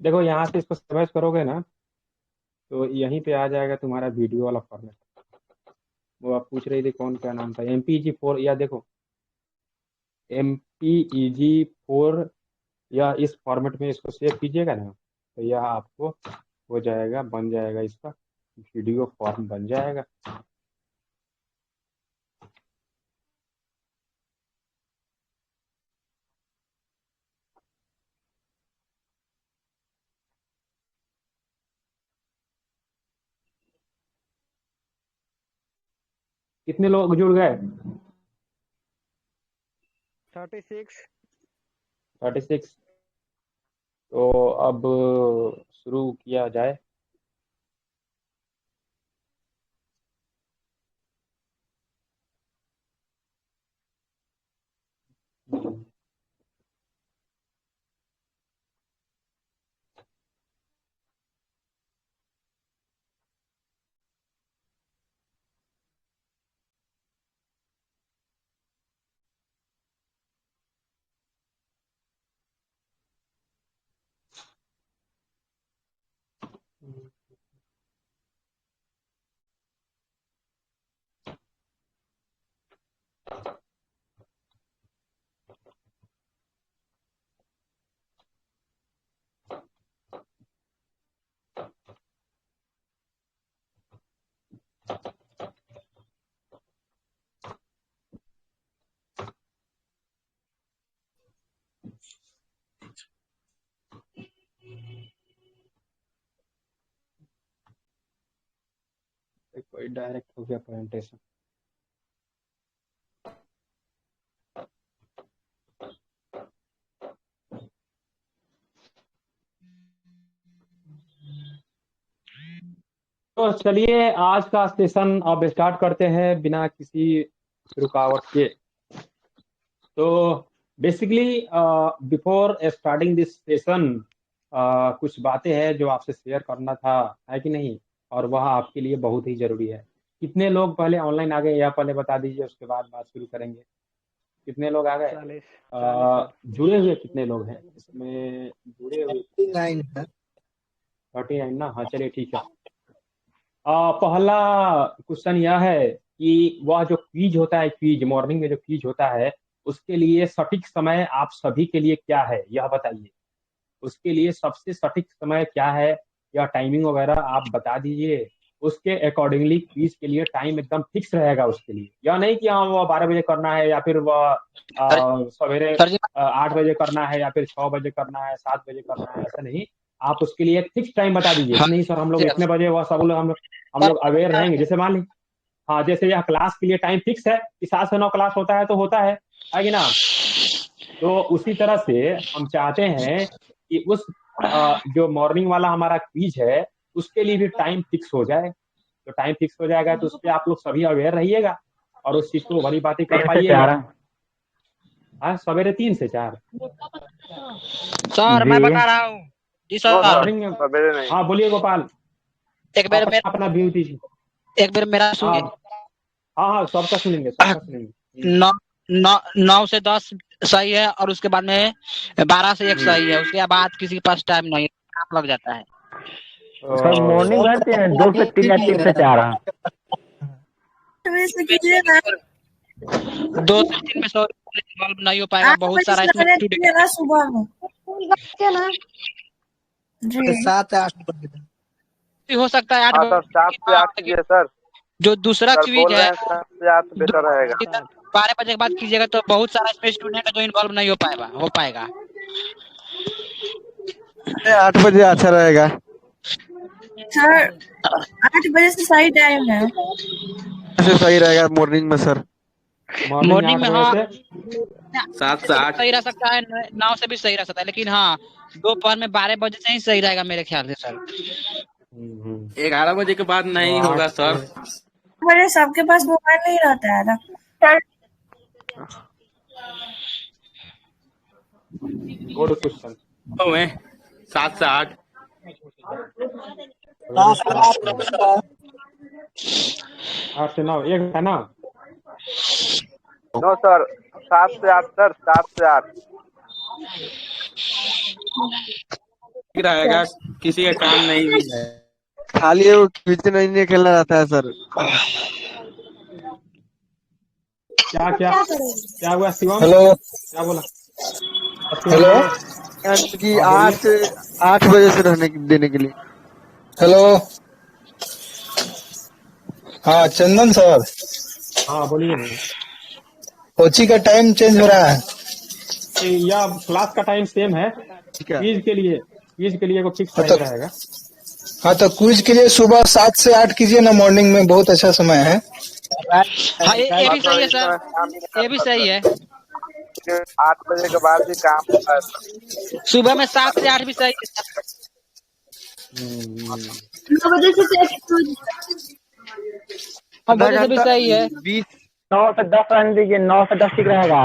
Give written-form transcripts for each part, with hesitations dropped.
देखो यहाँ से इसको सर्च करोगे ना, तो यहीं पे आ जाएगा तुम्हारा वीडियो वाला फॉर्मेट। वो आप पूछ रही थी कौन, क्या नाम था, MP4, या देखो MP4, या इस फॉर्मेट में इसको सेव कीजिएगा ना, तो यह आपको हो जाएगा, बन जाएगा, इसका वीडियो फॉर्म बन जाएगा। कितने लोग जुड़ गए? 36। 36। तो अब शुरू किया जाए। कोई डायरेक्ट हो गया प्रेजेंटेशन। तो चलिए आज का सेशन अब स्टार्ट करते हैं बिना किसी रुकावट के। तो basically before starting this session कुछ बातें हैं जो आपसे शेयर करना था, है कि नहीं? और वह आपके लिए बहुत ही जरूरी है। कितने लोग पहले ऑनलाइन आ गए, यह पहले बता दीजिए, उसके बाद बात शुरू करेंगे। कितने लोग आ गए? 40 सर। जुड़े हुए कितने लोग हैं इसमें जुड़े हुए? 39 है। 39 ना? हाँ चलिए ठीक है। पहला क्वेश्चन यह है कि वह जो क्विज होता है, क्विज मॉर्निंग में जो क्विज होता है, उसके लिए सटीक समय आप सभी के लिए क्या है, यह बताइए। उसके लिए सबसे सटीक समय क्या है, या टाइमिंग वगैरह आप बता दीजिए। उसके अकॉर्डिंगली क्विज के लिए टाइम एकदम फिक्स रहेगा उसके लिए। यह नहीं कि हाँ वह 12 बजे करना है, या फिर वह सर सवेरे सर जी 8 बजे करना है, या फिर 6 बजे करना है, 7 बजे करना है, ऐसा नहीं। आप उसके लिए एक फिक्स टाइम बता दीजिए हाँ कि नहीं सर हम लोग जी, इतने बजे, वह सब लोग हम सर लोग अवेयर रहेंगे। जैसे मान ली, हाँ जैसे यह क्लास के लिए टाइम फिक्स है कि 7 से 9 क्लास होता है, तो होता है कि ना? तो उसी तरह से हम चाहते हैं कि उस जो मॉर्निंग वाला हमारा क्विज है, उसके लिए भी टाइम फिक्स हो जाए। तो टाइम फिक्स हो जाएगा तो उस पर आप लोग सभी अवेयर रहिएगा, और उस चीज को बड़ी बातें कर 3 से 4। पाइएगा। हाँ सवेरे 3 से 4। सर जी। मैं बता रहा हूँ। जी नो सर, सर। मॉर्निंग में। सवेरे नहीं। हाँ बोलिए गोपाल। एक बार अपना मेरा अपना व्यू दीजिए। एक बार मेरा हाँ सुनिए। हाँ हाँ, सबका सुनेंगे, सबका सुनेंगे। 9 से 10 सही है, और उसके बाद में 12 से 1 सही है। उसके बाद किसी के पास टाइम नहीं है, काम लग जाता है। सर मॉर्निंग भरते हैं 2 से 3 या 3 से 4। हाँ। से कीजिए ना। 2 से 3 में सॉरी इन्वॉल्व नहीं हो पाएगा, 8 बहुत बजे सारा से इसमें लगाने स्टूडेंट दीजिए ना सुबह में। जी 7 से 8 भी हो सकता है 8 हाँ सर, 7 से 8 बजे। कीजिए सर। जो दूसरा सर क्विज बोल रहे है हैं 7 से 8 बेटर रहेगा। 12 बजे के बाद कीजिएगा, तो बहुत सारा इसमें स्टूडेंट है जो इन्वॉल्व नहीं हो पाएगा। 8 बजे अच्छा रहेगा। सर 8 बजे से सही टाइम है। ऐसे सही रहेगा मॉर्निंग में सर। मॉर्निंग मॉर्निंग आठ में बजे हाँ, से 7 से 8। सही रह सकता है, 9 से भी सही रह सकता है, लेकिन हाँ दोपहर में 12 बजे से ही सही रहेगा मेरे ख्याल से सर। 11 बजे के बाद तो नहीं होगा 8 सर। से। 8 बजे सबके पास मोबाइल नहीं रहता है ना। Good question. में 7 से 8। 8 से 9 एक है ना? नो सर, 7 से 8 सर, 7 से 8। रहेगा, किसी का काम नहीं भी है। खाली वो क्विज नहीं खेलना रहता है सर। क्या क्या क्या हुआ शिवम? हेलो क्या बोला शिवम? हेलो बोलो। यानी कि हाँ बोलिए। 8 बजे से रहने देने के लिए। हेलो। हाँ चंदन सर, हाँ बोलिए ना। कोची का टाइम चेंज हो रहा है। या क्लास का टाइम सेम है। ठीक है। क्विज के लिए कोई फिक्स हाँ टाइम तो रहेगा। हाँ तो क्विज के लिए सुबह 7 से 8 कीजिए ना, मॉर्निंग में बहुत अच्छा समय है। हाँ ये हाँ भी तो सही है इस सर, समय काम नहीं ये भी करता सही सर, है। 8 बजे के बाद भी काम होता है सर। सुबह में 7 से 8 भी सही है सर। हम्म। 9 बजे से 9 आधा बजे से भी घंटा सही है। 20। 9 से 10 रहने दीजिए, 9 से 10 ठीक रहेगा।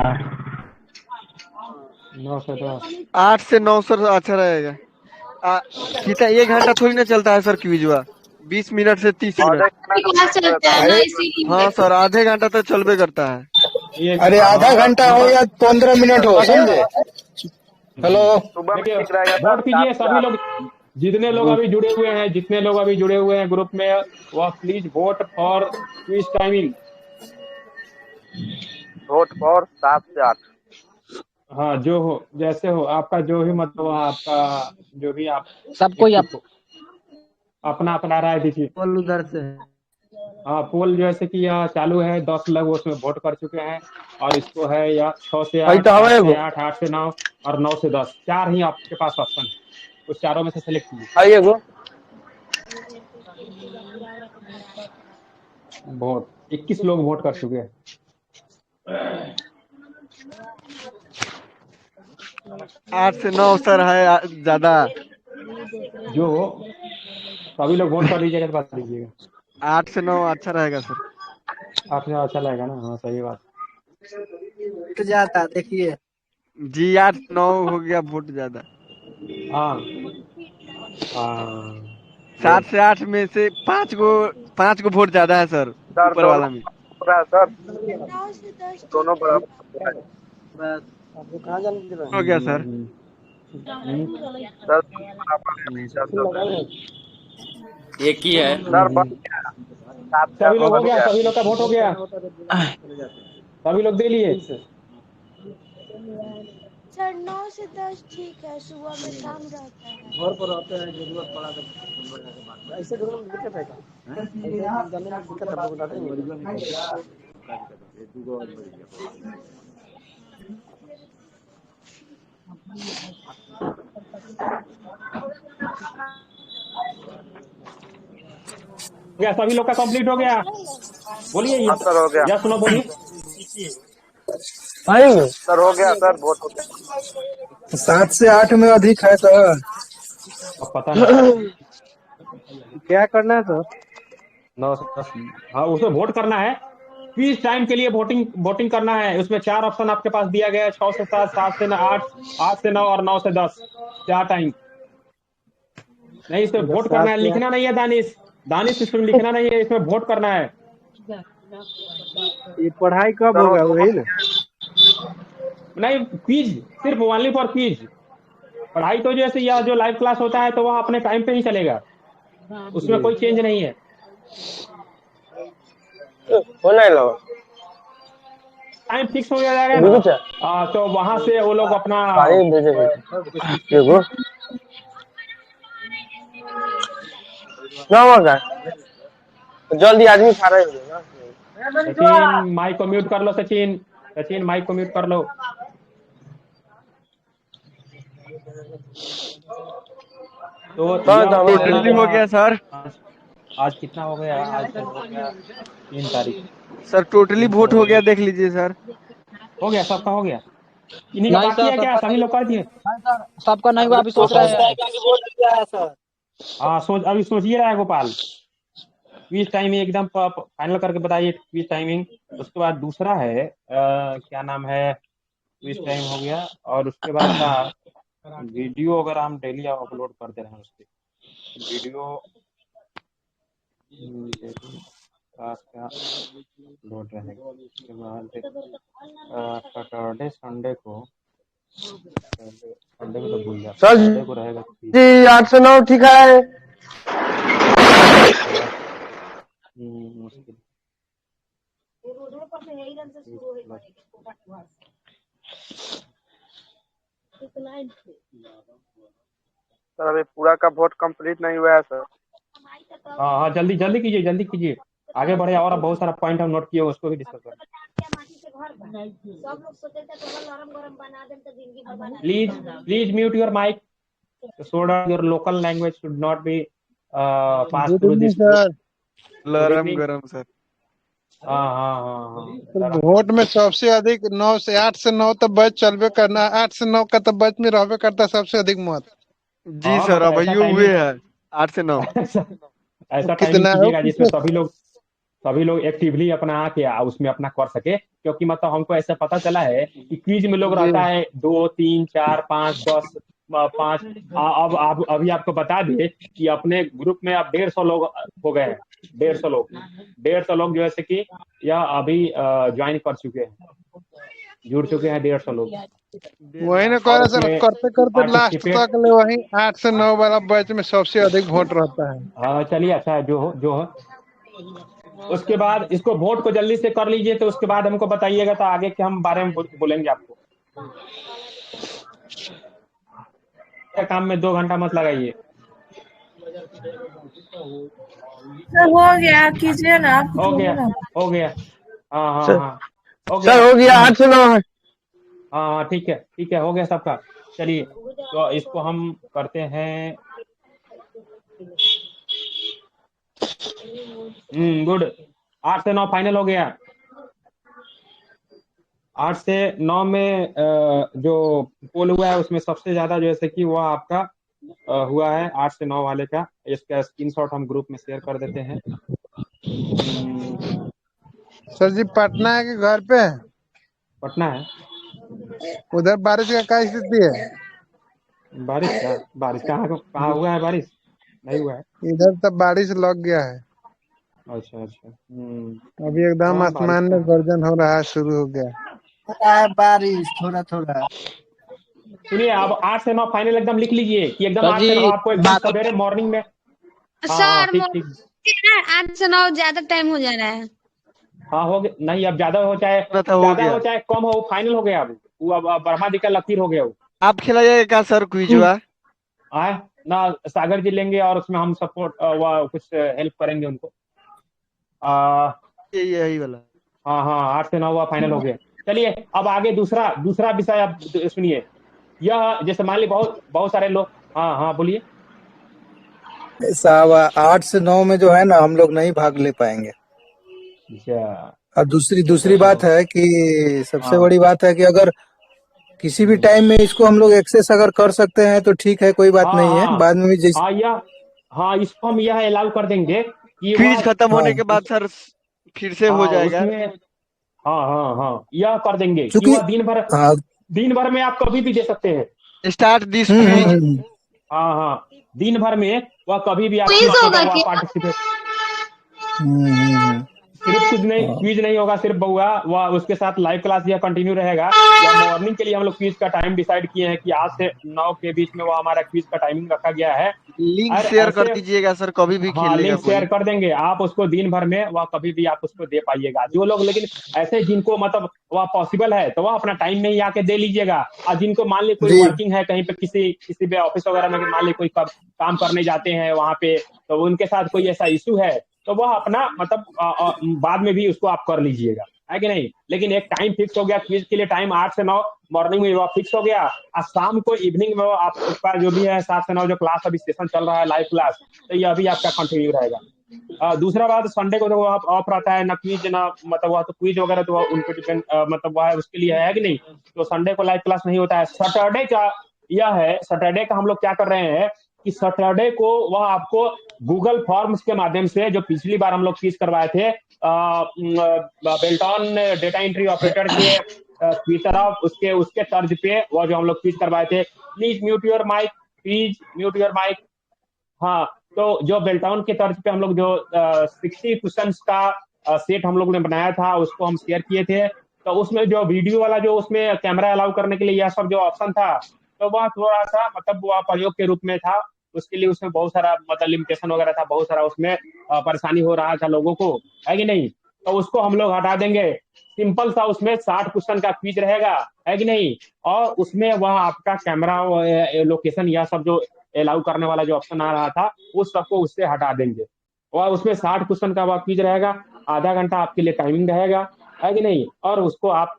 9 से 10। 8 से 9 सर अच्छा रहेगा। कितना 1 घंटा थोड़ी ना चलता है सर क्विज हुआ। 20 मिनट से 30 मिनट। आधे घंटे का क्लास समय चलता रहता है है। ना, अरे हाँ इसीलिए। सर आधे घंटा तक चलबे करता है। ये अरे आधा हाँ घंटा हो मतलब या 15 मिनट हो, समझे। हेलो। सुबह में देखिए ठीक रहेगा सर, वोट कीजिए 7 से सभी 8। लोग। जितने लोग अभी जुड़े हुए हैं ग्रुप में, वह please vote for quiz timing. Vote for 7 से 8। हाँ जो हो जैसे हो आपका, जो भी मतलब हो आपका, जो भी आप सबको ही इच्छुक हो, अपना अपना राय दीजिए। कॉल उधर से है। हाँ पोल जैसे कि यह चालू है, 10 लोग उसमें वोट कर चुके हैं। और इसको है या 6 से 8, 8 से 8, 8 से 9 और 9 से 10, चार ही आपके पास ऑप्शन है। उस चारों में से सेलेक्ट कीजिए वोट। 21 लोग वोट कर चुके हैं। 8 से 9 सर है ज्यादा। जो हो सभी लोग वोट कर दीजिएगा तो बता दीजिएगा। 8 से 9 अच्छा रहेगा सर। आपसे अच्छा लगेगा ना? हाँ सही बात। तो जाता देखिए। जी 8 9 हो गया वोट ज्यादा। हाँ हाँ। गुड। 7 से 8 में से 5 गो वोट ज्यादा है सर। सर ऊपर दोनों वाला में। हो रहा है सर, 9 से 10 दोनों ठीक बराबर रहेगा। हो रहा है। बस आपको कहाँ जाने दे रहा है? हो गया सर। हम्म, सर दोनों बराबर है, नहीं सर सर। एक ही है। सर बन गया, 7 से 8 सभी लोग हो बन गया, गया। सभी लोग का वोट हो गया, सभी लोग दे लिए। सर 9 से 10 ठीक है, सुबह में काम रहता है। घर पर रहते हैं, जरूरत पड़ा तो नंबर जाके बात करें। ऐसे घर में दिक्कत है क्या? ऐसे जाने में दिक्कत है, बता देंगे। हो गया, सभी लोग का कंप्लीट हो गया। बोलिए हाँ सर हो गया, यस नो बोलिए। सर हो गया, सर वोट हो गया। 7 से 8 में अधिक है सर। अब पता नहीं। क्या करना है सर? 9 से 10। हाँ उसमें वोट करना है। क्विज टाइम के लिए वोटिंग वोटिंग करना है। उसमें चार ऑप्शन आपके पास दिया गया है, 6 से 7, 7 से 8, 8 से 9 और 9 से 10। चार टाइम नहीं, इसमें वोट करना है, लिखना नहीं है दानिश। दानिश इसमें लिखना नहीं है, इसमें वोट करना है। ये पढ़ाई कब सर वो होगा दोनों वही ना? नहीं क्विज, सिर्फ ओनली फॉर क्विज। पढ़ाई तो जैसे यह जो लाइव क्लास होता है तो वह अपने टाइम पे ही चलेगा, उसमें कोई चेंज नहीं है। टाइम फिक्स हो जाएगा ना। तो वहां से वो लोग अपना जल्दी आदमी खा रहे हो ना। सचिन माइक को म्यूट कर लो। सचिन सचिन माइक को म्यूट कर लो। तो यह टोटली हो गया सर। आज, आज कितना हो गया? आज हो गया 3 तारीख। सर टोटली तीन चार वोट हो हो गया, गया, देख लीजिए सर। हो गया सबका हो गया। इन्हीं का नहीं बाकी सर है क्या? सबका सभी नहीं, लोग कर दिए? नहीं सर सबका नहीं हुआ, अभी सोच रहे हैं। हाँ सोच, अभी सोचिए रहा है गोपाल। क्विज टाइमिंग एकदम फाइनल करके बताइए क्विज टाइमिंग। उसके बाद दूसरा है क्या नाम है, क्विज टाइम हो गया। और उसके बाद का वीडियो अगर हम डेली अपलोड कर दे रहे हैं, उसके वीडियो डेली क्लास का लोड रहेगा। उसके बाद सैटरडे संडे को संडे को तो भूल जा, सर सैटरडे को रहेगा तो ठीक। जी 8 से 9 ठीक है। मुश्किल। सर अभी पूरा का वोट कंप्लीट नहीं हुआ है सर। हाँ हाँ, जल्दी जल्दी कीजिए, जल्दी कीजिए, आगे बढ़े। और अब बहुत सारा पॉइंट हम नोट किए, उसको भी डिस्कस करें। Please please mute your mic so that your local language should not be passed good through evening this group. Sir. Good लरम evening. गरम सर। हाँ हाँ हाँ हाँ, सर वोट में सबसे अधिक 9 से 8 से 9 तक बैच चलबे करना है, 8 से 9 का तो बैच में रहबे करता है सबसे अधिक मत। जी हाँ, सर मतलब अब ऐसा हुए टाइमिंग हैं 8 से 9। ऐसा टाइमिंग कितना है कीजिएगा जिसमें सभी लोग एक्टिवली अपना आके उसमें अपना कर सके, क्योंकि मतलब हमको ऐसा पता चला है कि क्विज में लोग रहता है 2 3 4 5 10 5। अब अभी आपको बता दें कि अपने ग्रुप में अब 150 लोग हो गए हैं। 150 लोग जो है कि यह अभी ज्वाइन कर चुके हैं, जुड़ चुके हैं 150 लोग। वही ना कह और रहे सर, उसमें करते करते लास्ट पार्टिसिपेट, तक ले वही 8 से 9 वाला बैच में सबसे अधिक वोट रहता है। चलिए अच्छा है, जो हो। उसके बाद इसको वोट को जल्दी से कर लीजिए, तो उसके बाद हमको बताइएगा, तो आगे के हम बारे में बोलेंगे आपको। काम में 2 घंटा मत लगाइए। सर हो गया, कीजिए ना आप। हो गया हाँ हाँ सर हाँ, हो सर हो गया 8 से 9 है। हाँ हाँ, ठीक है, हो गया सबका। चलिए तो इसको हम करते हैं। गुड। 8 से 9 फाइनल हो गया। 8 से 9 में जो पोल हुआ है उसमें सबसे ज्यादा जैसे कि वो आपका हुआ है 8 से 9 वाले का। इसका स्क्रीनशॉट हम ग्रुप में शेयर कर देते हैं। सर जी पटना है कि घर पे है? पटना है। उधर बारिश का क्या स्थिति है? बारिश कहाँ हुआ है? बारिश नहीं हुआ है इधर तो बारिश लग गया है। अच्छा। अभी एकदम हाँ, बारिश आसमान में का गर्जन हो रहा है, शुरू हो गया। बारिश थोड़ा थोड़ा। सुनिए, अब 8 से 9 फाइनल एकदम लिख लीजिए कि एकदम सर 8 से 9 जी आपको एकदम बाकी सवेरे मॉर्निंग में। हाँ, सर ठीक। 8 से 9 ज्यादा टाइम हो जा रहा है। हाँ, हो गया। नहीं, अब ज्यादा हो चाहे हो गया। कम हो, फाइनल हो गया। अब वो अब ब्रह्मा जी का लकीर हो गया वो। आप खिलाइएगा क्या सर क्विज हुआ? आए ना, सागर जी लेंगे और उसमें हम सपोर्ट कुछ हेल्प करेंगे उनको। यही वाला। हाँ, 8 से 9 हुआ, फाइनल हो गया। चलिए अब आगे दूसरा विषय आप सुनिए। यह जैसे मान ली बहुत सारे लोग। हाँ, बोलिए। साहब 8 से 9 में जो है ना, हम लोग नहीं भाग ले पाएंगे। अच्छा। और दूसरी बात है कि सबसे हाँ। बड़ी बात है कि अगर किसी भी टाइम में इसको हम लोग एक्सेस अगर कर सकते हैं तो ठीक है, कोई बात नहीं है। बाद में भी जैसे इसको हम यह अलाउ कर देंगे कि क्विज खत्म होने हाँ, के बाद सर फिर से हो जाएगा। उसमें हाँ, यह कर देंगे कि चूंकि वह दिन भर में आप कभी भी दे सकते हैं। Start this quiz. हाँ, दिन भर में वह कभी भी आप पार्टिसिपेट। सिर्फ क्विज नहीं होगा सिर्फ बउआ, वह उसके साथ लाइव क्लास यह कंटिन्यू रहेगा। या मॉर्निंग के लिए हम लोग क्विज का टाइम डिसाइड किए हैं कि 8 से 9 के बीच में वो हमारा क्विज का टाइमिंग रखा गया है। लिंक शेयर कर दीजिएगा सर, कभी भी हाँ, खेलेगा लिंक कोई। शेयर कर देंगे, आप उसको दिन भर में वह कभी भी आप उसको दे पाइएगा। जो लोग लेकिन ऐसे जिनको मतलब वह पॉसिबल है तो वह अपना टाइम में ही आके दे लीजिएगा। और जिनको मान ली कोई वर्किंग है कहीं पे, किसी भी ऑफिस वगैरह में मान ली कोई काम करने जाते हैं वहां पे, तो उनके साथ कोई ऐसा इशू है तो वह अपना मतलब बाद में भी उसको आप कर लीजिएगा, है कि नहीं। लेकिन एक टाइम फिक्स हो गया क्विज के लिए, टाइम 8 से 9 मॉर्निंग में वो फिक्स हो गया। और शाम को इवनिंग में आपका जो भी है 7 से 9 जो क्लास अभी सेशन चल रहा है लाइव क्लास, तो ये अभी आपका कंटिन्यू रहेगा। दूसरा बात, संडे को तो वह ऑफ रहता है, ना क्विज ना मतलब वह तो क्विज वगैरह तो उन पे डिपेंड मतलब वह उसके लिए है कि नहीं। तो संडे को लाइव क्लास नहीं होता है। सैटरडे का यह है, सैटरडे का हम लोग क्या कर रहे हैं कि सैटरडे को वह आपको गूगल फॉर्म्स के माध्यम से, जो पिछली बार हम लोग क्विज करवाए थे बेल्टॉन डेटा एंट्री ऑपरेटर के की तरफ, उसके तर्ज पे वह जो हम लोग क्विज करवाए थे। Please mute your mic. हाँ, तो जो बेल्टॉन के तर्ज पे हम लोग जो 60 क्वेश्चंस का सेट हम लोग ने बनाया था उसको हम शेयर किए थे। तो उसमें जो वीडियो वाला जो उसमें कैमरा अलाउ करने के लिए यह सब जो ऑप्शन था, तो वह थोड़ा सा मतलब वह प्रयोग के रूप में था। उसके लिए उसमें बहुत सारा मतलब लिमिटेशन वगैरह था, बहुत सारा उसमें परेशानी हो रहा था लोगों को, है कि नहीं। तो उसको हम लोग हटा देंगे। सिंपल सा उसमें 60 क्वेश्चन का क्विज रहेगा, है कि नहीं। और उसमें वह आपका कैमरा लोकेशन यह सब जो अलाउ करने वाला जो ऑप्शन आ रहा था, उस सबको उससे हटा देंगे। और उसमें 60 क्वेश्चन का वह क्विज रहेगा। आधा घंटा आपके लिए टाइमिंग रहेगा, है कि नहीं। और उसको आप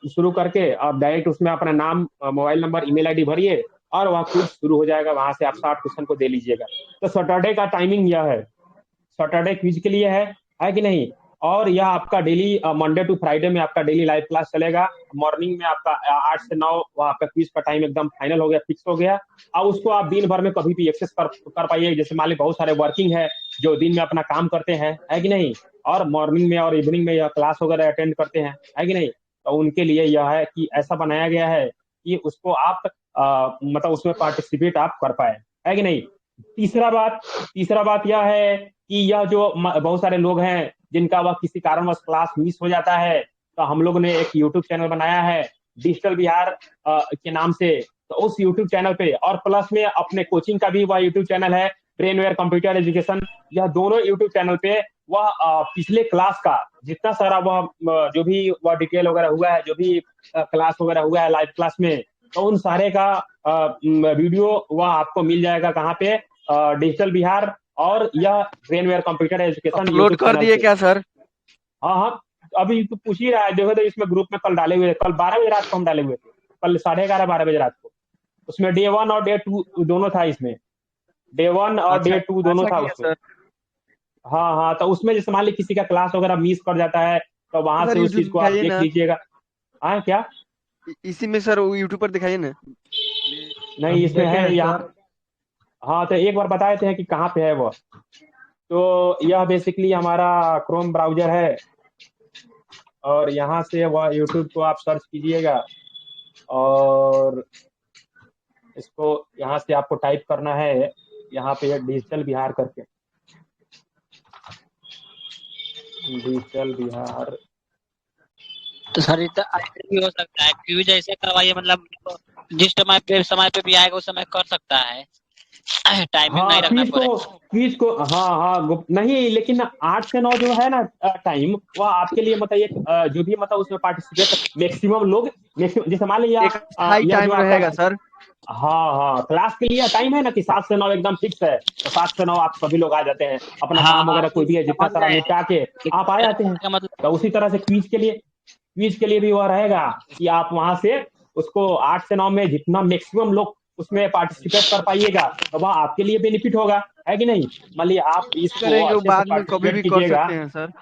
शुरू करके आप डायरेक्ट उसमें अपना नाम, मोबाइल नंबर, ईमेल आईडी भरिए और वह क्विज शुरू हो जाएगा। वहां से आप 60 क्वेश्चन को दे लीजिएगा। तो सैटरडे का टाइमिंग यह है, सैटरडे क्विज के लिए है कि नहीं। और यह आपका डेली मंडे टू फ्राइडे में आपका डेली लाइव क्लास चलेगा। मॉर्निंग में आपका 8 से 9 वह आपका क्विज का टाइम एकदम फाइनल हो गया, फिक्स हो गया। अब उसको आप दिन भर में कभी भी एक्सेस कर पाइए। जैसे मान ली बहुत सारे वर्किंग है जो दिन में अपना काम करते हैं, है कि नहीं, और मॉर्निंग में और इवनिंग में यह क्लास वगैरह अटेंड करते हैं, है कि नहीं। तो उनके लिए यह है कि ऐसा बनाया गया है कि उसको आप मतलब उसमें पार्टिसिपेट आप कर पाए, है कि नहीं। तीसरा बात यह है कि यह जो बहुत सारे लोग हैं जिनका वह किसी कारणवश क्लास मिस हो जाता है, तो हम लोग ने एक यूट्यूब चैनल बनाया है डिजिटल बिहार के नाम से। तो उस यूट्यूब चैनल पे और प्लस में अपने कोचिंग का भी वह यूट्यूब चैनल है, ब्रेनवेयर कंप्यूटर एजुकेशन। यह दोनों यूट्यूब चैनल पे वह पिछले क्लास का जितना सारा वह जो भी वह डिटेल वगैरह हुआ है, जो भी क्लास वगैरह हुआ है लाइव क्लास में, तो उन सारे का वीडियो वह आपको मिल जाएगा कहाँ पे, डिजिटल बिहार और यह brainware computer education upload YouTube कर चैनल दिए पे। क्या सर? हाँ हाँ, अभी तो पूछ ही रहा है। देखो तो इसमें ग्रुप में कल डाले हुए, कल 12 बजे रात को हम डाले हुए थे, कल 11:30 12 बजे रात को। उसमें डे 1 और डे 2 दोनों था, इसमें डे 1 और अच्छा, डे 2 दोनों अच्छा था किया उसमें। सर। हाँ हाँ, तो उसमें जैसे मान ली किसी का क्लास वगैरह मिस कर जाता है, तो वहां सर से उस यूट्यूब चीज को आप दिखाइए देख ना, लीजिएगा। हाँ क्या? इसी में सर वो यूट्यूब पर दिखाइए ना। नहीं, हम इसमें देखे हैं है यहाँ। सर। हाँ, तो एक बार बता देते हैं कि कहाँ पे है वो। तो यह बेसिकली हमारा क्रोम ब्राउजर है, और यहाँ से वह यूट्यूब को आप सर्च कीजिएगा, और इसको यहाँ से आपको टाइप करना है, यहाँ पे डिजिटल बिहार करके, डिजिटल बिहार। तो सर इतना ऐसे भी हो सकता है, क्यों जैसे करवाइए मतलब जिस समय पे भी आएगा उस समय कर सकता है, टाइमिंग हाँ नहीं रखना क्विज को, पड़ेगा। हाँ हाँ नहीं, लेकिन 8 से 9 जो है ना टाइम, वह आपके लिए मतलब एक जो भी मतलब उसमें पार्टिसिपेट मैक्सिमम लोग, मैक्सिमम जैसे मान लीजिए एक हाई यह जो टाइम आपका, रहेगा सर। हाँ हाँ, क्लास के लिए टाइम है ना कि 7 से 9 एकदम फिक्स है। तो 7 से 9 आप सभी लोग आ जाते हैं, अपना हाँ काम हाँ, वगैरह कोई भी है जितना समझ सारा रहे हैं, निपटा के आप आ मेरा जाते हैं। कहने का मतलब तो उसी तरह से क्विज के लिए भी वह रहेगा कि आप वहां से उसको 8 से 9 में जितना मैक्सिमम लोग उसमें पार्टिसिपेट कर पाइएगा, तो वह आपके लिए बेनिफिट होगा, है कि नहीं। मान लीजिए आप इसको करेंगे वो अच्छे से बाद में कभी पार्टिसिपेट भी कर कीजिएगा। सकते हैं सर।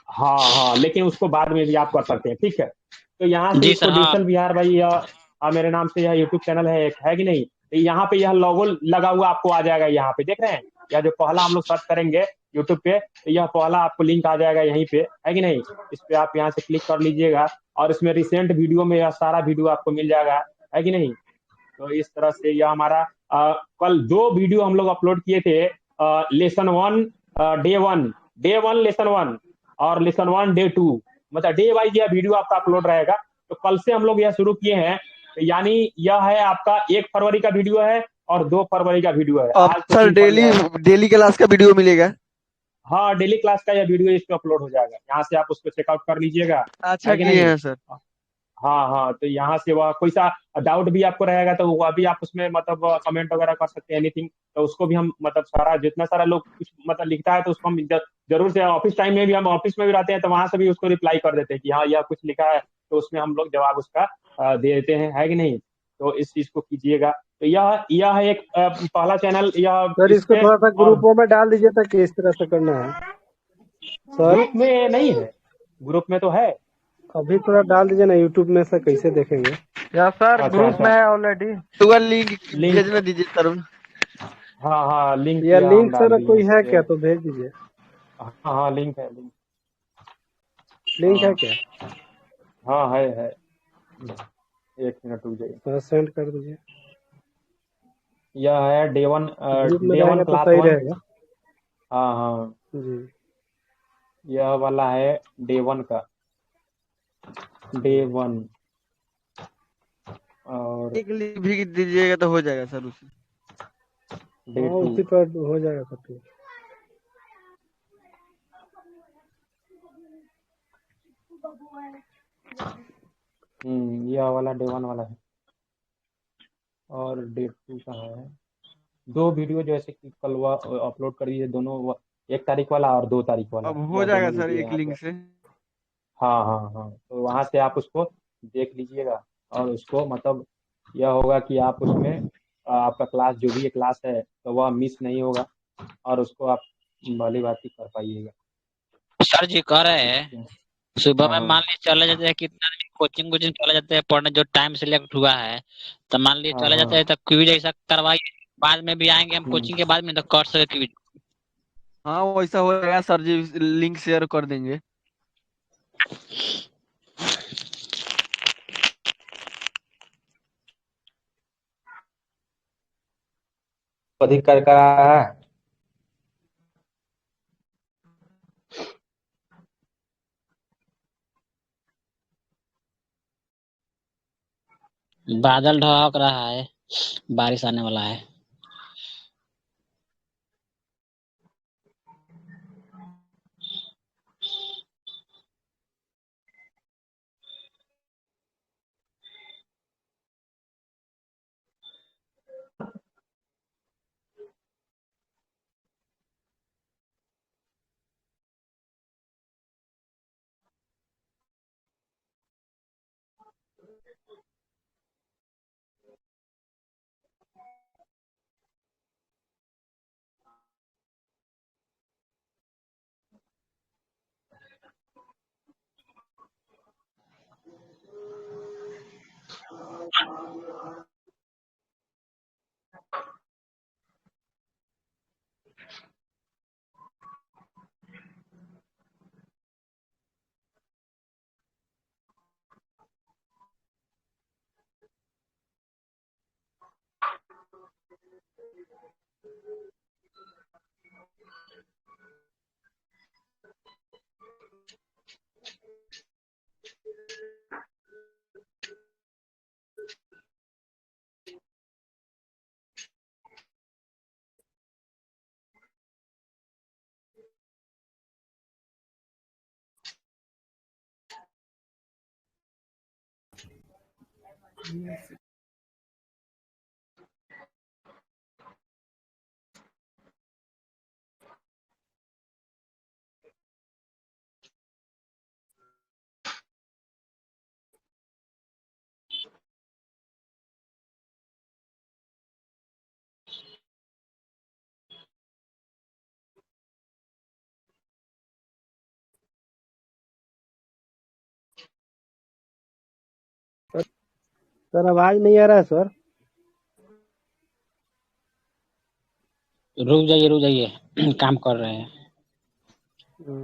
हाँ हाँ, लेकिन उसको बाद में भी आप कर सकते हैं, ठीक है। तो यहाँ से जी इसको सर। हाँ, डिजिटल बिहार भाई मेरे नाम से यह यूट्यूब चैनल है एक, है कि नहीं। तो यहाँ पे यह लोगो लगा हुआ आपको आ जाएगा, यहाँ पे देख रहे हैं। या जो पहला हम लोग सर्च करेंगे यूट्यूब पे, तो यह पहला आपको लिंक आ जाएगा यहीं पे, है कि नहीं। इस पे आप यहाँ से क्लिक कर लीजिएगा, और इसमें रिसेंट वीडियो में यह सारा वीडियो आपको मिल जाएगा, है कि नहीं। तो इस तरह से यह हमारा कल 2 वीडियो हम लोग अपलोड किए थे। लेसन 1 डे 1 लेसन 1, और लेसन 1 डे 2, मतलब डे वाइज यह वीडियो आपका अपलोड रहेगा। तो कल से हम लोग यह शुरू किए हैं, तो यानी यह है आपका 1 फरवरी का वीडियो है और 2 फरवरी का वीडियो है। अब आज तो सर सिंपल डेली है। डेली क्लास का वीडियो मिलेगा? हाँ, डेली क्लास का यह वीडियो इस पे अपलोड हो जाएगा, यहाँ से आप उसको चेकआउट कर लीजिएगा, अच्छा है कि किए नहीं। हैं सर। हाँ हाँ, तो यहाँ से वह कोई सा डाउट भी आपको रहेगा तो वह भी आप उसमें मतलब कमेंट वगैरह कर सकते हैं, एनीथिंग। तो उसको भी हम मतलब सारा जितना सारा लोग कुछ मतलब लिखता है, तो उसको हम जरूर से ऑफिस टाइम में भी, हम ऑफिस में भी रहते हैं, तो वहां से भी उसको रिप्लाई कर देते हैं कि हाँ यह कुछ लिखा है, तो उसमें हम लोग जवाब उसका दे देते हैं, है कि नहीं। तो इस चीज को कीजिएगा। तो यह एक पहला चैनल यह सर इस इसको पे। थोड़ा सा और ग्रुपों में डाल दीजिए था कि इस तरह से करना है सर। ग्रुप में नहीं है, ग्रुप में तो है। अभी थोड़ा डाल दीजिए ना यूट्यूब में, से कैसे देखेंगे। या सर अच्छा ग्रुप में अच्छा, है ऑलरेडी। तो लिंक लिंक, भेजना दीजिए सर। हाँ हाँ, लिंक या यह हम लिंक डाल सर दिए हैं कोई इस है पे। क्या तो भेज दीजिए। हाँ हाँ, लिंक है, लिंक। लिंक है हाँ क्या? हाँ, है। 1 मिनट रुक जाइए। थोड़ा सेंड कर दीजिए। यह है ग्रुप में डे 1 रहेगा तो क्लास सही 1। रहेगा। हाँ हाँ, जी। यह वाला है डे 1 का। डे 1 और एक लिंक भी दीजिएगा तो हो जाएगा सर उसी। डे 2 उसी पर हो जाएगा सब ठीक। यह वाला डे 1 वाला है और डे 2 का है। 2 वीडियो जैसे कि कल अपलोड कर दिए दोनों, 1 तारीख वाला और 2 तारीख वाला, अब हो यह जाएगा दोनों सर वीडियो एक यहाँ पे। लिंक से। हाँ हाँ हाँ, तो वहाँ से आप उसको देख लीजिएगा और उसको मतलब यह होगा कि आप उसमें आपका क्लास जो भी क्लास है तो वह मिस नहीं होगा और उसको आप भली भांति कर पाइएगा। सर जी कह रहे हैं सुबह हाँ में हाँ मान लीजिए चले जाते हैं, कितना कोचिंग कोचिंग चले जाते हैं पढ़ने, जो टाइम सिलेक्ट हुआ है तो मान लीजिए हाँ चले हाँ जाते हैं तो क्विज ऐसा करवाइए, बाद में भी आएंगे हम कोचिंग के बाद में तो कर सके क्विज। हाँ वैसा हो जाएगा सर जी, लिंक शेयर कर देंगे। अधिक कर रहा है। बादल ढहक रहा है, बारिश आने वाला है। सर आवाज नहीं आ रहा है सर। रुक जाइए काम कर रहे हैं।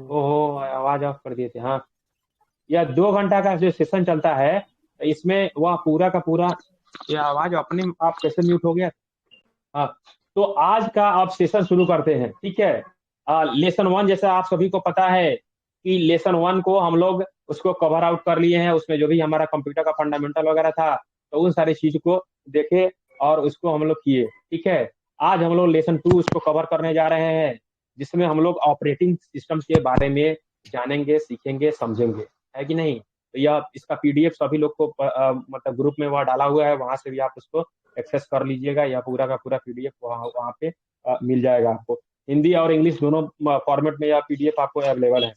ओहो आवाज ऑफ कर दिए थे। हाँ, यह 2 घंटा का जो सेशन चलता है इसमें वह पूरा का पूरा, यह आवाज अपने आप कैसे म्यूट हो गया। हाँ, तो आज का आप सेशन शुरू करते हैं, ठीक है। लेसन 1 जैसा आप सभी को पता है कि लेसन 1 को हम लोग उसको कवर आउट कर लिए हैं, उसमें जो भी हमारा कंप्यूटर का फंडामेंटल वगैरह था तो उन सारी चीज को देखे और उसको हम लोग किए, ठीक है। आज हम लोग लेसन 2 उसको कवर करने जा रहे हैं जिसमें हम लोग ऑपरेटिंग सिस्टम के बारे में जानेंगे, सीखेंगे, समझेंगे, है कि नहीं। तो यह इसका पीडीएफ सभी लोग को मतलब ग्रुप में वह डाला हुआ है, वहां से भी आप उसको एक्सेस कर लीजिएगा। या पूरा का पूरा पीडीएफ वहाँ पे मिल जाएगा आपको। हिंदी और इंग्लिश दोनों फॉर्मेट में यह पीडीएफ आपको अवेलेबल है।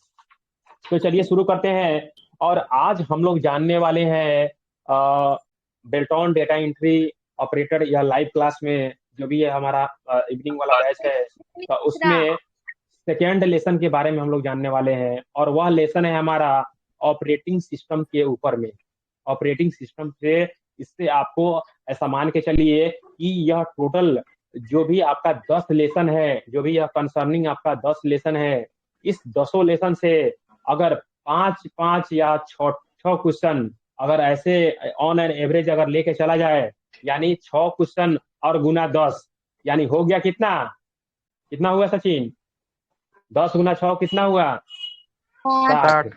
तो चलिए शुरू करते हैं। और आज हम लोग जानने वाले हैं बेल्टॉन डेटा एंट्री ऑपरेटर या लाइव क्लास में जो भी है हमारा इवनिंग वाला बैच है, तो उसमें सेकेंड लेसन के बारे में हम लोग जानने वाले हैं। और वह लेसन है हमारा ऑपरेटिंग सिस्टम के ऊपर में। ऑपरेटिंग सिस्टम से इससे आपको ऐसा मान के चलिए कि यह टोटल जो भी आपका 10 लेसन है, जो भी यह कंसर्निंग आपका 10 लेसन है, इस 10 लेसन से अगर 5 या 6 क्वेश्चन अगर ऐसे ऑन एन एवरेज अगर लेके चला जाए, यानी 6 क्वेश्चन और गुना 10, यानी हो गया कितना, कितना हुआ सचिन? 10 गुना 6 कितना हुआ? 60।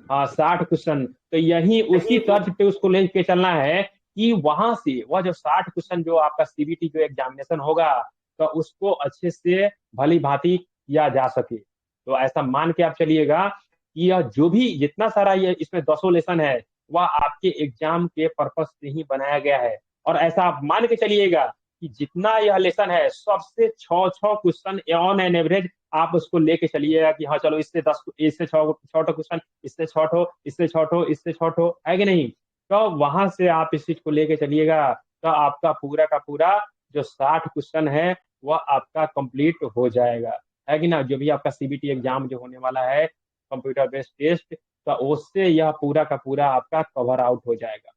हाँ 60 क्वेश्चन, तो यही उसी तर्ज पे उसको लेके चलना है कि वहां से वह जो 60 क्वेश्चन जो आपका सीबीटी जो एग्जामिनेशन होगा, तो उसको अच्छे से भली भांति किया जा सके। तो ऐसा मान के आप चलिएगा कि यह जो भी जितना सारा ये इसमें 10 लेसन है, वह आपके एग्जाम के पर्पज से ही बनाया गया है। और ऐसा आप मान के चलिएगा कि जितना यह लेसन है, सबसे 6 क्वेश्चन ऑन एन एवरेज आप उसको लेके चलिएगा कि हाँ चलो इससे 10 इससे 6 क्वेश्चन, इससे 6 इससे 6 इससे 6 है कि नहीं। तो वहां से आप इस चीज को लेके चलिएगा, तो आपका पूरा का पूरा जो 60 क्वेश्चन है वह आपका कंप्लीट हो जाएगा, है कि ना। जो भी आपका सीबीटी एग्जाम जो होने वाला है, कंप्यूटर बेस्ड टेस्ट, तो उससे यह पूरा का पूरा आपका कवर आउट हो जाएगा।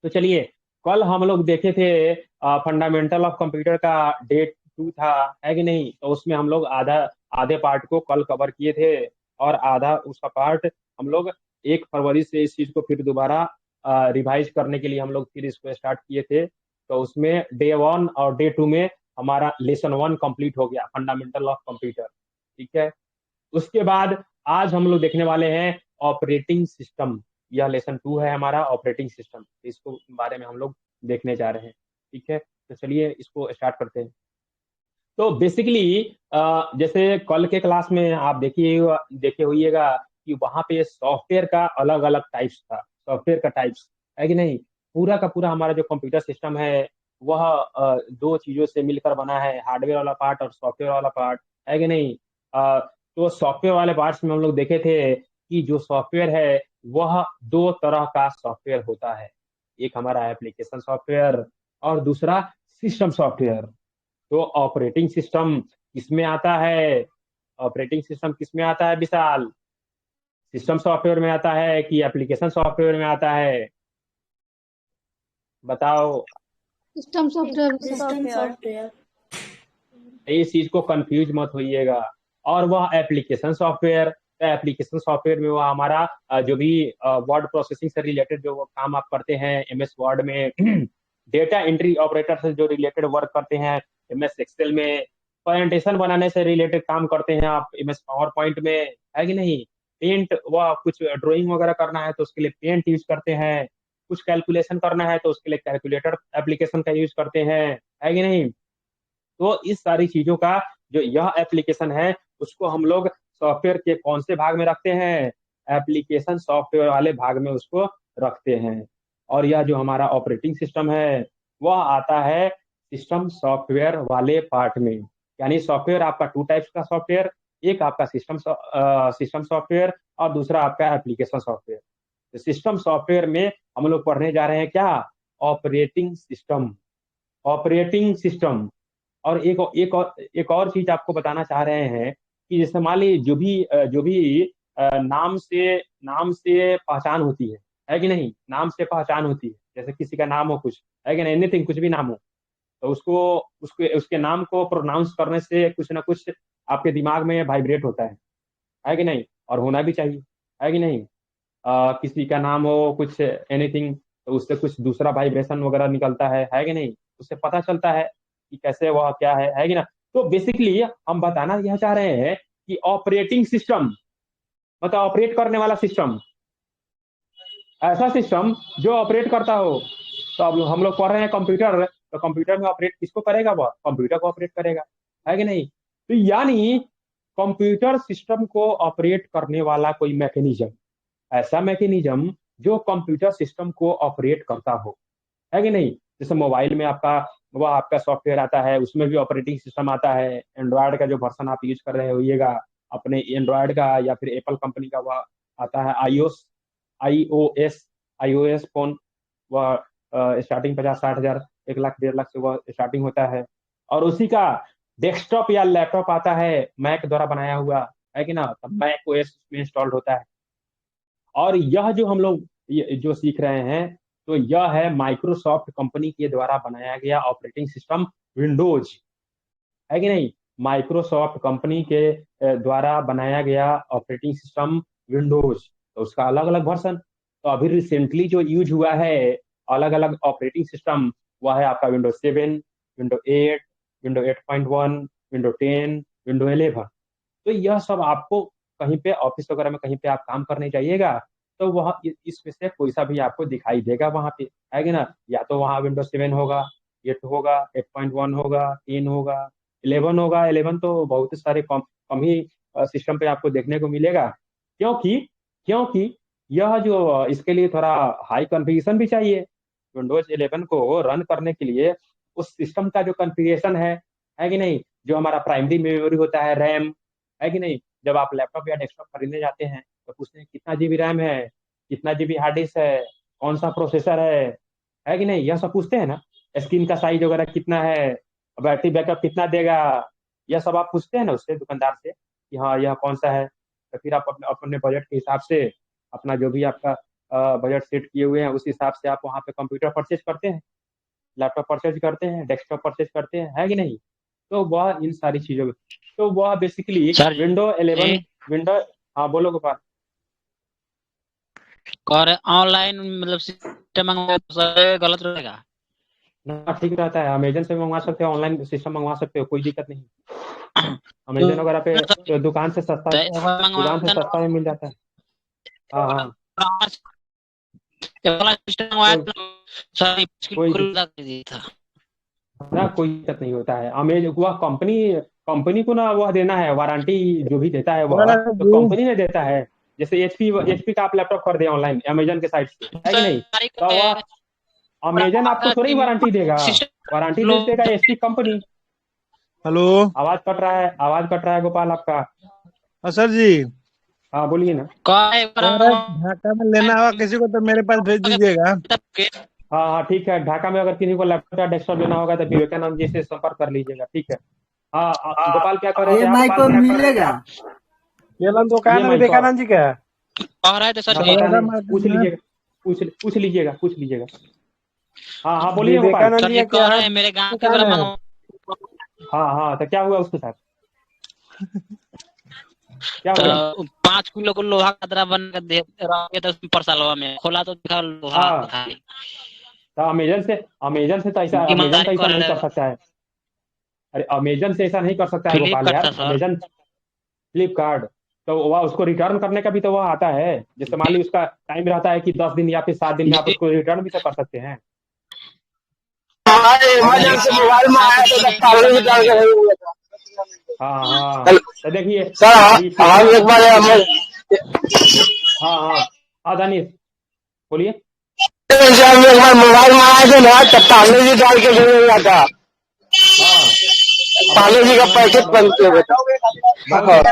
तो चलिए, कल हम लोग देखे थे फंडामेंटल ऑफ कंप्यूटर का डे 2 था, है कि नहीं। तो उसमें हम लोग आधे पार्ट को कल कवर किए थे, और आधा उसका पार्ट हम लोग 1 फरवरी से इस चीज को फिर दोबारा रिवाइज करने के लिए हम लोग फिर इसको स्टार्ट किए थे। तो उसमें डे 1 और डे 2 में हमारा लेसन 1 कंप्लीट हो गया, फंडामेंटल ऑफ कंप्यूटर, ठीक है। उसके बाद आज हम लोग देखने वाले हैं ऑपरेटिंग सिस्टम। यह लेसन 2 है हमारा, ऑपरेटिंग सिस्टम। इसको बारे में हम लोग देखने जा रहे हैं, ठीक है। तो चलिए इसको स्टार्ट करते हैं। तो बेसिकली जैसे कल के क्लास में आप देखे होइएगा कि वहां पे सॉफ्टवेयर का अलग अलग टाइप्स था, सॉफ्टवेयर का टाइप्स, है कि नहीं। पूरा का पूरा हमारा जो कंप्यूटर सिस्टम है वह 2 चीजों से मिलकर बना है, हार्डवेयर वाला पार्ट और सॉफ्टवेयर वाला पार्ट, है कि नहीं। तो सॉफ्टवेयर वाले पार्ट्स में हम लोग देखे थे कि जो सॉफ्टवेयर है वह 2 तरह का सॉफ्टवेयर होता है। एक हमारा एप्लीकेशन सॉफ्टवेयर और दूसरा सिस्टम सॉफ्टवेयर। तो ऑपरेटिंग सिस्टम किसमें आता है, ऑपरेटिंग सिस्टम किसमें आता है विशाल, सिस्टम सॉफ्टवेयर में आता है कि एप्लीकेशन सॉफ्टवेयर में आता है, बताओ। System software. System software. इस चीज को कंफ्यूज मत होइएगा। और वह एप्लीकेशन सॉफ्टवेयर, तो एप्लीकेशन सॉफ्टवेयर में वह हमारा जो भी वर्ड प्रोसेसिंग से रिलेटेड जो काम आप करते हैं एमएस वर्ड में, डेटा एंट्री ऑपरेटर से जो रिलेटेड वर्क करते हैं एमएस एक्सेल में, प्रेजेंटेशन बनाने से रिलेटेड काम करते हैं आप एमएस पावर पॉइंट में, है कि नहीं। पेंट, वह कुछ ड्राइंग वगैरह करना है तो उसके लिए पेंट यूज करते हैं, कुछ कैलकुलेशन करना है तो उसके लिए कैलकुलेटर एप्लीकेशन का यूज करते हैं, है कि नहीं। तो इस सारी चीजों का जो यह एप्लीकेशन है उसको हम लोग सॉफ्टवेयर के कौन से भाग में रखते हैं, एप्लीकेशन सॉफ्टवेयर वाले भाग में उसको रखते हैं। और यह जो हमारा ऑपरेटिंग सिस्टम है वह आता है सिस्टम सॉफ्टवेयर वाले पार्ट में। यानी सॉफ्टवेयर आपका 2 टाइप्स का सॉफ्टवेयर, एक आपका सिस्टम सॉफ्टवेयर और दूसरा आपका एप्लीकेशन सॉफ्टवेयर। तो सिस्टम सॉफ्टवेयर में हम लोग पढ़ने जा रहे हैं क्या, ऑपरेटिंग सिस्टम, ऑपरेटिंग सिस्टम। और एक और चीज आपको बताना चाह रहे हैं कि जैसे मान लीजिए जो भी नाम से पहचान होती है कि नहीं, नाम से पहचान होती है। जैसे किसी का नाम हो कुछ, है कि नहीं, एनीथिंग, कुछ भी नाम हो, तो उसके नाम को प्रोनाउंस करने से कुछ ना कुछ आपके दिमाग में वाइब्रेट होता है कि नहीं, और होना भी चाहिए, है कि नहीं। किसी का नाम हो कुछ एनीथिंग, तो उससे कुछ दूसरा वाइब्रेशन वगैरह निकलता है कि नहीं, उससे पता चलता है कि कैसे वह क्या है कि ना। तो बेसिकली हम बताना यह चाह रहे हैं कि ऑपरेटिंग सिस्टम मतलब ऑपरेट करने वाला सिस्टम, ऐसा सिस्टम जो ऑपरेट करता हो। तो अब हम लोग पढ़ रहे हैं कंप्यूटर, तो कंप्यूटर में ऑपरेट किसको करेगा, वह कंप्यूटर को ऑपरेट करेगा, है कि नहीं। तो यानी कंप्यूटर सिस्टम को ऑपरेट करने वाला कोई मैकेनिज्म, ऐसा मैकेनिज्म जो कंप्यूटर सिस्टम को ऑपरेट करता हो, है कि नहीं। जैसे मोबाइल में आपका सॉफ्टवेयर आता है, उसमें भी ऑपरेटिंग सिस्टम आता है। एंड्रॉयड का जो वर्जन आप यूज कर रहे होइएगा अपने एंड्रॉयड का, या फिर एप्पल कंपनी का वह आता है आईओएस आईओएस फोन। वह स्टार्टिंग 50-60 हजार, 1 लाख 1.5 लाख से वह स्टार्टिंग होता है। और उसी का डेस्कटॉप या लैपटॉप आता है मैक द्वारा बनाया हुआ, है कि ना, तो मैक ओएस में इंस्टॉल्ड होता है। और यह जो हम लोग जो सीख रहे हैं, तो यह है माइक्रोसॉफ्ट कंपनी के द्वारा बनाया गया ऑपरेटिंग सिस्टम विंडोज, है कि नहीं। माइक्रोसॉफ्ट कंपनी के द्वारा बनाया गया ऑपरेटिंग सिस्टम विंडोज, तो उसका अलग अलग वर्जन। तो अभी रिसेंटली जो यूज हुआ है अलग अलग ऑपरेटिंग सिस्टम, वह है आपका window 7, window 8, window 8.1, window 10, window 11। तो यह सब आपको कहीं पे ऑफिस वगैरह में कहीं पे आप काम करने जाइएगा, तो वह इसमें से कोई सा भी आपको दिखाई देगा वहाँ पे, है कि ना? या तो वहाँ विंडोज 7 होगा, 8 होगा, 8.1 होगा, 10 होगा, 11 होगा। 11 तो बहुत सारे कम ही सिस्टम पे आपको देखने को मिलेगा, क्योंकि क्योंकि यह जो इसके लिए थोड़ा हाई कॉन्फ़िगरेशन भी चाहिए। विंडोज 11 को रन करने के लिए उस सिस्टम का जो कॉन्फ़िगरेशन है कि नहीं? जो हमारा प्राइमरी मेमोरी होता है, रैम, है कि नहीं? जब आप लैपटॉप या डेस्कटॉप खरीदने जाते हैं तो पूछते हैं कितना जीबी रैम है, कितना जीबी हार्ड डिस्क है, कौन सा प्रोसेसर है कि नहीं? यह सब पूछते हैं ना। स्क्रीन का साइज वगैरह कितना है, बैटरी बैकअप कितना देगा, यह सब आप पूछते हैं ना उससे, दुकानदार से, कि हाँ यह कौन सा है। तो फिर आप अपने अपने बजट के हिसाब से अपना जो भी आपका बजट सेट किए हुए हैं उस हिसाब से आप वहाँ पे कंप्यूटर परचेज करते हैं, लैपटॉप परचेज करते हैं, डेस्कटॉप परचेज करते हैं, है कि नहीं? तो वह इन सारी चीजों में, तो वह बेसिकली सर विंडो 11 जी विंडो। हाँ बोलो गोपाल। और ऑनलाइन मतलब सिस्टम मंगवाए तो सर गलत रहेगा? ना ठीक रहता है, अमेजन से मंगवा सकते हो, ऑनलाइन सिस्टम मंगवा सकते हो, कोई दिक्कत नहीं। तो अमेजन वगैरह पे तो एक बार दुकान से मंगवाया था सस्ता में मिल जाता है। हाँ हाँ। वाला सिस्टम मंगवाया कोई था सर, कोई खुल दिया था। ना कोई दिक्कत नहीं होता है। वह कंपनी कंपनी को ना वह देना है वारंटी, जो भी देता है वह तो कंपनी ने देता है। जैसे एचपी का आप लैपटॉप खरीदे ऑनलाइन अमेजन के साइट से, है कि नहीं? तो वह अमेजन आपको थोड़ी वारंटी देगा, वारंटी दे देगा एचपी कंपनी। हेलो। आवाज कट रहा है गोपाल आपका। सर जी, हाँ बोलिए ना। अगर ढाका में लेना होगा किसी को तो मेरे पास भेज दीजिएगा। हाँ हाँ ठीक है, ढाका में अगर किसी को लैपटॉप या डेस्कटॉप लेना होगा तो विवेकानंद जी से संपर्क कर लीजिएगा, ठीक है। हाँ गोपाल क्या कर रहे थे आप? माइक मिलेगा? ये वाला ये दुकान है माइक विवेकानंद जी का है। और है तो सर ना जी पता नहीं, पूछ लीजिएगा। हाँ हाँ बोलिए गोपाल। विवेकानंद सर जी जी का कह क्या रहे हैं मेरे गांव के दुकान बड़ा है? मंगवा हाँ हाँ, तो क्या हुआ उसके साथ? क्या हुआ? तो 5 किलो को लोहा का तरह बन कर दे रखे तो उसमें परसालवा में खोला तो दिखा लोहा हाँ था। तो अमेजन से तो ऐसा, अमेजन ईमानदारी तो ऐसा कर नहीं रहे कर सकता है। अरे अमेजन से ऐसा नहीं कर सकता है गोपाल फ्लिपकार्ट था यार, सर। अमेजन फ्लिपकार्ट। तो वह उसको रिटर्न करने का भी तो वह आता है। जैसे मान ली उसका टाइम रहता है कि 10 दिन या फिर 7 दिन में आप जी उसको रिटर्न भी तो कर सकते हैं, है कि नहीं? इमरजेंसी मोबाइल में था आया तो तो मैंने तत्काल भी डाल के रिटर्न नहीं हुआ था। हाँ हाँ। हेलो, तो देखिए सर अभी हम एक फ्लिपकार्ट बार फ्लिपकार्ट हाँ हाँ हाँ दानिश बोलिए। एक बार मोबाइल में आया था ना तब पाले जी डाल के नहीं हुआ था। हाँ पाले जी का समझ गया। पैकेट बंद किया हुआ बहुत था। सारा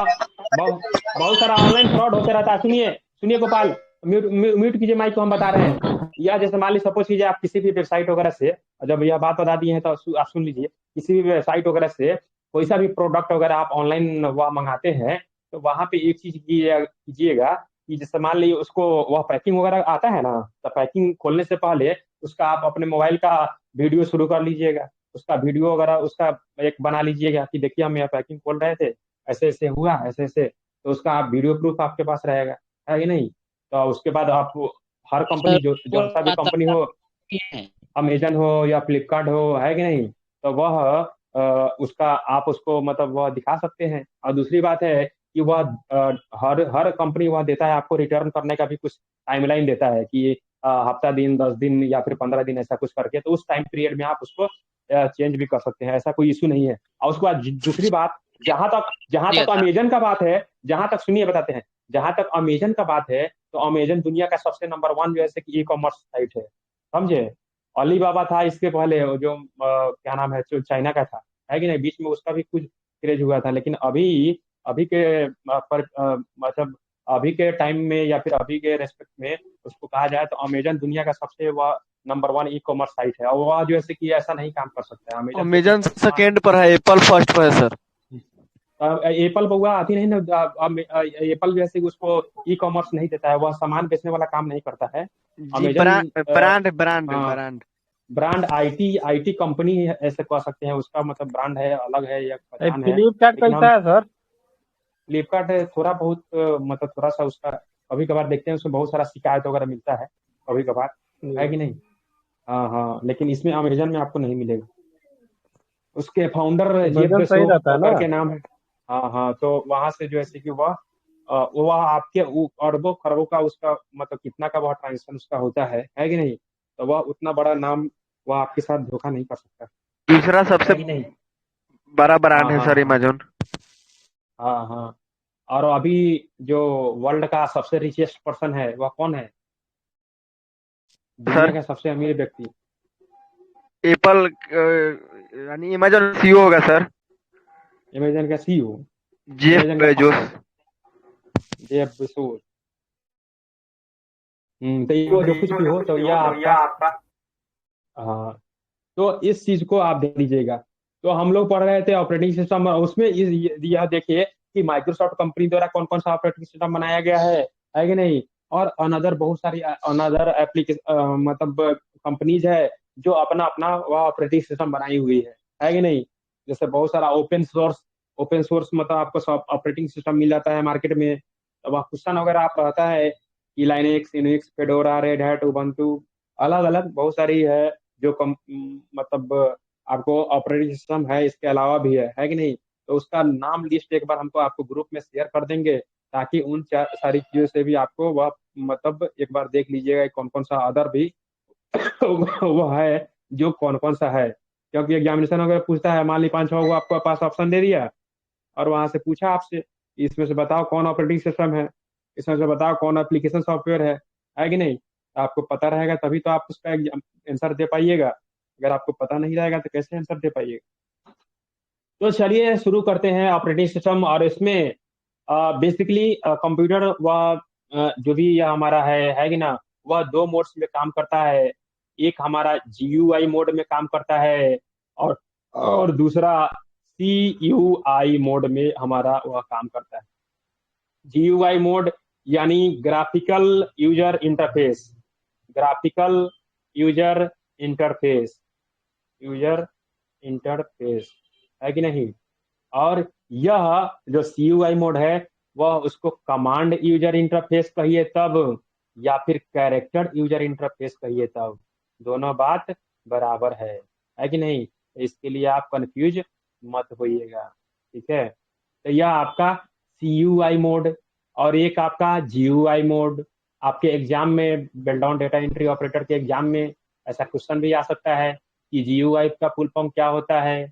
बहुत सारा ऑनलाइन फ्रॉड होते रहता है। सुनिए सुनिए गोपाल, म्यूट कीजिए माइक को, हम बता रहे हैं। या जैसे मान ली सपोज कीजिए आप किसी भी वेबसाइट वगैरह से, जब यह बात बता दी है तो आप सुन लीजिए। किसी भी वेबसाइट वगैरह से कोई सा भी प्रोडक्ट वगैरह आप ऑनलाइन वह मंगाते हैं, तो वहां पे एक चीज कीजिएगा कि जैसे मान लीजिए उसको वह पैकिंग वगैरह आता है ना, तो पैकिंग खोलने से पहले उसका आप अपने मोबाइल का वीडियो शुरू कर लीजिएगा। उसका वीडियो वगैरह उसका एक बना लीजिएगा कि देखिए हम यह पैकिंग खोल रहे थे, ऐसे ऐसे हुआ, ऐसे ऐसे। तो उसका आप वीडियो प्रूफ आपके पास रहेगा, है कि नहीं? तो उसके बाद आप हर कंपनी, सर जो सा भी कंपनी हो, अमेजन हो या फ्लिपकार्ट हो, है कि नहीं, तो वह उसका आप उसको मतलब वह दिखा सकते हैं। और दूसरी बात है कि वह हर हर कंपनी वह देता है आपको रिटर्न करने का भी कुछ टाइमलाइन देता है कि हफ्ता दिन, 10 दिन या फिर 15 दिन ऐसा कुछ करके, तो उस टाइम पीरियड में आप उसको चेंज भी कर सकते हैं, ऐसा कोई इशू नहीं है। और उसके बाद दूसरी बात, जहां ठीक है तक सर। अमेजन का बात है, जहां तक सुनिए बताते हैं, जहां तक अमेजन का बात है, तो अमेजन दुनिया का सबसे नंबर 1 जैसे कि ई कॉमर्स साइट है, समझे? अलीबाबा था इसके पहले, जो क्या नाम है, जो चाइना का था, है कि नहीं? बीच में उसका भी कुछ क्रेज हुआ था, लेकिन अभी अभी के मतलब अभी के टाइम में या फिर अभी के रेस्पेक्ट में उसको कहा जाए तो अमेजन दुनिया का सबसे वह नंबर 1 ई कॉमर्स साइट है। और वह जैसे कि ऐसा नहीं काम कर सकता है, अमेजन से कुछ अमेजन सामान। सेकेंड पर है, एप्पल फर्स्ट पर है सर। एप्पल बउआ आती नहीं ना। एप्पल जैसे कि उसको ई कॉमर्स नहीं देता है, वह सामान बेचने वाला काम नहीं करता है। जी, Amazon brand brand brand. Brand IT IT company ऐसे कह सकते हैं, उसका मतलब ब्रांड है, अलग है या पहचान है। फ्लिपकार्ट लेकिन कैसा हम है सर? फ्लिपकार्ट थोड़ा बहुत मतलब थोड़ा सा उसका कभी कभार देखते हैं, उसमें बहुत सारा शिकायत वगैरह मिलता है कभी कभार, है कि नहीं? हाँ हाँ, लेकिन इसमें अमेजन में आपको नहीं मिलेगा। उसके फाउंडर जेफ अमेजन सही बेजोस रहता है ना? करके नाम है। हाँ हाँ, तो वहां से जो है कि वह वो आपके अरबों खरबों का उसका मतलब कितना का वह ट्रांजेक्शन उसका होता है कि नहीं। तो वह उतना बड़ा नाम वह आपके साथ धोखा नहीं कर सकता, दूसरा सबसे है कि नहीं। बड़ा हाँ ब्रांड है हाँ सर हाँ अमेजोन। हाँ हाँ। और अभी जो वर्ल्ड का सबसे रिचेस्ट पर्सन है वह कौन है, दुनिया सर का सबसे अमीर व्यक्ति। एप्पल यानी अमेजोन सीईओ होगा सर, अमेजन का सीईओ, जेफ अमेजन का बेजोस। Founder Jeff Bezos. तो ये जो कुछ भी हो तो यह आपका, हाँ, तो इस चीज को आप देख लीजिएगा। तो हम लोग पढ़ रहे थे ऑपरेटिंग सिस्टम, उसमें यह देखिए कि माइक्रोसॉफ्ट कंपनी द्वारा कौन कौन सा ऑपरेटिंग सिस्टम बनाया गया है कि नहीं। और अनदर बहुत सारी अनदर एप्लीकेशन मतलब कंपनीज है जो अपना अपना वह ऑपरेटिंग सिस्टम बनाई हुई है कि नहीं। जैसे बहुत सारा ओपन सोर्स मतलब आपको सब ऑपरेटिंग सिस्टम मिल जाता है मार्केट में। तो वह क्वेश्चन वगैरह आप रहता है कि Linux, Unix, fedora, red hat, Ubuntu, अलग अलग बहुत सारी है जो मतलब आपको ऑपरेटिंग सिस्टम है, इसके अलावा भी है कि नहीं। तो उसका नाम लिस्ट एक बार हमको आपको ग्रुप में शेयर कर देंगे, ताकि उन सारी चीजों से भी आपको वह मतलब एक बार देख लीजिएगा कौन कौन सा अदर भी वो है जो कौन कौन सा है। क्योंकि एग्जामिनेशन वगैरह पूछता है, मान ली 5-6 को आपको पास ऑप्शन दे दिया और वहां से पूछा आपसे इसमें से बताओ कौन ऑपरेटिंग सिस्टम है, इसमें से बताओ कौन एप्लीकेशन सॉफ्टवेयर है कि नहीं। तो आपको पता रहेगा तभी तो आप उसका आंसर दे पाइएगा, अगर आपको पता नहीं रहेगा तो कैसे आंसर दे पाइएगा। तो चलिए शुरू करते हैं ऑपरेटिंग सिस्टम। और इसमें बेसिकली कंप्यूटर वह जो भी यह हमारा है कि ना, वह दो मोड्स में काम करता है। एक हमारा GUI मोड में काम करता है, और दूसरा CUI मोड में हमारा वह काम करता है। GUI मोड यानी graphical user interface, graphical user interface, user interface, है कि नहीं। और यह जो CUI मोड है वह उसको कमांड यूजर इंटरफेस कहिए तब, या फिर कैरेक्टर यूजर इंटरफेस कहिए तब, दोनों बात बराबर है कि नहीं। तो इसके लिए आप कंफ्यूज मत होइएगा, ठीक है। तो यह आपका CUI मोड, और एक आपका GUI मोड। आपके एग्जाम में बेल डाउन डेटा एंट्री ऑपरेटर के एग्जाम में ऐसा क्वेश्चन भी आ सकता है कि GUI का फुल फॉर्म क्या होता है,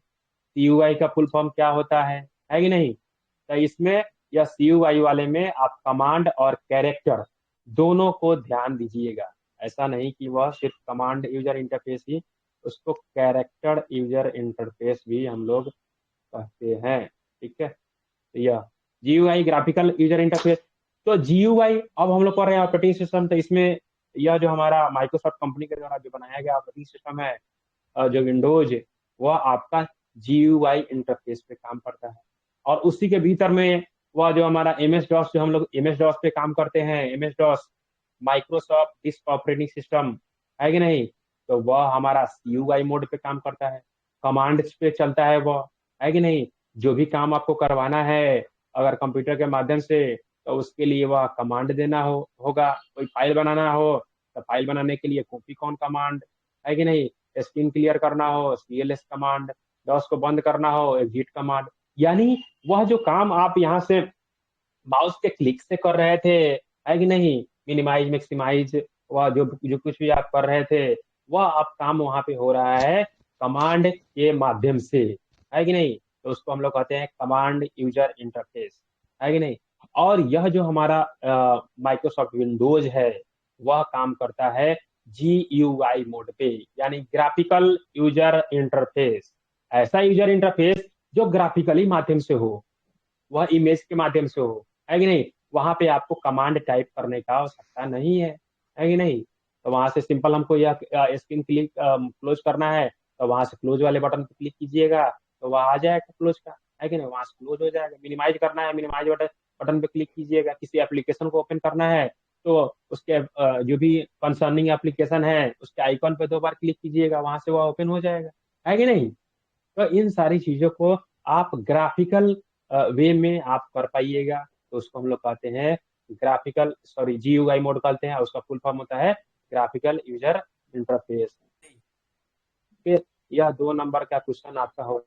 CUI का फुल फॉर्म क्या होता है कि नहीं। तो इसमें या CUI वाले में आप कमांड और कैरेक्टर दोनों को ध्यान दीजिएगा। ऐसा नहीं कि वह सिर्फ कमांड यूजर इंटरफेस ही, उसको कैरेक्टर यूजर इंटरफेस भी हम लोग कहते हैं, ठीक है। तो यह GUI ग्राफिकल यूजर इंटरफेस। तो GUI अब हम लोग पढ़ रहे हैं ऑपरेटिंग सिस्टम। तो इसमें यह जो हमारा माइक्रोसॉफ्ट कंपनी के द्वारा जो बनाया गया ऑपरेटिंग सिस्टम है, जो विंडोज, वह आपका GUI इंटरफेस पे काम करता है। और उसी के भीतर में वह जो हमारा MS DOS, जो हम लोग MS DOS पे काम करते हैं, MS DOS Microsoft disk operating system, है कि नहीं। तो वह हमारा CUI मोड पे काम करता है, कमांड्स पे चलता है वह, है कि नहीं। जो भी काम आपको करवाना है अगर कंप्यूटर के माध्यम से, तो उसके लिए वह कमांड देना होगा। कोई फाइल बनाना हो तो फाइल बनाने के लिए कॉपी कॉन कमांड, है कि नहीं। स्क्रीन क्लियर करना हो CLS कमांड, डॉस को बंद करना हो एग्जिट कमांड। यानी वह जो काम आप यहाँ से माउस के क्लिक से कर रहे थे, है कि नहीं, मिनिमाइज मैक्सिमाइज, वह जो जो कुछ भी आप कर रहे थे, वह आप काम वहां पे हो रहा है कमांड के माध्यम से, है कि नहीं। तो उसको हम लोग कहते हैं कमांड यूजर इंटरफेस, है कि नहीं। और यह जो हमारा माइक्रोसॉफ्ट विंडोज है वह काम करता है GUI मोड पे, यानी ग्राफिकल यूजर इंटरफेस। ऐसा यूजर इंटरफेस जो ग्राफिकली माध्यम से हो, वह इमेज के माध्यम से हो, है कि नहीं। वहां पे आपको कमांड टाइप करने का आवश्यकता नहीं है कि नहीं। तो वहां से सिंपल हमको यह स्क्रीन क्लिक क्लोज करना है, तो वहां से क्लोज वाले बटन पे क्लिक कीजिएगा तो वह आ जाएगा क्लोज का, है कि नहीं, वहां से क्लोज हो जाएगा। मिनिमाइज करना है, मिनिमाइज बटन पे क्लिक कीजिएगा। किसी एप्लीकेशन को ओपन करना है तो उसके जो भी कंसर्निंग एप्लीकेशन है उसके आइकॉन पे 2 बार क्लिक कीजिएगा, वहां से वह ओपन हो जाएगा, है कि नहीं। तो इन सारी चीजों को आप ग्राफिकल वे में आप कर पाइएगा, तो उसको हम लोग कहते हैं ग्राफिकल, सॉरी, GUI मोड कहते हैं, उसका फुल फॉर्म होता है ग्राफिकल यूजर इंटरफेस। फिर यह 2 नंबर का क्वेश्चन आपका हो।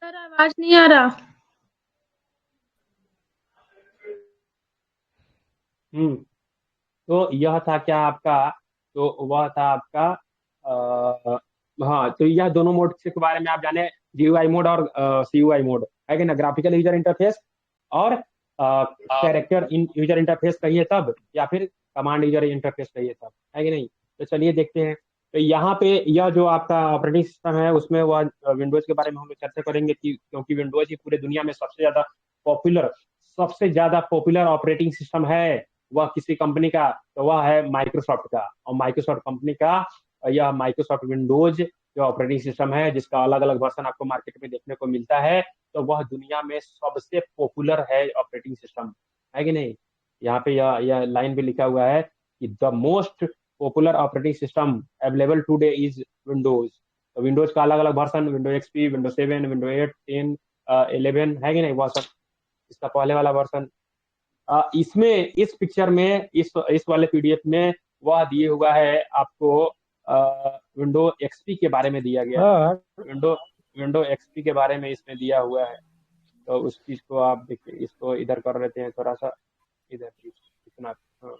सर आवाज नहीं आ रहा। तो यह था क्या आपका, तो वह था आपका हाँ, तो यह दोनों मोड के बारे में आप जाने, जीयूआई मोड और सीयूआई मोड, है कि ना, ग्राफिकल यूजर इंटरफेस और कैरेक्टर इन यूजर इंटरफेस कहिए तब, या फिर कमांड यूजर इंटरफेस कहिए तब, है कि नहीं। तो चलिए देखते हैं। तो यहाँ पे यह जो आपका ऑपरेटिंग सिस्टम है उसमें वह विंडोज के बारे में हम लोग चर्चा करेंगे कि क्योंकि विंडोज ही पूरे दुनिया में पॉपुलर सबसे ज्यादा पॉपुलर ऑपरेटिंग सिस्टम है, वह किसी कंपनी का, तो वह है माइक्रोसॉफ्ट का। और माइक्रोसॉफ्ट कंपनी का यह माइक्रोसॉफ्ट विंडोज जो ऑपरेटिंग सिस्टम है, जिसका अलग अलग वर्जन आपको मार्केट में देखने को मिलता है, तो वह दुनिया में सबसे पॉपुलर है ऑपरेटिंग सिस्टम, है कि नहीं। यहाँ पे यह लाइन भी लिखा हुआ है कि the most popular operating system available today is Windows. तो विंडोज का अलग अलग version, window XP, window 7, window 8, 10, 11, है कि नहीं, वह सब इसका पहले वाला वर्जन। इसमें इस पिक्चर में इस वाले पीडीएफ में वह दिए हुआ है आपको, विंडो एक्सपी के बारे में दिया गया है। हाँ विंडो विंडो एक्सपी के बारे में इसमें दिया हुआ है। तो उस चीज को आप देखिए, इसको इधर कर लेते हैं थोड़ा सा, इधर इतना। हाँ,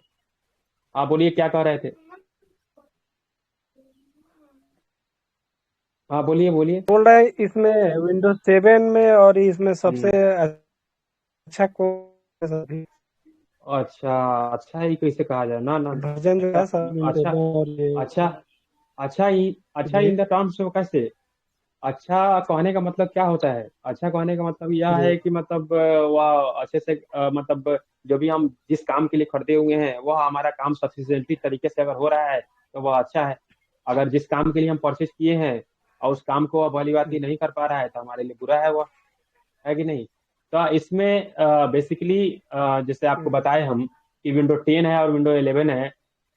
हाँ बोलिए क्या कह रहे थे। हाँ बोलिए बोलिए। बोल रहा है इसमें विंडोज 7 में और इसमें सबसे अच्छा कौन सा भी अच्छा अच्छा, ही कैसे कहा जाए ना ना। वर्जन जो है सब अच्छा और ये अच्छा अच्छा जी इन द टर्म्स ऑफ कैसे, अच्छा कहने का मतलब क्या होता है। अच्छा कहने का मतलब यह जी है कि मतलब वह अच्छे से मतलब जो भी हम जिस काम के लिए खरीदे हुए हैं वह हमारा काम सफिशिएंटली तरीके से अगर हो रहा है तो वह अच्छा है। अगर जिस काम के लिए हम परचेज किए हैं और उस काम को वह भली बात नहीं कर पा रहा है तो हमारे लिए बुरा है वह, है कि नहीं। तो इसमें बेसिकली जैसे आपको बताए हम कि विंडो 10 है और विंडो 11 है।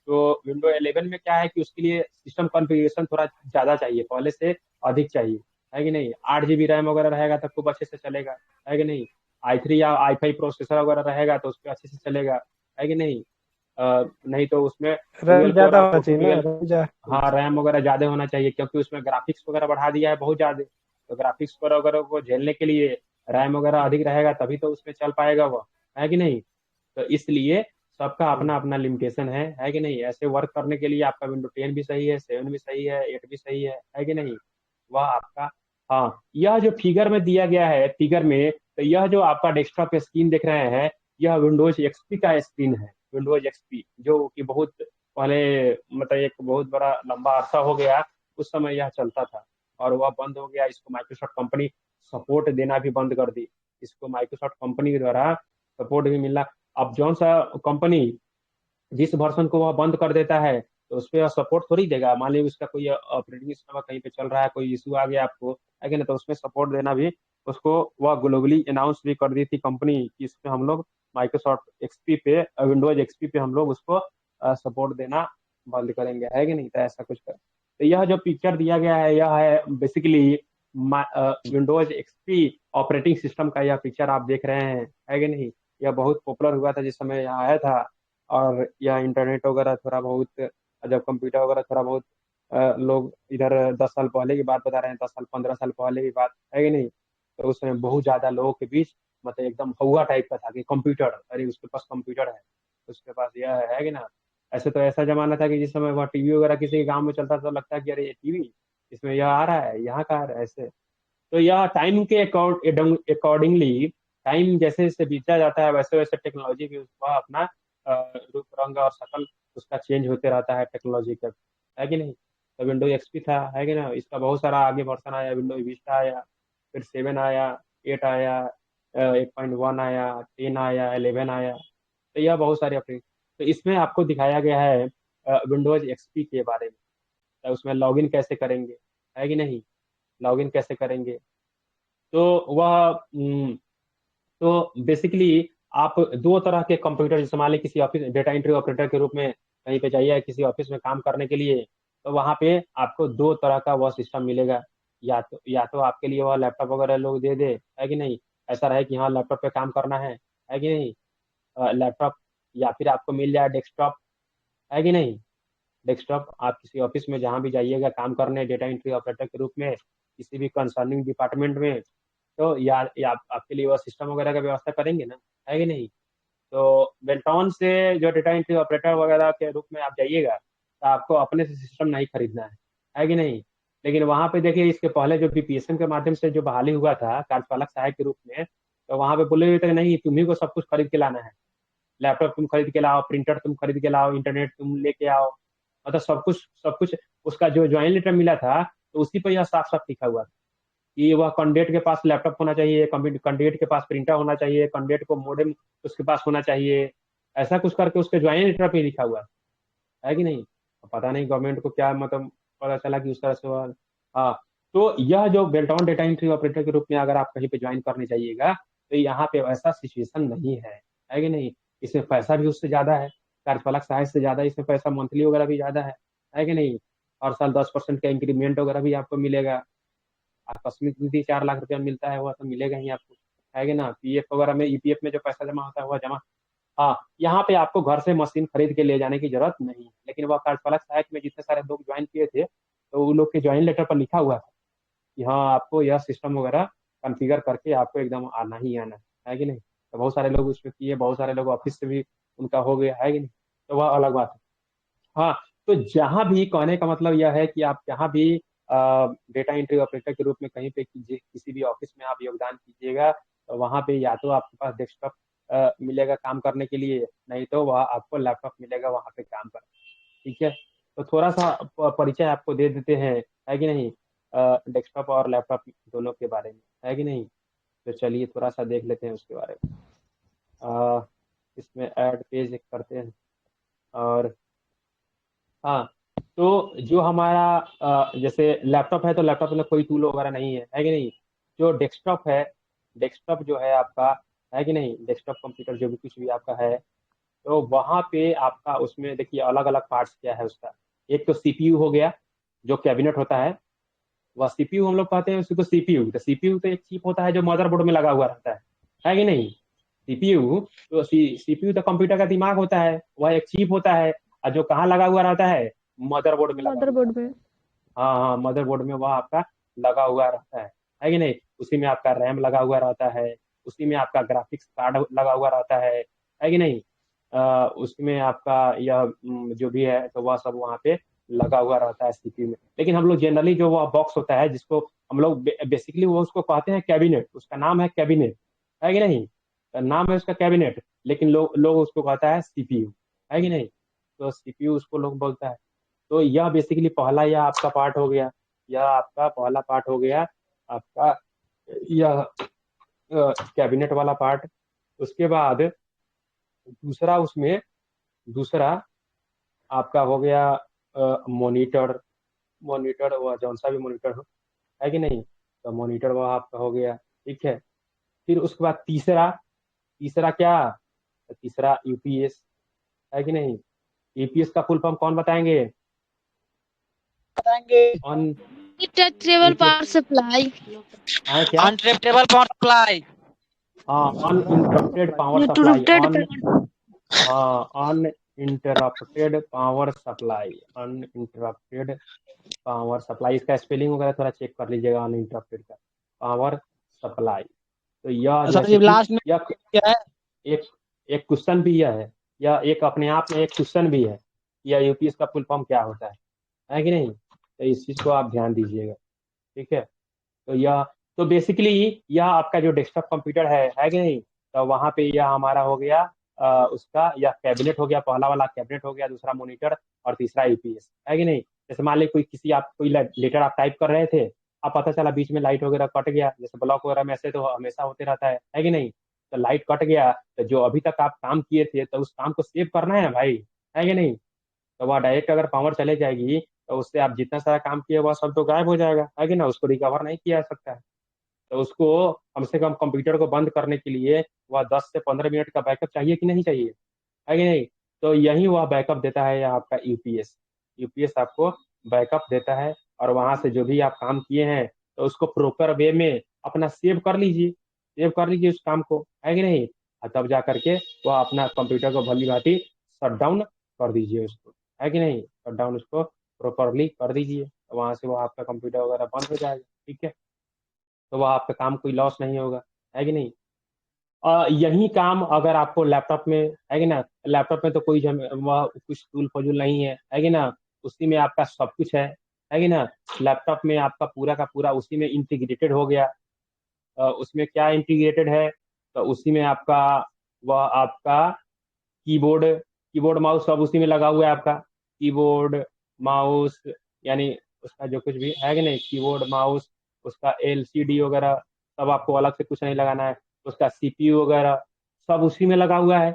तो विंडो 11 में क्या है कि उसके लिए सिस्टम कॉन्फ़िगरेशन थोड़ा ज्यादा चाहिए, पहले से अधिक चाहिए, है कि नहीं। 8 GB रैम वगैरह रहेगा तो खूब अच्छे से चलेगा, है कि नहीं। i3 या i5 प्रोसेसर वगैरह रहेगा तो उस पर अच्छे से चलेगा, है कि नहीं। नहीं तो उसमें रैम डुअल कोर ज्यादा आपको होना टू चाहिए ना डुअल, रैम हाँ रैम वगैरह ज्यादा होना चाहिए क्योंकि उसमें ग्राफिक्स वगैरह बढ़ा दिया है बहुत ज्यादा। तो ग्राफिक्स वगैरह को झेलने के लिए रैम वगैरह अधिक रहेगा तभी तो उसमें चल पाएगा वो, है कि नहीं। तो इसलिए सबका अपना अपना लिमिटेशन है कि नहीं। ऐसे वर्क करने के लिए आपका विंडो 10 भी सही है, 7 भी सही है, 8 भी सही है कि नहीं। वह आपका, हाँ यह जो फिगर में दिया गया है फिगर में, तो यह जो आपका डेस्कटॉप स्क्रीन देख रहे हैं यह विंडोज एक्सपी का स्क्रीन है। विंडोज एक्सपी जो कि बहुत पहले, मतलब एक बहुत बड़ा लंबा अरसा हो गया उस समय यह चलता था और वह बंद हो गया। इसको माइक्रोसॉफ्ट कंपनी सपोर्ट देना भी बंद कर दी। इसको माइक्रोसॉफ्ट कंपनी के द्वारा सपोर्ट भी मिलना, अब जौन सा कंपनी जिस वर्जन को वह बंद कर देता है तो उस पर सपोर्ट थोड़ी देगा। मान लीजिए उसका कोई ऑपरेटिंग सिस्टम कहीं पे चल रहा है, कोई इशू आ गया आपको, है कि ना, तो उसमें सपोर्ट देना भी उसको वह ग्लोबली अनाउंस भी कर दी थी कंपनी कि इसमें हम लोग माइक्रोसॉफ्ट एक्सपी पे, विंडोज एक्सपी पे हम लोग उसको सपोर्ट देना बंद करेंगे, है कि नहीं। तो ऐसा कुछ कर, तो यह जो पिक्चर दिया गया है यह है basically Windows XP operating system का यह पिक्चर आप देख रहे हैं, है कि नहीं। यह बहुत पॉपुलर हुआ था जिस समय यह आया था। और या इंटरनेट वगैरह थोड़ा बहुत, जब कंप्यूटर वगैरह थोड़ा बहुत लोग इधर 10 साल पहले की बात बता रहे हैं, 10 साल 15 साल पहले की बात, है कि नहीं। तो उस समय बहुत ज्यादा लोगों के बीच मतलब एकदम हवा टाइप का था कि कंप्यूटर, अरे उसके पास कंप्यूटर है, उसके पास यह है कि ना। ऐसे तो ऐसा जमाना था कि जिस समय वह टीवी वगैरह किसी के गांव में चलता था तो लगता है कि अरे ये टीवी, इसमें यह आ रहा है, यहाँ का आ रहा है ऐसे। तो यह टाइम के अकॉर्डिंगली, टाइम जैसे जैसे बीतता जाता है वैसे वैसे टेक्नोलॉजी भी उसका अपना रूप रंग और शकल उसका चेंज होते रहता है टेक्नोलॉजी का, है कि नहीं। तो विंडोज एक्सपी था, है कि ना, इसका बहुत सारा आगे वर्जन आया, विंडोज विस्टा आया, फिर 7 आया, 8 आया, 8.1 आया, 10 आया, 11 आया। तो यह बहुत सारे अपडेट, तो इसमें आपको दिखाया गया है विंडोज एक्सपी के बारे में। तो उसमें लॉगिन कैसे करेंगे, है कि नहीं, लॉगिन कैसे करेंगे। तो वह तो बेसिकली आप दो तरह के कंप्यूटर, जैसे मान लीजिए किसी ऑफिस डेटा एंट्री ऑपरेटर के रूप में कहीं पे जाइए किसी ऑफिस में काम करने के लिए, तो वहाँ पे आपको दो तरह का वह सिस्टम मिलेगा। या तो आपके लिए वह लैपटॉप वगैरह लोग दे दे, है कि नहीं, ऐसा रहे कि हाँ लैपटॉप पे काम करना है कि नहीं, लैपटॉप, या फिर आपको मिल जाए डेस्कटॉप, है कि नहीं। डेस्कटॉप आप किसी ऑफिस में जहाँ भी जाइएगा काम करने डेटा एंट्री ऑपरेटर के रूप में किसी भी कंसर्निंग डिपार्टमेंट में, तो या आपके लिए वो सिस्टम वगैरह का व्यवस्था करेंगे ना, है कि नहीं। तो बेल्टॉन से जो डेटा एंट्री ऑपरेटर वगैरह के रूप में आप जाइएगा तो आपको अपने से सिस्टम नहीं खरीदना है कि नहीं। लेकिन वहां पे देखिए, इसके पहले जो बीपीएसएम के माध्यम से जो बहाली हुआ था कार्यपालक सहायक के रूप में, तो वहां पे बोले हुए थे नहीं, तुम्ही को सब कुछ खरीद के लाना है। लैपटॉप तुम खरीद के लाओ, प्रिंटर तुम खरीद के लाओ, इंटरनेट तुम लेके आओ, मतलब सब कुछ उसका जो ज्वाइन लेटर मिला था तो उसी पर यह साफ साफ लिखा हुआ था कि वह कैंडिडेट के पास लैपटॉप होना चाहिए, कैंडिडेट के पास प्रिंटर होना चाहिए, कैंडिडेट को मॉडेम उसके पास होना चाहिए। ऐसा कुछ करके उसके ज्वाइन लेटर पे लिखा हुआ है कि नहीं। पता नहीं गवर्नमेंट को क्या मतलब पता चला कि उस तरह से हाँ। तो यह जो बेल्टॉन डेटा एंट्री ऑपरेटर के रूप में अगर आप कहीं पे ज्वाइन करने जाइएगा तो यहाँ पे ऐसा सिचुएशन नहीं है कि नहीं। इसमें पैसा भी उससे ज्यादा है, कार्यपालक सहायक से ज्यादा इसमें पैसा मंथली वगैरह भी ज्यादा है कि नहीं। हर साल 10% का इंक्रीमेंट वगैरह भी आपको मिलेगा। आकस्मिक निधि 4 लाख रुपया मिलता है, वह तो मिलेगा ही आपको, है कि ना। पीएफ वगैरह में, ईपीएफ में जो पैसा जमा होता है वह जमा। हाँ, यहाँ पे आपको घर से मशीन खरीद के ले जाने की जरूरत नहीं है। लेकिन वह कार्यपालक सहायक में जितने सारे लोग ज्वाइन किए थे तो उन लोग के ज्वाइन लेटर पर लिखा हुआ था कि हाँ आपको यह सिस्टम वगैरह कॉन्फ़िगर करके आपको एकदम आना ही आना है कि नहीं। तो बहुत सारे लोग उसमें किए, बहुत सारे लोग ऑफिस से भी उनका हो गया, है कि नहीं। तो वह अलग बात है। हाँ, तो जहां भी कहने का मतलब यह है कि आप जहां भी डेटा एंट्री ऑपरेटर के रूप में कहीं पे कीजिए, किसी भी ऑफिस में आप योगदान कीजिएगा तो वहां पे या तो आपके पास डेस्कटॉप मिलेगा काम करने के लिए, नहीं तो वह आपको लैपटॉप मिलेगा वहां पे काम करने। ठीक है, तो थोड़ा सा परिचय आपको दे देते हैं, है कि नहीं, डेस्कटॉप और लैपटॉप दोनों के बारे में, है कि नहीं। तो चलिए थोड़ा सा देख लेते हैं उसके बारे में। इसमें ऐड पेज एक करते हैं। और हाँ, तो जो हमारा जैसे लैपटॉप है तो लैपटॉप में कोई टूल वगैरह नहीं है कि नहीं। जो डेस्कटॉप है, डेस्कटॉप जो है आपका, है कि नहीं, डेस्कटॉप कंप्यूटर जो भी कुछ भी आपका है, तो वहाँ पे आपका उसमें देखिए अलग अलग पार्ट्स क्या है उसका। एक तो सीपीयू हो गया, जो कैबिनेट होता है, वह सीपीयू हम लोग कहते हैं उसी को सीपीयू। तो सीपीयू तो एक चिप होता है जो मदरबोर्ड में लगा हुआ रहता है कि नहीं। सीपीयू तो सीपीयू तो कंप्यूटर का दिमाग होता है, वह एक चिप होता है। और जो कहाँ लगा हुआ रहता है, मदरबोर्ड में लगा हुआ। मदरबोर्ड में। हाँ हाँ, मदरबोर्ड में वह आपका लगा हुआ रहता है कि नहीं। उसी में आपका रैम लगा हुआ रहता है, उसी में आपका ग्राफिक्स कार्ड लगा हुआ रहता है कि नहीं। उसमें आपका यह जो भी है तो वह सब वहाँ पे लगा हुआ रहता है सीपीयू में। लेकिन हम लोग जनरली जो वह बॉक्स होता है जिसको हम लोग बेसिकली वो उसको कहते हैं कैबिनेट, उसका नाम है कैबिनेट, है कि नहीं। तो नाम है उसका कैबिनेट, लेकिन लोग उसको कहता है सीपीयू, है कि नहीं। तो सीपीयू उसको लोग बोलता है। तो यह बेसिकली पहला यह आपका पार्ट हो गया, यह आपका पहला पार्ट हो गया आपका यह कैबिनेट वाला पार्ट। उसके बाद दूसरा उसमें दूसरा आपका हो गया मॉनिटर। मॉनिटर वह जौन सा भी मॉनिटर हो, है कि नहीं। तो मॉनिटर वह आपका हो गया, ठीक है। फिर उसके बाद तीसरा, तीसरा क्या, तीसरा यूपीएस, है कि नहीं। यूपीएस का फुल फॉर्म कौन बताएंगे। Uninterruptible power supply. है क्या, अनट्रेप्टेबल पावर सप्लाई। हाँ, uninterrupted power supply, uninterrupted power supply, uninterrupted power supply. इसका स्पेलिंग वगैरह थोड़ा चेक कर लीजिएगा, अनइंटरप्टेड का पावर सप्लाई। तो यह सर जैसे जी कि लास्ट में यह क्या है? एक एक क्वेश्चन भी यह है, यह एक अपने आप में एक क्वेश्चन भी है, यह यूपीएस का फुल फॉर्म क्या होता है कि नहीं। तो इस चीज को आप ध्यान दीजिएगा, ठीक है। तो यह, तो बेसिकली यह आपका जो डेस्कटॉप कंप्यूटर है कि नहीं। तो वहाँ पे यह हमारा हो गया उसका यह कैबिनेट हो गया, पहला वाला कैबिनेट हो गया, दूसरा मॉनिटर और तीसरा यूपीएस, है कि नहीं। जैसे मान ली कोई लेटर आप टाइप कर रहे थे, अब पता चला बीच में लाइट वगैरह कट गया, जैसे ब्लॉक वगैरह में ऐसे तो हमेशा होते रहता है कि नहीं। तो लाइट कट गया तो जो अभी तक आप काम किए थे तो उस काम को सेव करना है ना भाई, है कि नहीं। तो वह डायरेक्ट अगर पावर चले जाएगी तो उससे आप जितना सारा काम किए वह सब तो गायब हो जाएगा, है कि ना, उसको रिकवर नहीं किया जा सकता है। तो उसको कम से कम कंप्यूटर को बंद करने के लिए वह 10 से 15 मिनट का बैकअप चाहिए कि नहीं चाहिए, है कि नहीं। तो यही वह बैकअप देता है आपका यूपीएस। यूपीएस आपको बैकअप देता है और वहां से जो भी आप काम किए हैं तो उसको प्रॉपर वे में अपना सेव कर लीजिए, सेव कर लीजिए उस काम को, है कि नहीं। और तब जा करके वह अपना कंप्यूटर को भली भांति शट डाउन कर दीजिए उसको, है कि नहीं। शट डाउन उसको प्रॉपरली कर दीजिए, वहां से वो आपका कंप्यूटर वगैरह बंद हो जाएगा, ठीक है। तो वह आपका काम कोई लॉस नहीं होगा, है कि नहीं। यही काम अगर आपको लैपटॉप में, है कि ना, लैपटॉप में तो कोई वह कुछ टूल फजूल नहीं है कि ना, उसी में आपका सब कुछ है कि ना। लैपटॉप में आपका पूरा का पूरा उसी में इंटीग्रेटेड हो गया। उसमें क्या इंटीग्रेटेड है, तो उसी में आपका वह आपका कीबोर्ड कीबोर्ड माउस सब उसी में लगा हुआ है आपका। कीबोर्ड माउस, यानी उसका जो कुछ भी है कि नहीं, कीबोर्ड माउस, उसका एलसीडी वगैरह सब आपको अलग से कुछ नहीं लगाना है। उसका सीपीयू वगैरह सब उसी में लगा हुआ है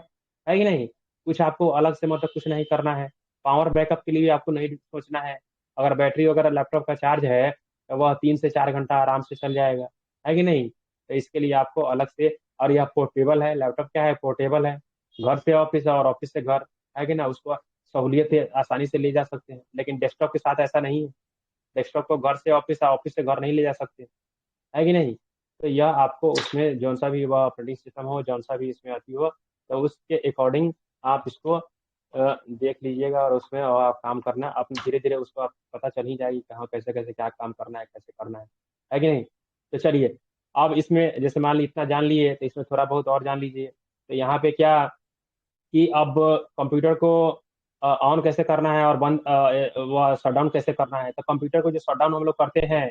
कि नहीं। कुछ आपको अलग से मतलब कुछ नहीं करना है। पावर बैकअप के लिए भी आपको नहीं सोचना है। अगर बैटरी वगैरह लैपटॉप का चार्ज है तो वह 3 से 4 घंटा आराम से चल जाएगा, है कि नहीं। तो इसके लिए आपको अलग से, और यह पोर्टेबल है, लैपटॉप क्या है, पोर्टेबल है। घर से ऑफिस और ऑफिस से घर, है कि ना, उसको सहूलियत है, आसानी से ले जा सकते हैं। लेकिन डेस्कटॉप के साथ ऐसा नहीं है। डेस्कटॉप को घर से ऑफिस, ऑफिस से घर नहीं ले जा सकते, है कि नहीं। तो यह आपको उसमें जौन सा भी वह ऑपरेटिंग सिस्टम हो, जौन सा भी इसमें आती हो, तो उसके अकॉर्डिंग आप इसको देख लीजिएगा, और उसमें और आप काम करना अपने धीरे धीरे उसको आप पता चल ही जाएगी कहाँ कैसे कैसे क्या काम करना है, कैसे करना है कि नहीं। तो चलिए, अब इसमें जैसे मान ली इतना जान लिए, तो इसमें थोड़ा बहुत और जान लीजिए। तो यहाँ पे क्या कि अब कंप्यूटर को ऑन कैसे करना है और बंद वह शट डाउन कैसे करना है। तो कंप्यूटर को जो शट डाउन हम लोग करते हैं,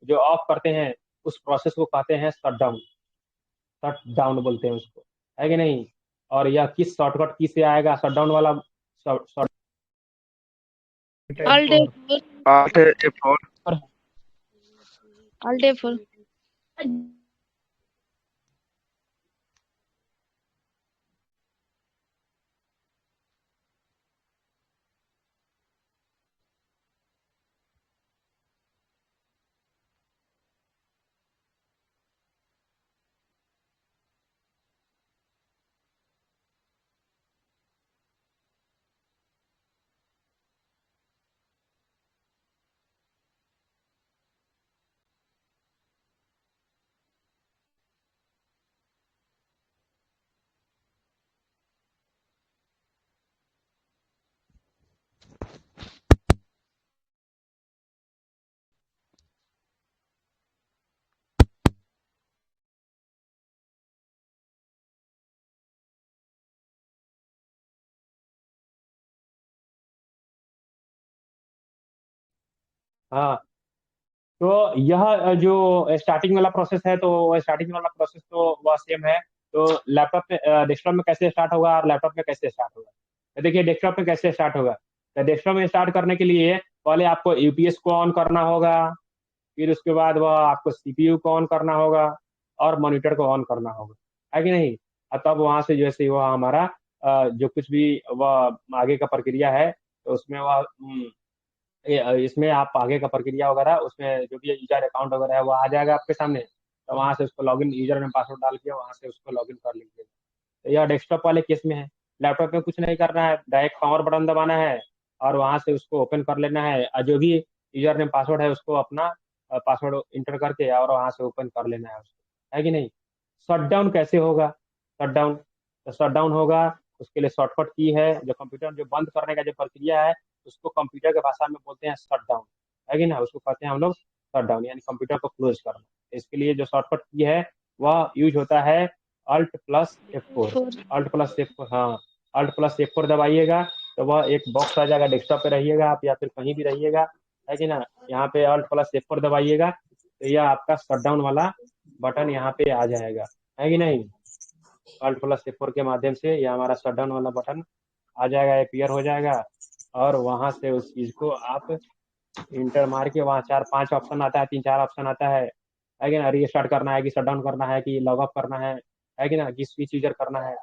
जो ऑफ करते हैं, उस प्रोसेस को कहते हैं शट डाउन। शट डाउन बोलते हैं उसको, है कि नहीं। और यह किस शॉर्टकट की से आएगा शट डाउन वाला short all day full, Alt F4। All day full. हाँ, तो यह जो स्टार्टिंग वाला प्रोसेस है, तो स्टार्टिंग वाला प्रोसेस तो वह सेम है। तो लैपटॉप में, डेस्कटॉप में कैसे स्टार्ट होगा और लैपटॉप में कैसे स्टार्ट होगा। तो देखिए, डेस्कटॉप में कैसे स्टार्ट होगा। तो डेस्कटॉप में स्टार्ट करने के लिए पहले आपको यूपीएस को ऑन करना होगा। फिर उसके बाद वह आपको सीपीयू को ऑन करना होगा और मॉनिटर को ऑन करना होगा, है कि नहीं। और तब वहां से जैसे वह हमारा जो कुछ भी वह आगे का प्रक्रिया है, तो उसमें वह इसमें आप आगे का प्रक्रिया वगैरह, उसमें जो भी यूजर अकाउंट वगैरह है वो आ जाएगा आपके सामने। तो वहां से उसको लॉगिन, यूजर नेम पासवर्ड डाल के वहां से उसको लॉगिन कर लीजिए। तो यह डेस्कटॉप वाले केस में है। लैपटॉप में कुछ नहीं करना है, डायरेक्ट पावर बटन दबाना है और वहां से उसको ओपन कर लेना है, और जो भी यूजर नेम पासवर्ड है उसको अपना पासवर्ड इंटर करके और वहां से ओपन कर लेना है उसको, है कि नहीं। शट डाउन कैसे होगा। शट डाउन, तो शट डाउन होगा, उसके लिए शॉर्टकट की है। जो कंप्यूटर जो बंद करने का जो प्रक्रिया है, उसको कंप्यूटर के भाषा में बोलते हैं शट डाउन, है कि ना। उसको कहते हैं हम लोग शट डाउन, यानी कंप्यूटर को क्लोज करना। इसके लिए जो शॉर्टकट की है वह यूज होता है Alt+F4। Alt+F4, हाँ, Alt+F4 दबाइएगा तो वह एक बॉक्स आ जाएगा। डेस्कटॉप पे रहिएगा आप या फिर कहीं भी रहिएगा, है कि ना। यहाँ पे Alt+F4 दबाइएगा तो यह आपका शट डाउन वाला बटन यहाँ पे आ जाएगा, है कि नहीं। Alt+F4 के माध्यम से यह हमारा शट डाउन वाला बटन आ जाएगा, अपीयर हो जाएगा। और वहां से उस चीज को आप इंटर मार के, वहाँ 4-5 ऑप्शन आता है, 3-4 ऑप्शन आता है कि ना। रीस्टार्ट करना है कि शट डाउन करना है कि लॉग ऑफ करना है कि ना, कि स्विच यूजर करना है।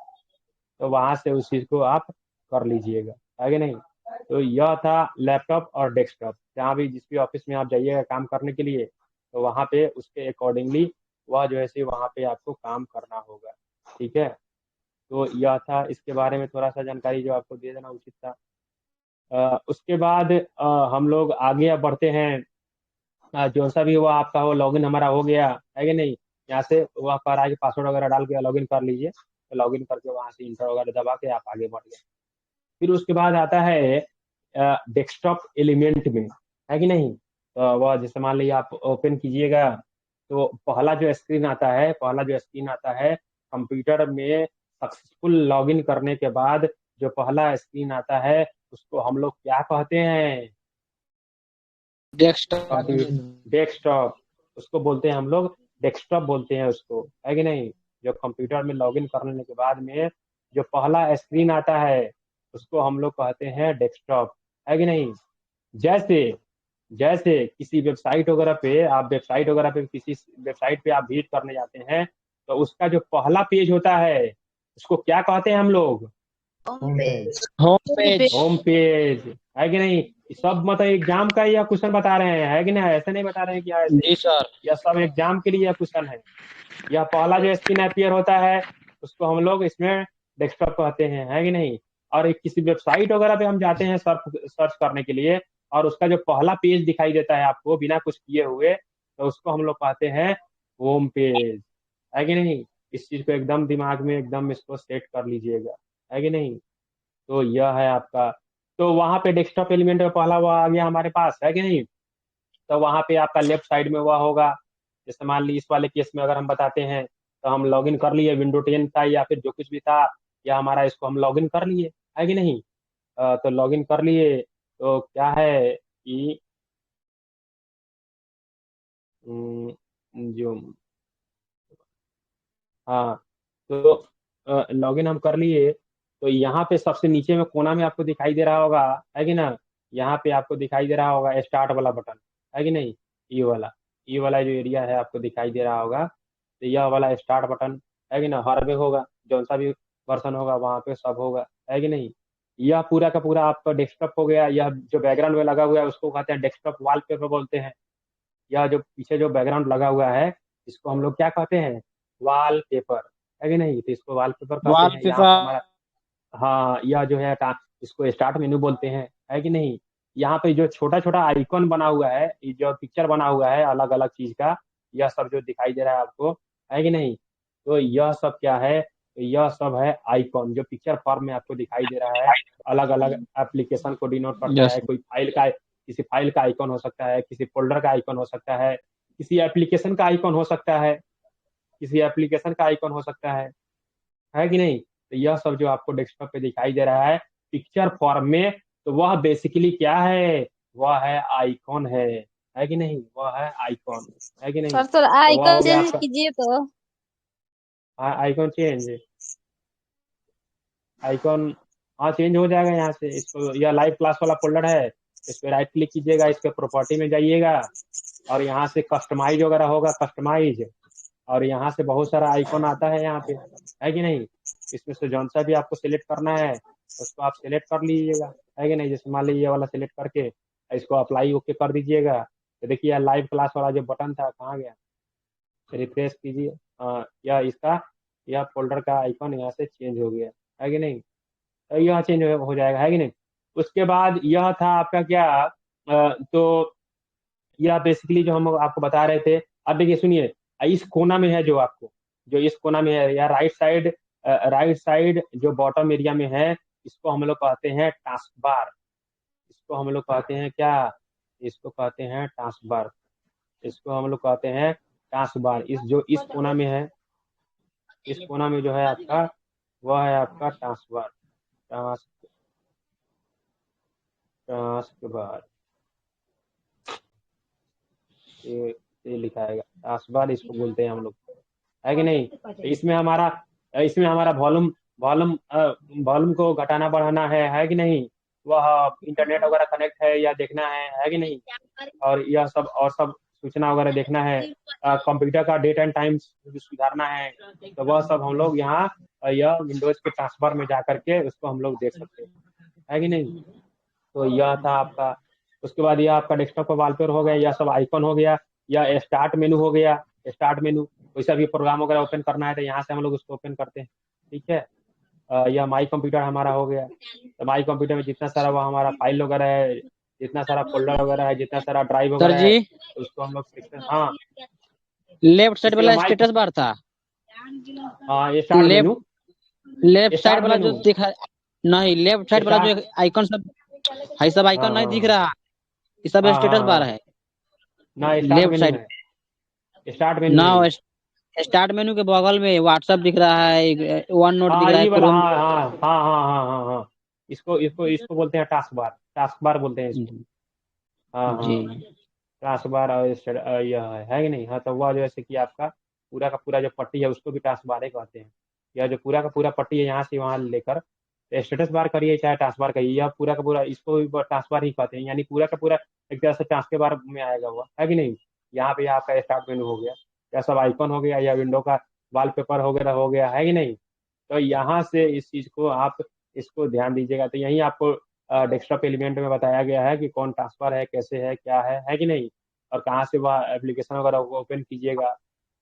तो वहां से उस चीज को आप कर लीजिएगा, है कि नहीं। तो यह था लैपटॉप और डेस्कटॉप। जहाँ भी जिस भी ऑफिस में आप जाइएगा काम करने के लिए, तो वहाँ पे उसके अकॉर्डिंगली वह जो है सो वहाँ पे आपको काम करना होगा, ठीक है। तो यह था, इसके बारे में थोड़ा सा जानकारी जो आपको दे देना उचित था। उसके बाद हम लोग आगे अब बढ़ते हैं। जो सा भी हुआ आपका, वो लॉगिन हमारा हो गया, है कि नहीं। यहाँ से वहाँ पर आगे पासवर्ड वगैरह डाल के लॉगिन कर लीजिए। तो लॉगिन करके वहाँ से इंटर वगैरह दबा के आप आगे बढ़ गए। फिर उसके बाद आता है डेस्कटॉप एलिमेंट में, है कि नहीं। तो वह जैसे मान लीजिए आप ओपन कीजिएगा, तो पहला जो स्क्रीन आता है कंप्यूटर में सक्सेसफुल लॉगिन करने के बाद जो पहला स्क्रीन आता है उसको हम लोग क्या कहते हैं? डेस्कटॉप। उसको बोलते हैं हम लोग डेस्कटॉप बोलते हैं उसको, है कि नहीं? जो कंप्यूटर में लॉगिन करने के बाद में जो पहला स्क्रीन आता है उसको हम लोग कहते हैं डेस्कटॉप, है कि नहीं? जैसे जैसे किसी वेबसाइट वगैरह पे किसी वेबसाइट पे आप विजिट करने जाते हैं तो उसका जो पहला पेज होता है उसको क्या कहते हैं हम लोग? Home page. होम पेज, है कि नहीं? सब मतलब एग्जाम का यह क्वेश्चन बता रहे हैं, है कि नहीं? ऐसे नहीं बता रहे हैं कि ऐसे जी सर। यह सब एग्जाम के लिए यह क्वेश्चन है। यह पहला जो स्क्रीन अपीयर होता है उसको हम लोग इसमें डेस्कटॉप कहते हैं, है कि नहीं? और किसी वेबसाइट वगैरह पे हम जाते हैं सर्च करने के लिए और उसका जो पहला पेज दिखाई देता है आपको बिना कुछ किए हुए तो उसको हम लोग कहते हैं होम पेज, है कि नहीं? इस चीज को एकदम दिमाग में एकदम इसको सेट कर लीजिएगा, है कि नहीं? तो यह है आपका। तो वहां पे डेस्कटॉप एलिमेंट में पहला हुआ आ गया हमारे पास, है कि नहीं? तो वहां पे आपका लेफ्ट साइड में हुआ होगा। जैसे मान ली इस वाले केस में अगर हम बताते हैं तो हम लॉगिन कर लिए, विंडो 10 था या फिर जो कुछ भी था या हमारा, इसको हम लॉगिन कर लिए, है कि नहीं? तो लॉगिन कर लिए तो क्या है कि जो हाँ, तो लॉगिन हम कर लिए तो यहाँ पे सबसे नीचे में कोना में आपको दिखाई दे रहा होगा, है कि ना? यहाँ पे आपको दिखाई दे रहा होगा स्टार्ट वाला बटन, है कि नहीं? ये वाला जो एरिया है आपको दिखाई दे रहा होगा, तो यह वाला स्टार्ट बटन, है कि ना? हर में होगा, जौन सा भी वर्सन होगा वहाँ पे सब होगा, है कि नहीं? यह पूरा का पूरा आपका डेस्कटॉप हो गया। यह जो बैकग्राउंड में लगा हुआ है उसको कहते हैं डेस्कटॉप वॉलपेपर बोलते हैं। यह जो पीछे जो बैकग्राउंड लगा हुआ है इसको हम लोग क्या कहते हैं? वॉलपेपर, है कि नहीं? तो इसको वॉलपेपर कहते हैं। यहाँ पे वॉलपेपर। हमारा, हाँ, यह जो है इसको स्टार्ट मेनू बोलते हैं, है कि नहीं? यहाँ पे जो छोटा छोटा आइकॉन बना हुआ है, ये जो पिक्चर बना हुआ है अलग अलग चीज का, यह सब जो दिखाई दे रहा है आपको, है कि नहीं? तो यह सब क्या है? तो यह सब है आइकॉन जो पिक्चर फॉर्म में आपको दिखाई दे रहा है। अलग अलग एप्लीकेशन को डिनोट करता यस। है। कोई फाइल का, किसी फाइल का आइकॉन हो सकता है, किसी फोल्डर का आइकॉन हो सकता है, किसी एप्लीकेशन का आइकॉन हो सकता है, किसी एप्लीकेशन का आइकॉन हो सकता है कि नहीं? तो यह सब जो आपको डेस्कटॉप पे दिखाई दे रहा है पिक्चर फॉर्म में, तो वह बेसिकली क्या है? वह है आइकॉन है कि नहीं? वह है आइकॉन, है कि नहीं? सर तो तो वह आइकन हो गया चेंज आपका कीजिए तो। Icon change. आइकॉन, हाँ, चेंज हो जाएगा यहाँ से। इसको, यह लाइव क्लास वाला फोल्डर है, इस पे राइट क्लिक कीजिएगा, इसके प्रॉपर्टी में जाइएगा और यहाँ से कस्टमाइज वगैरह होगा, कस्टमाइज, और यहाँ से बहुत सारा आइकॉन आता है यहाँ पे, है कि नहीं? इसमें से जौन सा भी आपको सिलेक्ट करना है उसको आप सिलेक्ट कर लीजिएगा, है कि नहीं? जैसे मान लीजिए ये वाला सिलेक्ट करके इसको अप्लाई ओके कर दीजिएगा तो देखिए लाइव क्लास वाला जो बटन था कहाँ गया? रिफ्रेश कीजिए, या इसका, यह फोल्डर का आइकॉन यहाँ से चेंज हो गया, है कि नहीं? तो यह चेंज हो जाएगा, है कि नहीं? उसके बाद यह था आपका क्या, तो यह बेसिकली जो हम आपको बता रहे थे। अब देखिए सुनिए, इस कोना में है जो आपको, जो इस कोना में है या राइट साइड जो बॉटम एरिया में है, इसको हम लोग कहते हैं टास्क बार। इसको हम लोग कहते हैं क्या? इसको कहते हैं टास्क बार। इसको हम लोग कहते हैं टास्क बार। इस कोना में है, इस कोना में जो है आपका, वह है आपका task bar. Task task bar, ये लिखाएगा टास्क बार, इसको बोलते हैं हम लोग, है कि नहीं? तो इसमें हमारा वॉल्यूम वॉल्यूम वॉल्यूम को घटाना बढ़ाना है कि नहीं? वह इंटरनेट वगैरह कनेक्ट है या देखना है कि नहीं? और यह सब और सब सूचना वगैरह देखना है, कंप्यूटर का डेट एंड टाइम सुधारना है, तो वह सब हम लोग यहाँ यह विंडोज के ट्रांसफर में जा करके उसको हम लोग देख सकते हैं, है कि नहीं? तो यह था आपका। उसके बाद यह आपका डेस्कटॉप पर वॉलपेपर हो गया, यह सब आइकन हो गया, या स्टार्ट मेनू हो गया। स्टार्ट मेनू, कोई सा भी प्रोग्राम वगैरह ओपन करना है तो यहाँ से हम लोग उसको ओपन करते हैं, ठीक है? या माई कंप्यूटर हमारा हो गया। तो माई कंप्यूटर में जितना सारा वो हमारा फाइल वगैरह है, जितना सारा फोल्डर वगैरह है, जितना सारा ड्राइव सर वगैरह है, जी, उसको हम लोग सेक्शन, हाँ, लेफ्ट साइड इसी में वाला माई, स्टेटस बार था। हाँ, ये start menu, left side start वाला मेनू, जो दिखा, नहीं, लेफ्ट साइड वाला जो स्टार्ट, आइकन सब है, सब आइकन हाँ नहीं हाँ दिख हाँ रहा। ये सब हाँ स्टेटस हाँ बार हाँ, है ना स्टार्ट लेफ्ट मेनू साइड। है। स्टार्ट मेन्यू ना नहीं। स्टार्ट मेनू के बगल में व्हाट्सएप दिख रहा है, वन नोट दिख हाँ रहा है, ये वाला, क्रोम। हाँ हाँ हाँ हाँ हाँ हाँ हाँ। इसको बोलते हैं टास्क बार बोलते हैं इसको। हाँ जी। हाँ। टास्क बार और यह है कि नहीं। हाँ तो वह जैसे कि आपका पूरा का पूरा जो पट्टी है उसको भी टास्क बार ही कहते हैं। यह जो पूरा का पूरा पट्टी है यहाँ से वहाँ लेकर स्टेटस बार करिए चाहे टास्क बार करिए, यह पूरा का पूरा इसको भी टास्क बार ही कहते हैं, यानी पूरा का पूरा एक तरह से टास्क के बार में आएगा हुआ है कि नहीं। यहाँ पे आपका स्टार्ट मेनू हो गया, या सब आइकन हो गया, या विंडो का वॉलपेपर वगैरह हो गया, है कि नहीं। तो यहाँ से इस चीज को आप इसको ध्यान दीजिएगा। तो यहीं आपको डेस्कटॉप एलिमेंट में बताया गया है कि कौन ट्रांसफर है, कैसे है, क्या है कि नहीं, और कहाँ से वह एप्लीकेशन वगैरह ओपन कीजिएगा।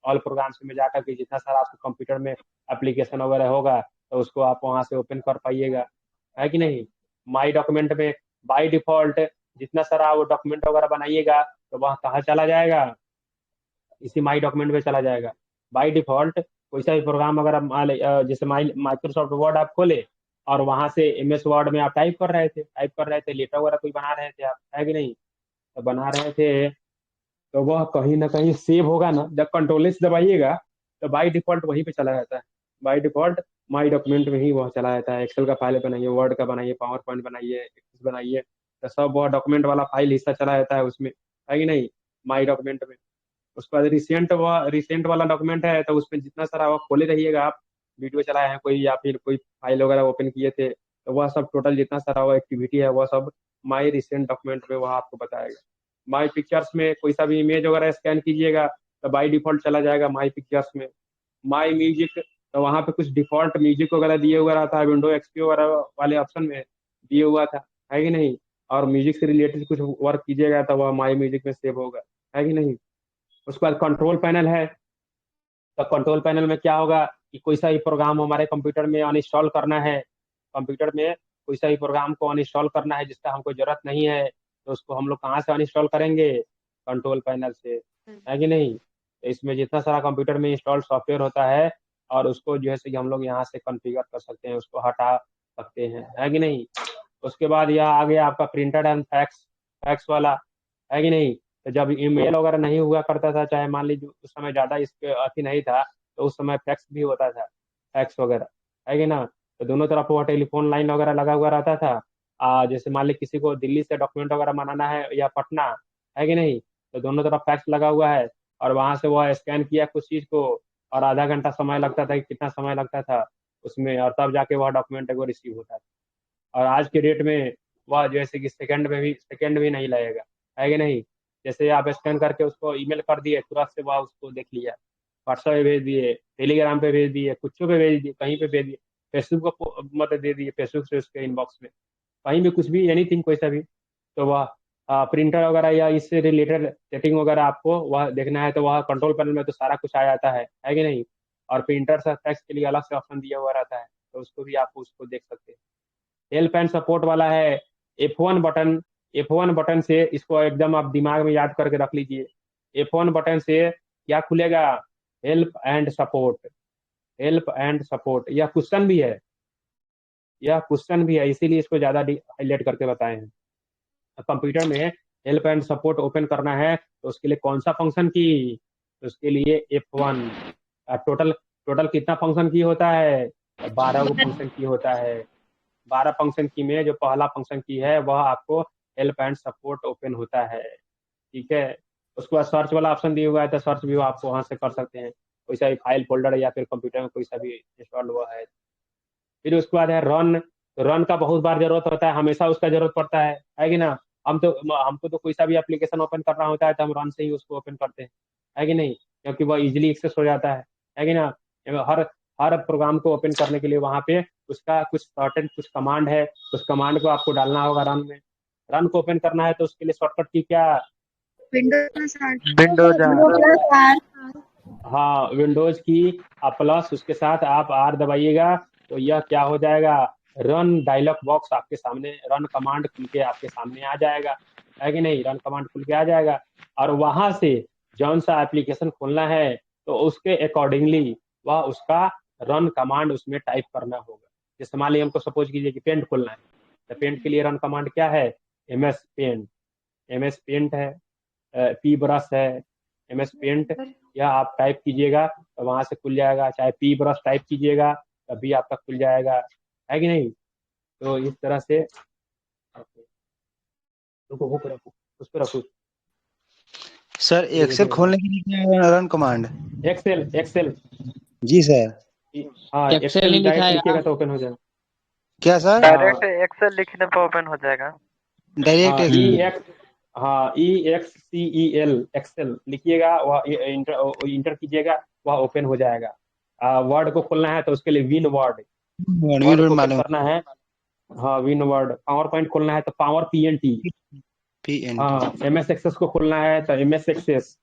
ऑल प्रोग्राम्स में जाकर के जितना सारा आपको कंप्यूटर में एप्लीकेशन वगैरह होगा तो उसको आप वहाँ से ओपन कर पाइएगा, है कि नहीं। माई डॉक्यूमेंट में बाय डिफॉल्ट जितना सारा वो डॉक्यूमेंट वगैरह बनाइएगा तो वह कहाँ चला जाएगा, इसी माई डॉक्यूमेंट में चला जाएगा। बाय डिफॉल्ट कोई सा भी प्रोग्राम अगर जैसे माइक्रोसॉफ्ट वर्ड आप खोले और वहां से MS वर्ड में आप टाइप कर रहे थे लेटर वगैरह कोई बना रहे थे आप, है कि नहीं। तो बना रहे थे तो वह कहीं ना कहीं सेव होगा ना, जब कंट्रोल से दबाइएगा तो बाय डिफॉल्ट वहीं पे चला जाता है। बाय डिफॉल्ट माई डॉक्यूमेंट में ही वह चला जाता है। एक्सेल का फाइल बनाइए, वर्ड का बनाइए, पावर पॉइंट बनाइए, एक्सेस बनाइए, तो सब वह डॉक्यूमेंट वाला फाइल हिस्सा चला जाता है उसमें, है कि नहीं, माई डॉक्यूमेंट में। उसके बाद रिसेंट वाला डॉक्यूमेंट है तो उसमें जितना सारा वो खोले रहिएगा आप, वीडियो चलाए हैं कोई या फिर कोई फाइल वगैरह ओपन किए थे तो वह सब टोटल जितना सारा वो एक्टिविटी है वह सब माई रिसेंट डॉक्यूमेंट में वह आपको बताएगा। माई पिक्चर्स में कोई सा भी इमेज वगैरह स्कैन कीजिएगा तो बाई डिफॉल्ट चला जाएगा माई पिक्चर्स में। माई म्यूजिक, तो वहाँ पे कुछ डिफॉल्ट म्यूजिक वगैरह दिए हुआ रहता है, विंडो XP वगैरह वाले ऑप्शन में दिए हुआ था, है कि नहीं। और म्यूजिक से रिलेटेड कुछ वर्क कीजिएगा तो वह माई म्यूजिक में सेव होगा, है कि नहीं। उसके बाद कंट्रोल पैनल है, तो कंट्रोल पैनल में क्या होगा कि कोई सा भी प्रोग्राम हमारे कंप्यूटर में अनइंस्टॉल करना है, कंप्यूटर में कोई सा भी प्रोग्राम को अनइंस्टॉल करना है जिसका हमको जरूरत नहीं है, तो उसको हम लोग कहाँ से अनइंस्टॉल करेंगे, कंट्रोल पैनल से, है कि नहीं। तो इसमें जितना सारा कंप्यूटर में इंस्टॉल सॉफ्टवेयर होता है और उसको जो है कि हम लोग यहाँ से कॉन्फ़िगर कर सकते हैं, उसको हटा सकते हैं, है कि नहीं। उसके बाद यह आ गया आपका प्रिंटेड एंड फैक्स, फैक्स वाला, है कि नहीं। तो जब ईमेल वगैरह नहीं हुआ करता था, चाहे मान लीजिए उस समय ज़्यादा इसके अथी नहीं था, तो उस समय फैक्स भी होता था, फैक्स वगैरह, है कि ना। तो दोनों तरफ वो टेलीफोन लाइन वगैरह लगा हुआ रहता था। जैसे मान ली किसी को दिल्ली से डॉक्यूमेंट वगैरह बनाना है या पटना, है कि नहीं, तो दोनों तरफ फैक्स लगा हुआ है और वहां से वो स्कैन किया कुछ चीज को और आधा घंटा समय लगता था कि कितना समय लगता था उसमें, और तब जाके वह डॉक्यूमेंट को रिसीव होता था। और आज के डेट में वह जैसे कि सेकंड भी नहीं लगेगा, है कि नहीं। जैसे आप स्कैन करके उसको ईमेल कर दिए तुरंत से वह उसको देख लिया, व्हाट्सएप पे भेज दिए, टेलीग्राम पे भेज दिए, कुछ पे भेज दिए, कहीं पे भेज दिए, फेसबुक को मत दे दिए, फेसबुक से उसके इनबॉक्स में कहीं भी कुछ भी एनीथिंग कोई सा भी। तो वह प्रिंटर वगैरह या इससे रिलेटेड सेटिंग वगैरह आपको वह देखना है तो वह कंट्रोल पैनल में तो सारा कुछ आ जाता है कि नहीं। और प्रिंटर से टैक्स के लिए अलग से ऑप्शन दिया हुआ रहता है तो उसको भी आप उसको देख सकते हैं। हेल्प एंड सपोर्ट वाला है, F1 बटन से इसको एकदम आप दिमाग में याद करके रख लीजिए। F1 बटन से क्या खुलेगा, हेल्प एंड सपोर्ट, यह क्वेश्चन भी है, इसीलिए इसको ज्यादा हाईलाइट करके बताए हैं। कंप्यूटर में हेल्प एंड सपोर्ट ओपन करना है तो उसके लिए कौन सा फंक्शन की, तो उसके लिए F1। टोटल टोटल कितना फंक्शन की होता है, 12 गो फंक्शन की होता है। 12 फंक्शन की में जो पहला फंक्शन की है वह आपको हेल्प एंड सपोर्ट ओपन होता है, ठीक है। उसके बाद सर्च वाला ऑप्शन दिया हुआ है तो सर्च भी आप वहां से कर सकते हैं, कोई सा भी फाइल फोल्डर या फिर कंप्यूटर में कोई सा भी इंस्टॉल हुआ है। फिर उसके बाद है रन, रन का बहुत बार जरूरत होता है, हमेशा उसका जरूरत पड़ता है कि ना। हमको तो कोई सा भी एप्लीकेशन ओपन करना होता है तो हम रन से ही उसको ओपन करते हैं, है कि नहीं, क्योंकि वह इजिली एक्सेस हो जाता है कि ना। हर हर प्रोग्राम को ओपन करने के लिए वहाँ पे उसका कुछ सर्टेन कुछ कमांड है, उस कमांड को आपको डालना होगा रन में। रन को ओपन करना है तो उसके लिए शॉर्टकट की क्या, विंडोज हाँ विंडोज की प्लस उसके साथ आप R दबाइएगा तो यह क्या हो जाएगा, रन डायलॉग बॉक्स आपके सामने, रन कमांड खुल के आपके सामने आ जाएगा, है कि नहीं। रन कमांड खुल के आ जाएगा और वहां से जौन सा एप्लीकेशन खोलना है तो उसके अकॉर्डिंगली वह उसका रन कमांड उसमें टाइप करना होगा। जैसे मान लीजिए हमको सपोज कीजिए कि पेंट खोलना है तो पेंट के लिए रन कमांड क्या है, MS पेंट है, P ब्रश है, MS पेंट या आप टाइप कीजिएगा तो वहां से खुल जाएगा, चाहे पी ब्रश टाइप कीजिएगा तभी आपका खुल जाएगा, है कि नहीं। तो इस तरह से रुको, वो पे रखो, उस पर रखो। सर एक्सेल खोलने के लिए क्या है रन कमांड? Excel, excel. जी सर। हाँ, एक्सेल एक्सेल ही लिखा डायरेक्ट है लिखिएगा तो ओपन हो जाएगा। क्या सर? डायरेक्ट एक्सेल लिखने पर ओपन हो जाएगा। डायरेक्ट हाँ ई एक्स, हाँ EXCEL, एक्सेल लिखिएगा, वह इंटर कीजिएगा, वह ओपन हो जाएगा। वर्ड को खोलना है तो उसके लिए विन वर्ड, वर्ड को ओपन करना है। हाँ विन वर्ड। पावर पॉइंट खोलना है तो पावर PNT। हाँ MS एक्सेस को खोलना है तो MS एक्सेस,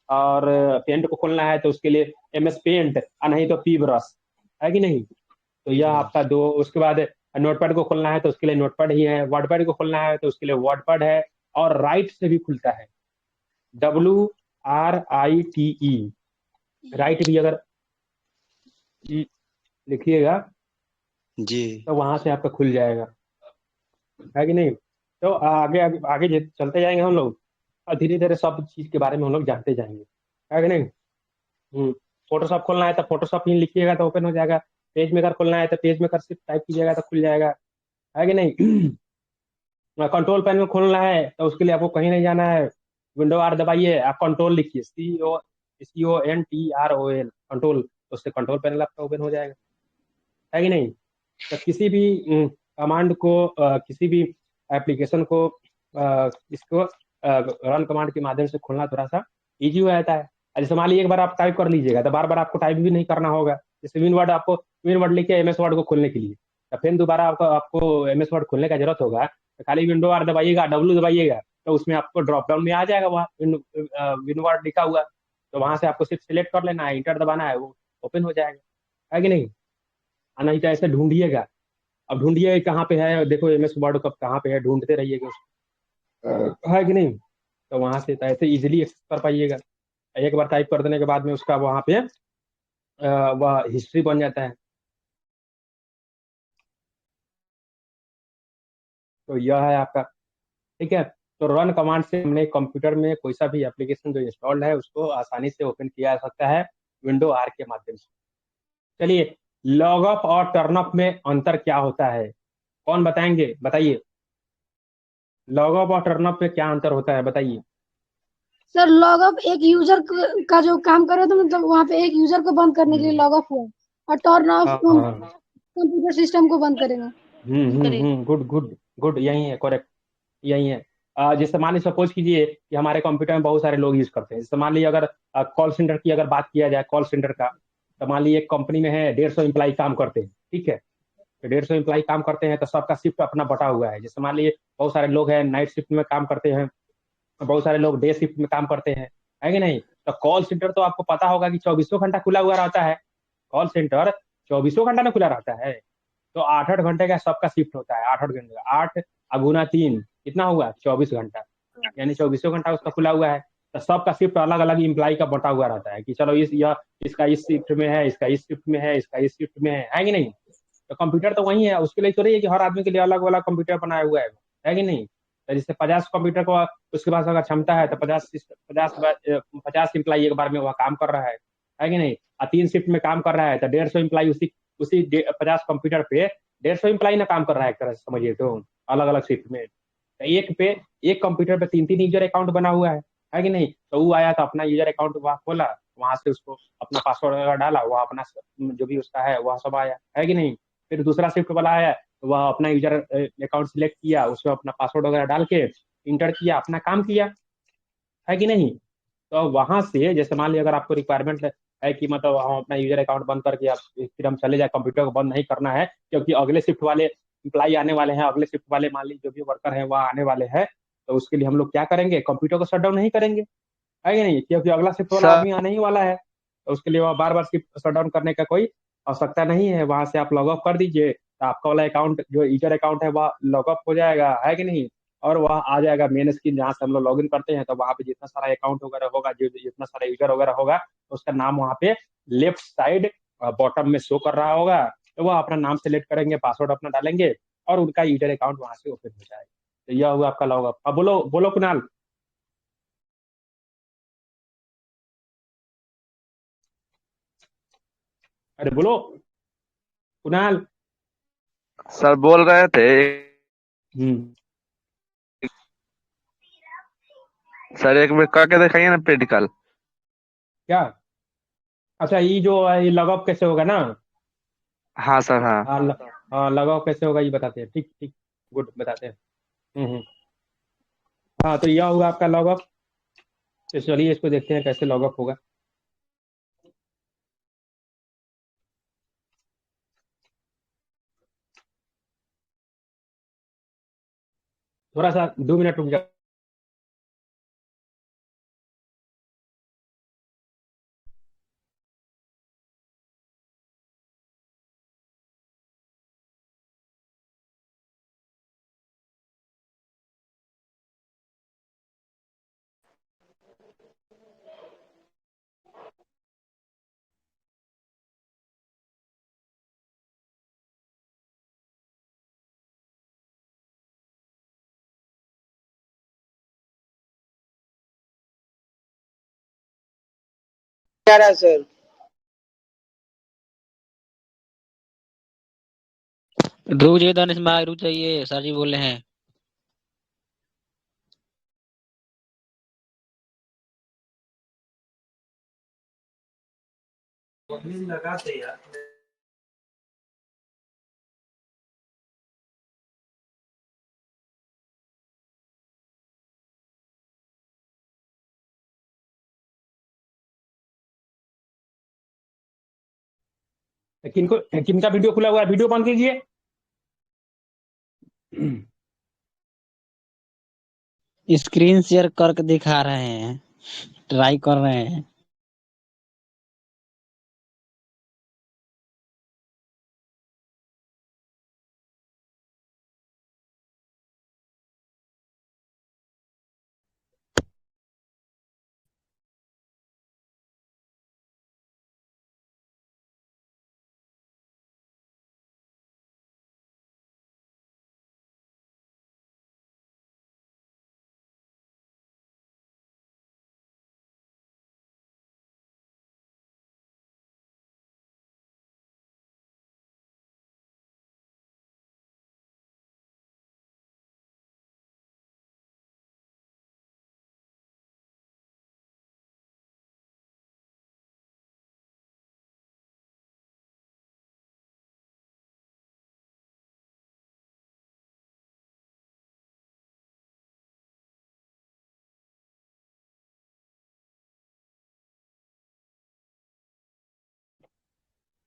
और पेंट को खोलना है तो उसके लिए MS पेंट, और नहीं तो पी ब्रश, है कि नहीं। तो यह आपका दो। उसके बाद नोटपैड को खोलना है तो उसके लिए नोटपैड ही है, वर्डपैड को खोलना है तो उसके लिए वर्डपैड है, और राइट से भी खुलता है, WRITE, राइट भी अगर लिखिएगा जी तो वहां से आपका खुल जाएगा, है कि नहीं। तो आगे आगे आगे चलते जाएंगे हम लोग, और धीरे धीरे सब चीज के बारे में हम लोग जानते जाएंगे, है कि नहीं। फोटोशॉप खोलना है तो फोटोशॉप ही लिखिएगा तो ओपन हो जाएगा। पेज मेकर खोलना है तो पेज मेकर सिर्फ टाइप कीजिएगा तो खुल जाएगा, है कि नहीं। कंट्रोल पैनल खोलना है तो उसके लिए आपको कहीं नहीं जाना है, विंडो R दबाइए, आप कंट्रोल लिखिए, CONTROL, कंट्रोल, उससे कंट्रोल पैनल आपका ओपन हो जाएगा, है कि नहीं। तो किसी भी कमांड को, किसी भी एप्लीकेशन को, इसको रन कमांड के माध्यम से खोलना थोड़ा सा इजी हो जाता है। जैसे मान लीजिए एक बार आप टाइप कर लीजिएगा तो बार बार आपको टाइप भी नहीं करना होगा। जैसे विन वर्ड लिखे MS वर्ड को खोलने के लिए, तो फिर दोबारा आपको MS वर्ड खोलने का जरूरत होगा, तो खाली विंडो R दबाइएगा, W दबाइएगा, तो उसमें आपको ड्रॉप डाउन में आ जाएगा वहाँ विन वर्ड लिखा हुआ, तो वहां से आपको सिर्फ सिलेक्ट कर लेना है, इंटर दबाना है, वो ओपन हो जाएगा, है कि नहीं। नहीं तो ऐसे ढूंढिएगा, अब ढूंढिए कहाँ पे है, देखो MS वर्ड कब कहाँ पे है, ढूंढते रहिएगा उसको, है कि नहीं। तो वहां से तो ऐसे इजिली एक्सेस कर पाइएगा। एक बार टाइप कर देने के बाद में उसका वहां पे वह हिस्ट्री बन जाता है। तो यह है आपका, ठीक है। तो रन कमांड से हमने कंप्यूटर में कोई सा भी एप्लीकेशन जो इंस्टॉल्ड है उसको आसानी से ओपन किया जा सकता है विंडो R के माध्यम से। चलिए, लॉग अप और टर्न अप में अंतर क्या होता है, कौन बताएंगे, बताइए। लॉग अप और टर्न अप में क्या अंतर होता है, बताइए। सर लॉग अप एक यूजर का जो काम कर रहे थे, मतलब वहाँ पे एक यूजर को बंद करने के लिए लॉग अप हुआ, और टर्न ऑफ हाँ हम हाँ, कंप्यूटर सिस्टम को बंद करेंगे। गुड गुड गुड, यही है, करेक्ट, यही है। जैसे मान लीजिए, सपोज कीजिए कि हमारे कंप्यूटर में बहुत सारे लोग यूज करते हैं। जैसे मान लीजिए अगर कॉल सेंटर की अगर बात किया जाए, कॉल सेंटर का, तो मान लीजिए एक कंपनी में है 150 एम्प्लाई काम करते हैं, ठीक है। तो 150 एम्प्लाई काम करते हैं तो सबका शिफ्ट अपना बटा हुआ है। जैसे मान लीजिए बहुत सारे लोग हैं नाइट शिफ्ट में काम करते हैं, बहुत सारे लोग डे शिफ्ट में काम करते हैं, है कि नहीं। तो कॉल सेंटर तो आपको पता होगा कि 24 घंटा खुला हुआ रहता है, कॉल सेंटर 24 घंटा में खुला रहता है। तो 8-8 घंटे का सबका शिफ्ट होता है, 8-8 घंटे का, 8 गुना 3 कितना हुआ, 24 घंटा, यानी 24 घंटा उसका खुला हुआ है। तो सबका शिफ्ट अलग अलग इम्प्लाई का बटा हुआ रहता है कि चलो इसका इस शिफ्ट में है, इसका इस शिफ्ट में है, इसका इस शिफ्ट में है कि नहीं। तो कंप्यूटर तो वही है, उसके लिए थोड़ी है कि हर आदमी के लिए अलग अलग कंप्यूटर बनाया हुआ है कि नहीं। तो जैसे 50 कंप्यूटर को उसके पास अगर क्षमता है तो 50 इम्प्लाई एक बार में वह काम कर रहा है कि नहीं। और 3 शिफ्ट में काम कर रहा है तो 150 इम्प्लाई उसी उसी 50 कंप्यूटर पे 150 इम्प्लाई ना काम कर रहा है, एक तरह से समझिए तो, अलग अलग शिफ्ट में। तो एक कंप्यूटर पे 3-3 यूजर अकाउंट बना हुआ है कि नहीं। तो वो आया तो अपना यूजर अकाउंट वहाँ खोला, वहां से उसको अपना पासवर्ड वगैरह डाला, वह अपना जो भी उसका है वह सब आया, है कि नहीं। फिर दूसरा शिफ्ट वाला आया तो वह अपना यूजर अकाउंट सिलेक्ट किया, उसमें अपना पासवर्ड वगैरह डाल के इंटर किया, अपना काम किया, है कि नहीं। तो वहां से जैसे मान लीजिए अगर आपको रिक्वायरमेंट है कि मतलब हम अपना यूजर अकाउंट बंद करके आप फिर हम चले जाए, कंप्यूटर को बंद नहीं करना है क्योंकि अगले शिफ्ट वाले इम्प्लाई आने वाले हैं, अगले शिफ्ट वाले मान लीजिए जो भी वर्कर है वह आने वाले हैं, तो उसके लिए हम लोग क्या करेंगे, कंप्यूटर को शट डाउन नहीं करेंगे, है कि नहीं, क्योंकि अगला शिफ्ट वाला सर आदमी आने ही वाला है। तो उसके लिए वह बार बार शिफ्ट शट डाउन करने का कोई आवश्यकता नहीं है, वहां से आप लॉग ऑफ कर दीजिए तो आपका वाला अकाउंट जो यूजर अकाउंट है वह लॉग ऑफ हो जाएगा, है कि नहीं। और वह आ जाएगा मेन स्क्रीन जहाँ से हम लोग लॉग इन करते हैं, तो वहाँ पे जितना सारा अकाउंट वगैरह होगा, जो जितना सारा यूजर वगैरह होगा, तो उसका नाम वहाँ पे लेफ्ट साइड बॉटम में शो कर रहा होगा। तो वह अपना नाम सेलेक्ट करेंगे, पासवर्ड अपना डालेंगे, और उनका यूजर अकाउंट वहां से ओपन हो जाएगा। तो यह हुआ आपका लॉग ऑफ। अब बोलो बोलो कुणाल। अरे बोलो कुणाल। सर बोल रहे थे हम्म। सर एक बार करके दिखाइए ना प्रैक्टिकल। क्या? अच्छा ये जो ये लॉग कैसे होगा ना? हाँ सर हाँ। हाँ हाँ लॉग कैसे होगा ये बताते हैं। ठीक ठीक। गुड बताते हैं। हम्म। हाँ तो यह होगा आपका लॉग। तो चलिए इसको देखते हैं कैसे लॉग होगा। थोड़ा सा 2 मिनट रुक जाओ। क्या रहा सर? रुक जाइए दानिश भाई, रुक जाइए, सर जी बोल रहे हैं। लगाते यार। किनको किनका वीडियो खुला हुआ है? वीडियो बंद कीजिए। स्क्रीन शेयर करके दिखा रहे हैं, ट्राई कर रहे हैं।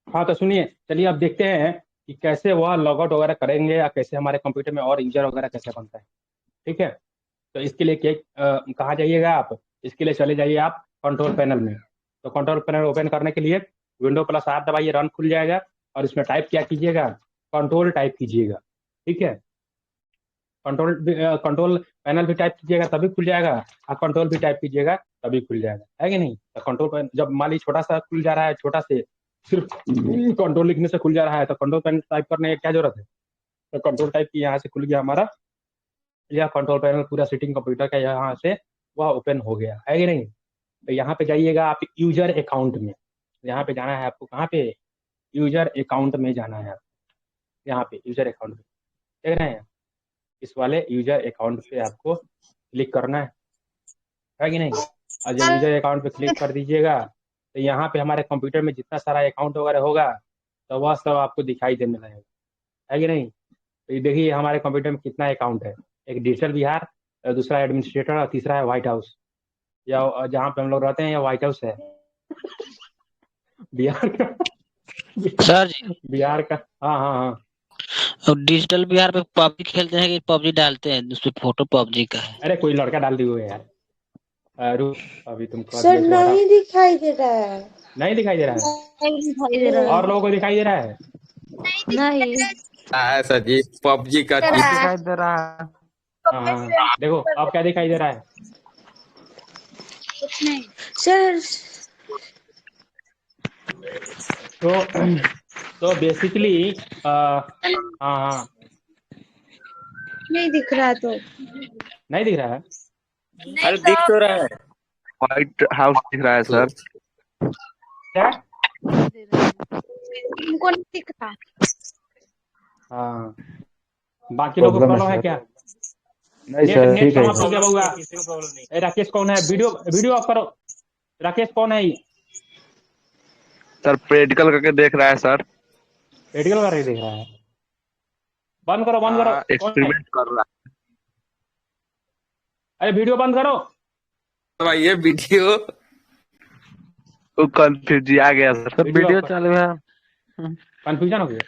हाँ तो सुनिए, चलिए अब देखते हैं कि कैसे वह लॉग आउट वगैरह करेंगे या कैसे हमारे कंप्यूटर में और यूजर वगैरह कैसे बनता है। ठीक है। तो इसके लिए कहाँ जाइएगा आप? इसके लिए चले जाइए आप कंट्रोल पैनल में। तो कंट्रोल पैनल ओपन करने के लिए विंडो+R दबाइए, रन खुल जाएगा। और इसमें टाइप क्या कीजिएगा? कंट्रोल टाइप कीजिएगा। ठीक है। कंट्रोल पैनल भी टाइप कीजिएगा तभी खुल जाएगा, और कंट्रोल भी टाइप कीजिएगा तभी खुल जाएगा, है कि नहीं? तो कंट्रोल पैनल जब मान लीजिए छोटा सा खुल जा रहा है, छोटा से सिर्फ कंट्रोल लिखने से खुल जा रहा है, तो कंट्रोल पैनल टाइप करने की क्या जरूरत है? तो कंट्रोल टाइप की यहाँ से खुल गया हमारा यह कंट्रोल पैनल, पूरा सेटिंग कंप्यूटर का यहाँ से वह ओपन हो गया, है कि नहीं? तो यहाँ पे जाइएगा आप यूजर अकाउंट में। यहाँ पे जाना है आपको, कहाँ पे? यूजर अकाउंट में जाना है आपको। यहाँ पे यूजर अकाउंट में देख रहे हैं, इस वाले यूजर अकाउंट पे आपको क्लिक करना है कि नहीं? और जब यूजर अकाउंट पे क्लिक कर दीजिएगा तो यहाँ पे हमारे कंप्यूटर में जितना सारा अकाउंट वगैरह होगा तो वह सब आपको दिखाई देने लगेगा, है कि नहीं? तो ये देखिए हमारे कंप्यूटर में कितना अकाउंट है। एक डिजिटल बिहार, दूसरा एडमिनिस्ट्रेटर, और तीसरा है व्हाइट हाउस, या जहाँ पे हम लोग रहते हैं या व्हाइट हाउस है बिहार का। सर जी बिहार का। हाँ हाँ हाँ। अब डिजिटल बिहार पे पबजी खेलते हैं कि पबजी डालते हैं, उस पे फोटो पबजी का है। अरे कोई लड़का डाल दिए हुए यार। रुक, अभी तुमको सर दोबारा। नहीं दिखाई दे रहा है। नहीं दिखाई दे रहा है? नहीं दिखाई दे रहा और लोगों को दिखाई दे रहा है? है। नहीं है सर जी, पबजी का दे चिप। रहा है। दिखाई दे रहा है। हाँ हाँ हाँ। देखो अब क्या दिखाई दे रहा है? कुछ नहीं। सर तो तो बेसिकली हाँ हाँ। नहीं दिख रहा तो। नहीं दिख रहा है? अरे दिख तो रहा है। व्हाइट हाउस दिख रहा है सर। क्या? हमको नहीं दिख रहा। हाँ, बाकी लोग को प्रॉब्लम है प्रॉब्लम है सर। क्या? नहीं नेट सर, नेट ठीक है समाप्त हो सर। गया होगा। ए, राकेश कौन है? वीडियो वीडियो ऑफ करो। राकेश कौन है? सर प्रैक्टिकल करके देख रहा है सर। रेडिकल करके देख रहा है। बंद करो, बंद करो। हाँ, कौन है? एक्सपेरिमेंट कर रहा अरे वीडियो बंद करो। भाई ये वीडियो है। वो कंफ्यूज आ गया sir. Sir video video of कर। चालू है। कंफ्यूजन हो गया।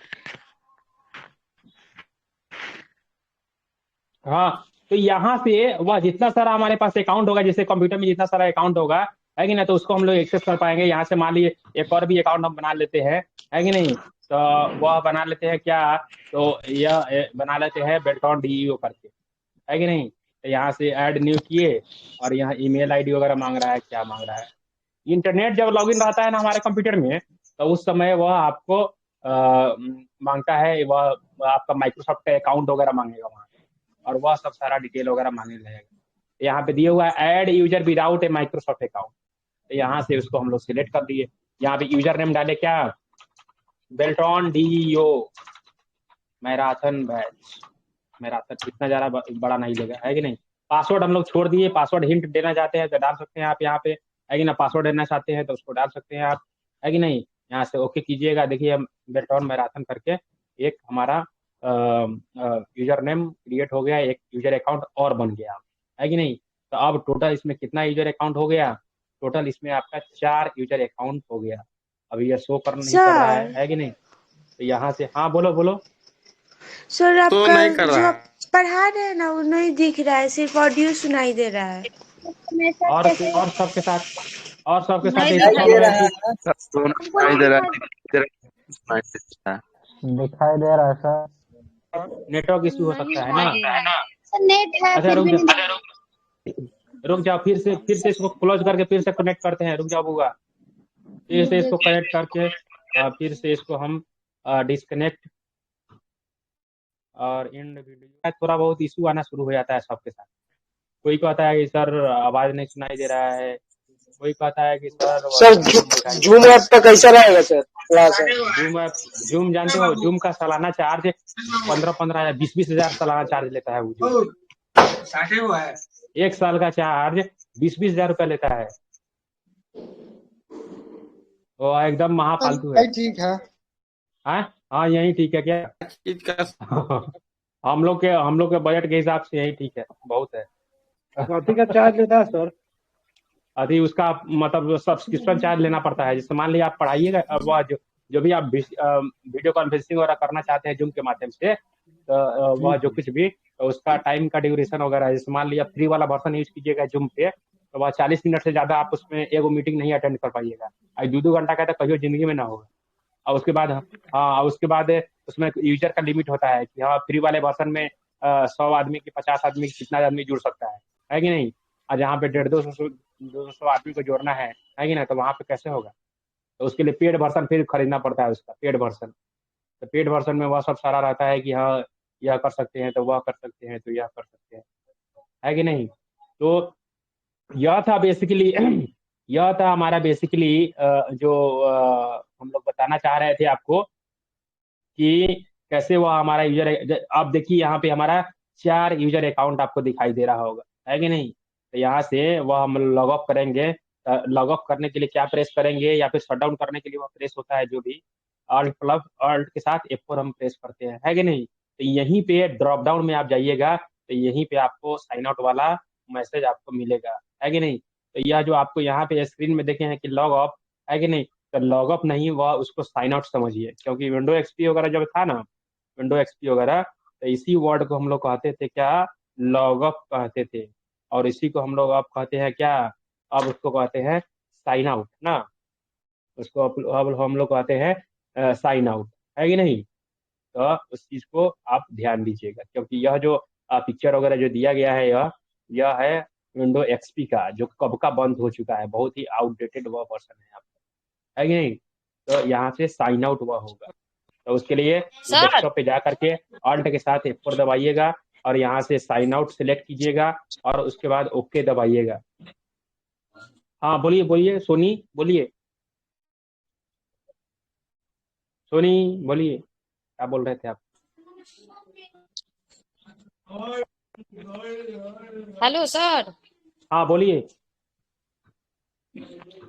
हाँ, तो यहाँ से वह जितना सारा हमारे पास अकाउंट होगा, जैसे कंप्यूटर में जितना सारा अकाउंट होगा, है कि ना, तो उसको हम लोग एक्सेस कर पाएंगे। यहाँ से मान लीजिए एक और भी अकाउंट हम बना लेते हैं, है कि नहीं, तो वह बना लेते हैं क्या, तो यह बना लेते हैं बेल्टॉन डीईओ करके, है कि नहीं। तो यहाँ से ऐड न्यू किए और यहाँ ईमेल आईडी वगैरह मांग रहा है, क्या मांग रहा है। इंटरनेट जब लॉगिन रहता है ना हमारे कंप्यूटर में, तो उस समय वह आपको मांगता है, वह आपका माइक्रोसॉफ्ट का अकाउंट वगैरह मांगेगा वहाँ, और वह सब सारा डिटेल वगैरह मांगने लगेगा। यहाँ पे दिया हुआ है ऐड यूजर विदाउट ए माइक्रोसॉफ्ट अकाउंट। तो यहाँ से उसको हम लोग सिलेक्ट कर दिए। यहाँ पे यूजर नेम डाले क्या, Beltron DEO marathon batch. Marathon इतना ज्यादा बड़ा नहीं लेगा, है कि नहीं। पासवर्ड हम लोग छोड़ दिए। पासवर्ड हिंट देना चाहते हैं तो डाल सकते हैं आप यहाँ पे, है कि ना। पासवर्ड देना चाहते हैं तो उसको डाल सकते हैं आप, है कि नहीं। यहाँ से ओके कीजिएगा। देखिए हम बेल्ट्रॉन मैराथन करके एक हमारा यूजर नेम क्रिएट हो गया, एक यूजर अकाउंट और बन गया, है कि नहीं। तो अब टोटल इसमें कितना यूजर अकाउंट हो गया, टोटल इसमें आपका 4 यूजर अकाउंट हो गया। अभी ये शो कर नहीं कर रहा सर है कि नहीं। तो यहाँ से हाँ बोलो बोलो। सर तो आपका नहीं कर जो रहा आप पढ़ा रहे हैं ना वो नहीं दिख रहा है, सिर्फ ऑडियो सुनाई दे रहा है। और सबके साथ नहीं ऐसी दिखाई दे प्रॉब्लम है रहा कि है। सर दोनों हमको दिखाई नहीं दे रहा दिखाई है। दिखाई दे रहा है सर। नेटवर्क इशू हो नहीं सकता है दिखाई ना। दे रहा है। सर नेट है अच्छा फिर रुक भी नहीं दिखाई। जाओ, रुक जाओ, फिर से इसको क्लोज करके फिर से कनेक्ट करते हैं। रुक जाओ बुआ, फिर से इसको देखिए। कनेक्ट करके फिर से इसको हम डिस्कनेक्ट और एंड वीडियो। थोड़ा बहुत इशू आना शुरू हो जाता है सबके साथ। कोई कहता है कि सर आवाज नहीं सुनाई दे रहा है, कोई कहता है कि सर सर स्क्रीन नहीं दिखाई दे जूम रहा है। ऐप का कैसा रहेगा सर क्लास है? जूम ऐप, जूम जानते हो, जूम का सालाना चार्ज 15-15 या 20-20 हजार सालाना चार्ज लेता है वो जूम। एक साल का चार्ज 20-20 हजार रुपया लेता है। वो एकदम महाफालतू है। ठीक है। हाँ हाँ, यही ठीक है क्या। चीज का हम लोग के बजट के हिसाब से यही ठीक है, बहुत है। कॉपी का चार्ज लेता है सर? अभी उसका मतलब सब्सक्रिप्शन चार्ज लेना पड़ता है। जैसे मान लीजिए आप पढ़ाइएगा, अब वह जो भी आप वीडियो कॉन्फ्रेंसिंग वगैरह करना चाहते हैं जूम के माध्यम से, तो वह जो कुछ भी, तो उसका टाइम का ड्यूरेशन वगैरह है। जैसे मान लीजिए आप फ्री वाला वर्जन यूज कीजिएगा जूम पे, तो वह 40 मिनट से ज्यादा आप उसमें एगो मीटिंग नहीं अटेंड कर पाइएगा। अब 2-2 घंटा का तो कहियो जिंदगी में ना होगा। और उसके बाद हाँ, और उसके बाद उसमें यूजर का लिमिट होता है कि हाँ फ्री वाले वर्जन में 100 आदमी की 50 आदमी कितना आदमी जुड़ सकता है कि नहीं। और जहाँ पे 150-200 आदमी को जोड़ना है कि ना, तो वहाँ पे कैसे होगा। तो उसके लिए पेड वर्जन फिर खरीदना पड़ता है, उसका पेड वर्जन। तो पेड वर्जन में वह सब सारा रहता है कि हाँ यह कर सकते हैं तो वह कर सकते हैं तो यह कर सकते हैं, है कि नहीं। तो यह था बेसिकली यह था हमारा बेसिकली जो हम लोग बताना चाह रहे थे आपको कि कैसे वह हमारा यूजर। आप देखिए यहाँ पे हमारा 4 यूजर अकाउंट आपको दिखाई दे रहा होगा, है कि नहीं। तो यहाँ से वह हम लॉग ऑफ करेंगे। लॉग ऑफ करने के लिए क्या प्रेस करेंगे, या फिर शट डाउन करने के लिए वह प्रेस होता है जो भी, ऑल्ट के साथ F4 हम प्रेस करते हैं, है कि नहीं। तो यहीं पे ड्रॉप डाउन में आप जाइएगा, तो यहीं पे आपको साइन आउट वाला मैसेज आपको मिलेगा, है कि नहीं। तो यह जो आपको यहाँ पे स्क्रीन में देखे हैं कि लॉग ऑफ, है कि नहीं, तो लॉग ऑफ नहीं, वह उसको साइन आउट समझिए। क्योंकि विंडो एक्सपी वगैरह जब था ना, विंडो एक्सपी वगैरह, तो इसी वर्ड को हम लोग कहते थे क्या, लॉग ऑफ कहते थे। और इसी को हम लोग अब कहते हैं क्या, अब उसको कहते हैं साइन आउट ना। उसको अब हम लोग कहते हैं साइन आउट, है कि नहीं। तो उस चीज को आप ध्यान दीजिएगा, क्योंकि यह जो पिक्चर वगैरह जो दिया गया है, यह है विंडो एक्सपी का, जो कब का बंद हो चुका है, बहुत ही आउटडेटेड वह वर्जन है आपका, है कि नहीं। तो यहाँ से साइन आउट हुआ होगा। तो उसके लिए डेस्कटॉप पे जा करके ऑल्ट के साथ F4 दबाइएगा और यहाँ से साइन आउट सिलेक्ट कीजिएगा और उसके बाद ओके दबाइएगा। हाँ बोलिए बोलिए सोनी, बोलिए। सोनी बोलिए, क्या बोल रहे थे आप? Hello sir. हाँ बोलिए।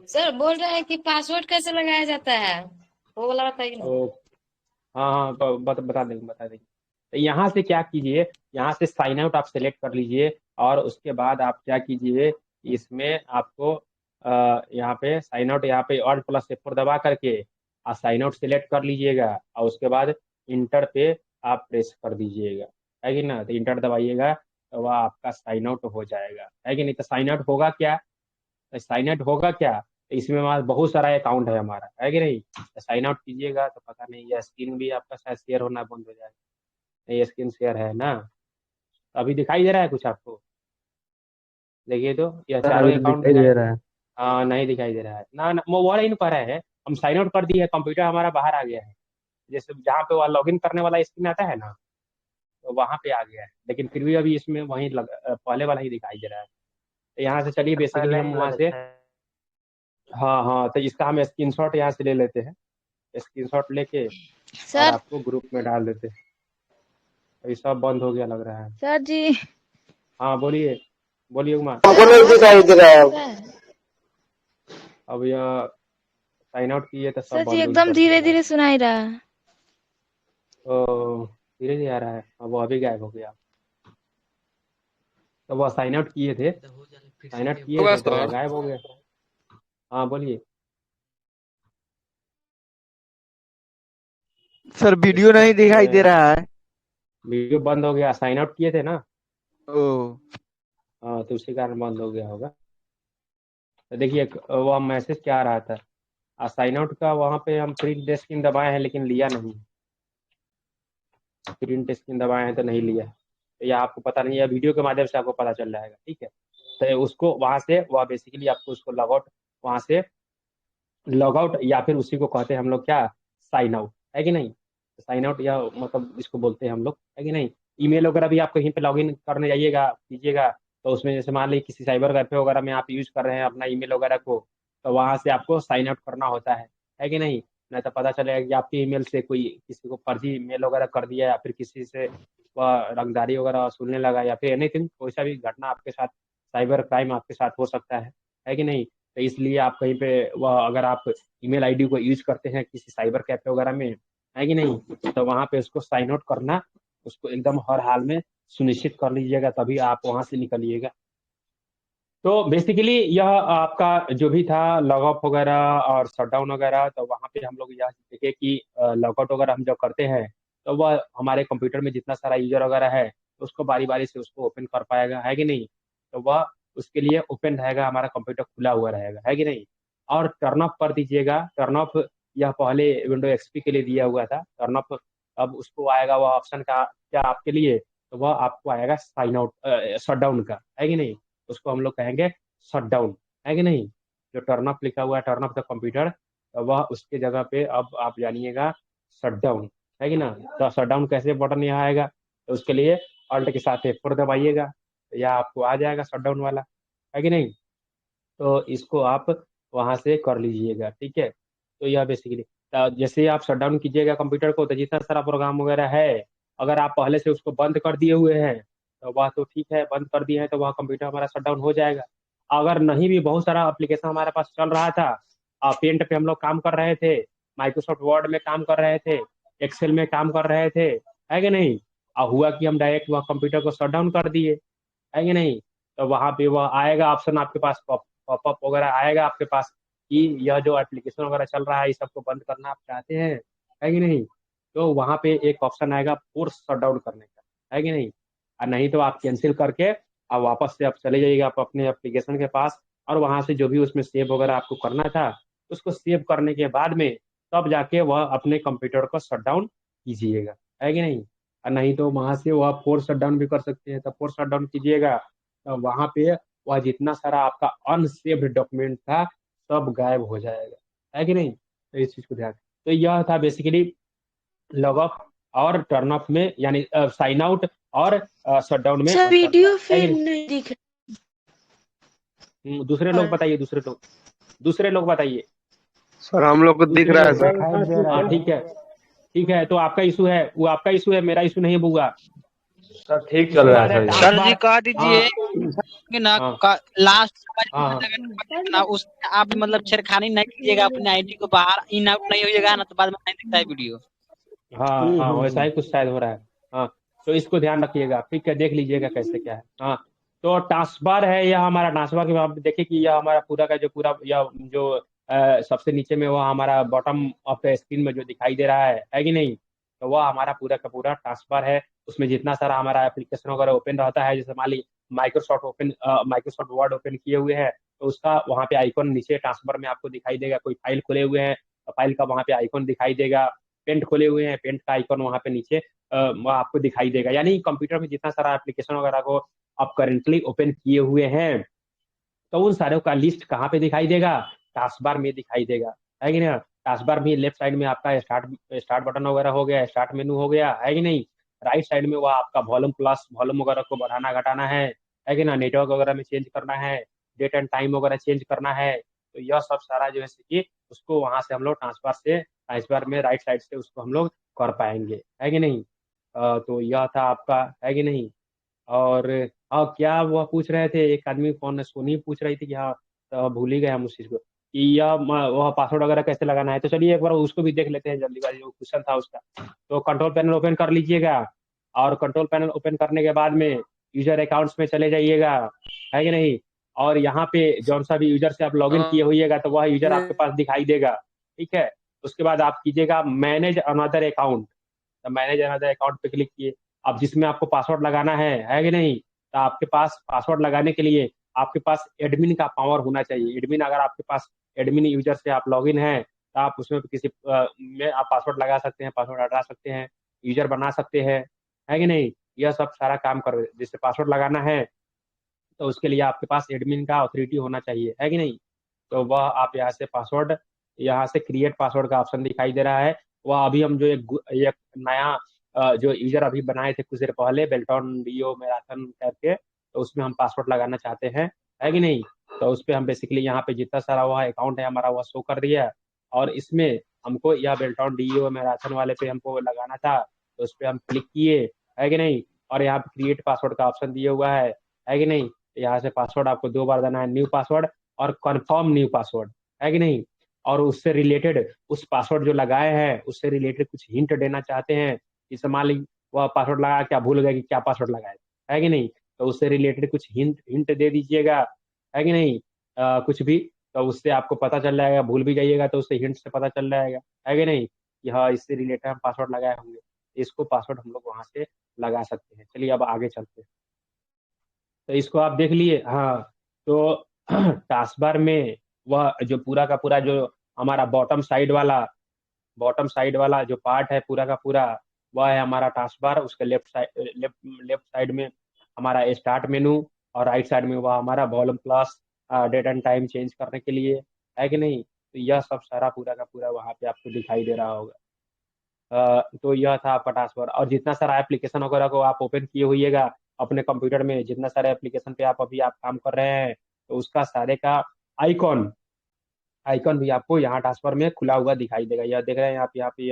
सर बोल रहे हैं कि पासवर्ड कैसे लगाया जाता है, वो वाला बताइए ना। ओ, हाँ हाँ, तो बता देंगे। तो यहाँ से क्या कीजिए, यहाँ से साइन आउट आप सेलेक्ट कर लीजिए, और उसके बाद आप क्या कीजिए, इसमें आपको यहाँ पे साइन आउट, यहाँ पे ऑल्ट प्लस F4 दबा करके आप साइन आउट सेलेक्ट कर लीजिएगा, और उसके बाद इंटर पे आप प्रेस कर दीजिएगा, है कि ना। तो इंटर दबाइएगा तो वह आपका साइन आउट हो जाएगा, है कि नहीं। तो साइन आउट होगा क्या, साइन आउट होगा क्या, तो इसमें हमारा बहुत सारा अकाउंट है हमारा, है कि नहीं। तो साइन आउट कीजिएगा तो पता नहीं, यह स्क्रीन भी आपका शायद शेयर होना बंद हो जाएगा। नहीं, स्क्रीन शेयर है ना, अभी दिखाई दे रहा है कुछ आपको? देखिए तो यह सर चारों अभी तो अकाउंट दिखाई दिखाई, दे रहा है। हाँ नहीं दिखाई दे रहा है ना, ना वो ही नहीं पा रहा है। हम साइन आउट कर दिए है, कंप्यूटर हमारा बाहर आ गया है, जैसे जहाँ पे वह लॉगिन करने वाला स्क्रीन आता है ना, तो वहाँ पे आ गया है, लेकिन फिर भी अभी इसमें पहले वाला ही दिखाई दे रहा है। तो यहाँ से चलिए बेसिकली पहले हम ही वहाँ वाला से, दिखाया। हाँ हाँ, तो इसका हम स्क्रीनशॉट यहाँ से ले लेते हैं, स्क्रीनशॉट लेके और सर। आपको ग्रुप में डाल देते हैं। तो ये सब बंद हो गया लग रहा है। सर जी। हाँ बोलिए, बोलिए उमा। सर आवाज दिखाई दे रहा है। अब यह साइन आउट किए तो सब सर जी बंद ही एकदम कर धीरे दिया है। धीरे सुनाई रहा है। तो धीरे धीरे आ रहा है, अब वो अभी गायब हो गया। तो वो साइन आउट किए थे, साइन आउट किए होगा थे तो वह सर। गायब हो गया। हाँ बोलिए। सर वीडियो नहीं दिखाई दे रहा है। वीडियो बंद हो गया, साइन आउट किए थे ना। ओ। हाँ तो उसी कारण बंद हो गया होगा। तो देखिए वह मैसेज क्या आ रहा था, साइन आउट का, वहाँ पे हम प्रिंट स्क्रीन दबाए हैं लेकिन लिया नहीं, प्रिंट स्क्रीन दबाए हैं तो नहीं लिया। तो यह आपको पता नहीं है, वीडियो के माध्यम से आपको पता चल जाएगा, ठीक है। तो उसको वहाँ से वह बेसिकली आपको उसको लॉग आउट, वहाँ से लॉग आउट, या फिर उसी को कहते हैं हम लोग क्या, साइन आउट, है कि नहीं। साइन आउट या मतलब इसको बोलते हैं हम लोग, है कि नहीं। ईमेल वगैरह भी आप कहीं पे लॉगिन करने जाइएगा कीजिएगा, तो उसमें जैसे मान लीजिए किसी साइबर कैफे वगैरह में आप यूज कर रहे हैं अपना ईमेल वगैरह को, तो वहाँ से आपको साइन आउट करना होता है कि नहीं। नहीं तो पता चलेगा कि आपके ईमेल से कोई किसी को फर्जी मेल वगैरह कर दिया, या फिर किसी से वह रंगदारी वगैरह सुनने लगा, या फिर एनीथिंग कोई सा भी घटना आपके साथ, साइबर क्राइम आपके साथ हो सकता है कि नहीं। तो इसलिए आप कहीं पे वह, अगर आप ईमेल आईडी को यूज करते हैं किसी साइबर कैफे वगैरह में, है कि नहीं, तो वहाँ पे उसको साइन आउट करना, उसको एकदम हर हाल में सुनिश्चित कर लीजिएगा, तभी आप वहाँ से निकलिएगा। तो बेसिकली यह आपका जो भी था लॉग ऑफ वगैरह और शटडाउन वगैरह, तो वहाँ पे हम लोग यह देखे कि लॉगआउट वगैरह हम जब करते हैं तो वह हमारे कंप्यूटर में जितना सारा यूजर वगैरह है उसको बारी बारी से उसको ओपन कर पाएगा, है कि नहीं। तो वह उसके लिए ओपन रहेगा, हमारा कंप्यूटर खुला हुआ रहेगा, है कि नहीं। और टर्न ऑफ कर दीजिएगा, टर्न ऑफ यह पहले विंडो एक्सपी के लिए दिया हुआ था टर्न ऑफ, अब उसको आएगा वह ऑप्शन का क्या आपके लिए, तो वह आपको आएगा साइन आउट शटडाउन का, है कि नहीं। उसको हम लोग कहेंगे शट डाउन, है कि नहीं। जो टर्न ऑफ लिखा हुआ है, टर्न ऑफ द कंप्यूटर, वह उसके जगह पे अब आप जानिएगा शट डाउन, है कि ना। तो शट डाउन कैसे बटन यहाँ आएगा, तो उसके लिए अल्ट के साथ F4 दबाइएगा, तो यह आपको आ जाएगा शट डाउन वाला, है कि नहीं। तो इसको आप वहाँ से कर लीजिएगा, ठीक है। तो यह बेसिकली जैसे ही आप शट डाउन कीजिएगा कंप्यूटर को, तो जितना सारा प्रोग्राम वगैरह है, अगर आप पहले से उसको बंद कर दिए हुए हैं तो वह तो ठीक है, बंद कर दिए हैं तो वह कंप्यूटर हमारा शट डाउन हो जाएगा। अगर नहीं भी, बहुत सारा एप्लीकेशन हमारे पास चल रहा था, पेंट पे हम लोग काम कर रहे थे, माइक्रोसॉफ्ट वर्ड में काम कर रहे थे, एक्सेल में काम कर रहे थे, है कि नहीं। और हुआ कि हम डायरेक्ट वह कंप्यूटर को शट डाउन कर दिए, है कि नहीं। तो वहाँ पे वह आएगा ऑप्शन आपके पास, पॉपअप वगैरह आएगा आपके पास कि यह जो एप्लीकेशन वगैरह चल रहा है इस सबको बंद करना आप चाहते हैं, है कि नहीं। तो वहाँ पे एक ऑप्शन आएगा फोर्स शट डाउन करने का, है कि नहीं। और नहीं तो आप कैंसिल करके आप वापस से आप चले जाइएगा आप अपने एप्लीकेशन के पास, और वहाँ से जो भी उसमें सेव वगैरह आपको करना था उसको सेव करने के बाद में तब जाके वह अपने कंप्यूटर को शट डाउन कीजिएगा, है कि नहीं। और नहीं तो वहाँ से वह फोर्स शट डाउन भी कर सकते हैं, तो फोर्स शट डाउन कीजिएगा, तो वहाँ पे वह जितना सारा आपका अनसेव्ड डॉक्यूमेंट था सब गायब हो जाएगा, है कि नहीं। तो इस चीज को ध्यान, तो यह था बेसिकली लॉग ऑफ और टर्न ऑफ में, यानी साइन आउट और शटडाउन में सर अंतर था, वीडियो है कि फिर नहीं। नहीं दिख दूसरे लोग बताइए, दूसरे लोग बताइए। सर हम लोग को दिख रहा है सर। हाँ ठीक है, ठीक है, तो आपका इशू है, वो आपका इशू है, मेरा इशू नहीं है बुआ। सर ठीक चल रहा है सर। सर जी कह दीजिए कि ना लास्ट ना उसमें आप मतलब छेड़खानी नहीं कीजिएगा, अपने आईडी को बाहर इन आउट नहीं होइएगा ना, तो बाद में नहीं दिखता है वीडियो। हाँ हाँ, वैसा ही कुछ शायद हो रहा है। हाँ, तो इसको ध्यान रखिएगा, ठीक है, देख लीजिएगा कैसे क्या है। हाँ, तो टास्कबार है यह हमारा। टास्कबार के आप देखिए कि यह हमारा पूरा का जो पूरा यह जो सबसे नीचे में वह हमारा बॉटम ऑफ द स्क्रीन में जो दिखाई दे रहा है कि नहीं, तो वह हमारा पूरा का पूरा टास्कबार है। उसमें जितना सारा हमारा एप्लीकेशन वगैरह ओपन रहता है, जैसे मान ली माइक्रोसॉफ्ट वर्ड ओपन किए हुए हैं, तो उसका वहाँ पे आइकॉन नीचे टास्कबार में आपको दिखाई देगा। कोई फाइल खोले हुए हैं तो फाइल का वहाँ पे आइकॉन दिखाई देगा। पेंट खोले हुए हैं, पेंट का आइकॉन वहाँ पे नीचे आपको दिखाई देगा। यानी कंप्यूटर में जितना सारा एप्लीकेशन वगैरह को आप करेंटली ओपन किए हुए हैं, तो उन सारों का लिस्ट कहाँ पे दिखाई देगा? टास्क बार में दिखाई देगा, है कि नहीं? टास्क बार में लेफ्ट साइड में आपका स्टार्ट बटन वगैरह हो गया, स्टार्ट मेनू हो गया, है कि नहीं? राइट साइड में वह आपका वॉल्यूम प्लस वॉल्यूम वगैरह को बढ़ाना घटाना है कि ना? नेटवर्क वगैरह में चेंज करना है, डेट एंड टाइम वगैरह चेंज करना है। तो यह सब सारा जो है कि उसको वहां से हम लोग ट्रांसफर में राइट साइड से उसको हम लोग कर पाएंगे, है कि नहीं? तो यह था आपका, है कि नहीं? और हाँ, क्या वह पूछ रहे थे, एक आदमी फोन सोनी पूछ रही थी कि हाँ, तो भूल ही गए हम उस चीज को कि यह वह पासवर्ड वगैरह कैसे लगाना है। तो चलिए एक बार उसको भी देख लेते हैं जल्दी वाली, जो क्वेश्चन था उसका। तो कंट्रोल पैनल ओपन कर लीजिएगा, और कंट्रोल पैनल ओपन करने के बाद में यूजर अकाउंट्स में चले जाइएगा, है कि नहीं? और यहाँ पे जौन सा भी यूजर से आप लॉगिन किए होइएगा, तो वह यूजर आपके पास दिखाई देगा, ठीक है? उसके बाद आप कीजिएगा मैनेज अनदर अकाउंट। तो मैनेज अनदर अकाउंट पे क्लिक किए। अब जिसमें आपको पासवर्ड लगाना है कि नहीं? तो आपके पास पासवर्ड लगाने के लिए आपके पास एडमिन का पावर होना चाहिए। एडमिन, अगर आपके पास एडमिन यूजर से आप लॉगिन है, तो आप उसमें किसी में आप पासवर्ड लगा सकते हैं, पासवर्ड हटा सकते हैं, यूजर बना सकते हैं, है कि नहीं? यह सब सारा काम कर, जिससे पासवर्ड लगाना है तो उसके लिए आपके पास एडमिन का अथॉरिटी होना चाहिए, है कि नहीं? तो वह आप यहाँ से पासवर्ड, यहाँ से क्रिएट पासवर्ड का ऑप्शन दिखाई दे रहा है। वह अभी हम जो एक नया जो यूजर अभी बनाए थे कुछ देर पहले, बेल्टॉन डीओ मैराथन करके, तो उसमें हम पासवर्ड लगाना चाहते हैं, है कि नहीं? तो उस पर हम बेसिकली यहाँ पे जितना सारा वह अकाउंट है हमारा वह शो कर दिया, और इसमें हमको यह बेल्टॉन डीओ मैराथन वाले पे हमको लगाना था, तो उस पर हम क्लिक किए, है कि नहीं? और यहाँ पे क्रिएट पासवर्ड का ऑप्शन दिया हुआ है कि नहीं? यहाँ से पासवर्ड आपको 2 बार देना है, न्यू पासवर्ड और कंफर्म न्यू पासवर्ड, है कि नहीं? और उससे रिलेटेड, उस पासवर्ड जो लगाए हैं उससे रिलेटेड कुछ हिंट देना चाहते हैं। जैसे मान ली वह पासवर्ड लगा क्या भूल गए कि क्या पासवर्ड लगाए, है कि नहीं? तो उससे रिलेटेड कुछ हिंट हिंट दे दीजिएगा, है कि नहीं? कुछ भी, तो उससे आपको पता चल जाएगा। भूल भी जाइएगा तो उससे हिंट से पता चल जाएगा, है कि नहीं? कि हाँ, इससे रिलेटेड हम पासवर्ड लगाए होंगे, इसको पासवर्ड हम लोग वहां से लगा सकते हैं। चलिए अब आगे चलते हैं। तो इसको आप देख लिए, हाँ। तो टास्क बार में वह जो पूरा का पूरा जो हमारा बॉटम साइड वाला जो पार्ट है पूरा का पूरा, वह है हमारा टास्क बार। उसके लेफ्ट साइड में हमारा स्टार्ट मेनू, और राइट साइड में वह हमारा volume plus date and time change करने के लिए, है कि नहीं? तो यह सब सारा पूरा का पूरा वहाँ पे आपको दिखाई दे रहा होगा। तो यह था आपका टास्क बार। और जितना सारा एप्लीकेशन वगैरह को आप ओपन किए होइएगा अपने कंप्यूटर में, जितना सारे एप्लीकेशन पे आप काम कर रहे हैं, तो उसका सारे का आइकॉन आइकॉन भी आपको यहाँ टास्क बार में खुला हुआ दिखाई देगा। यह देख रहे हैं आप यहाँ पे,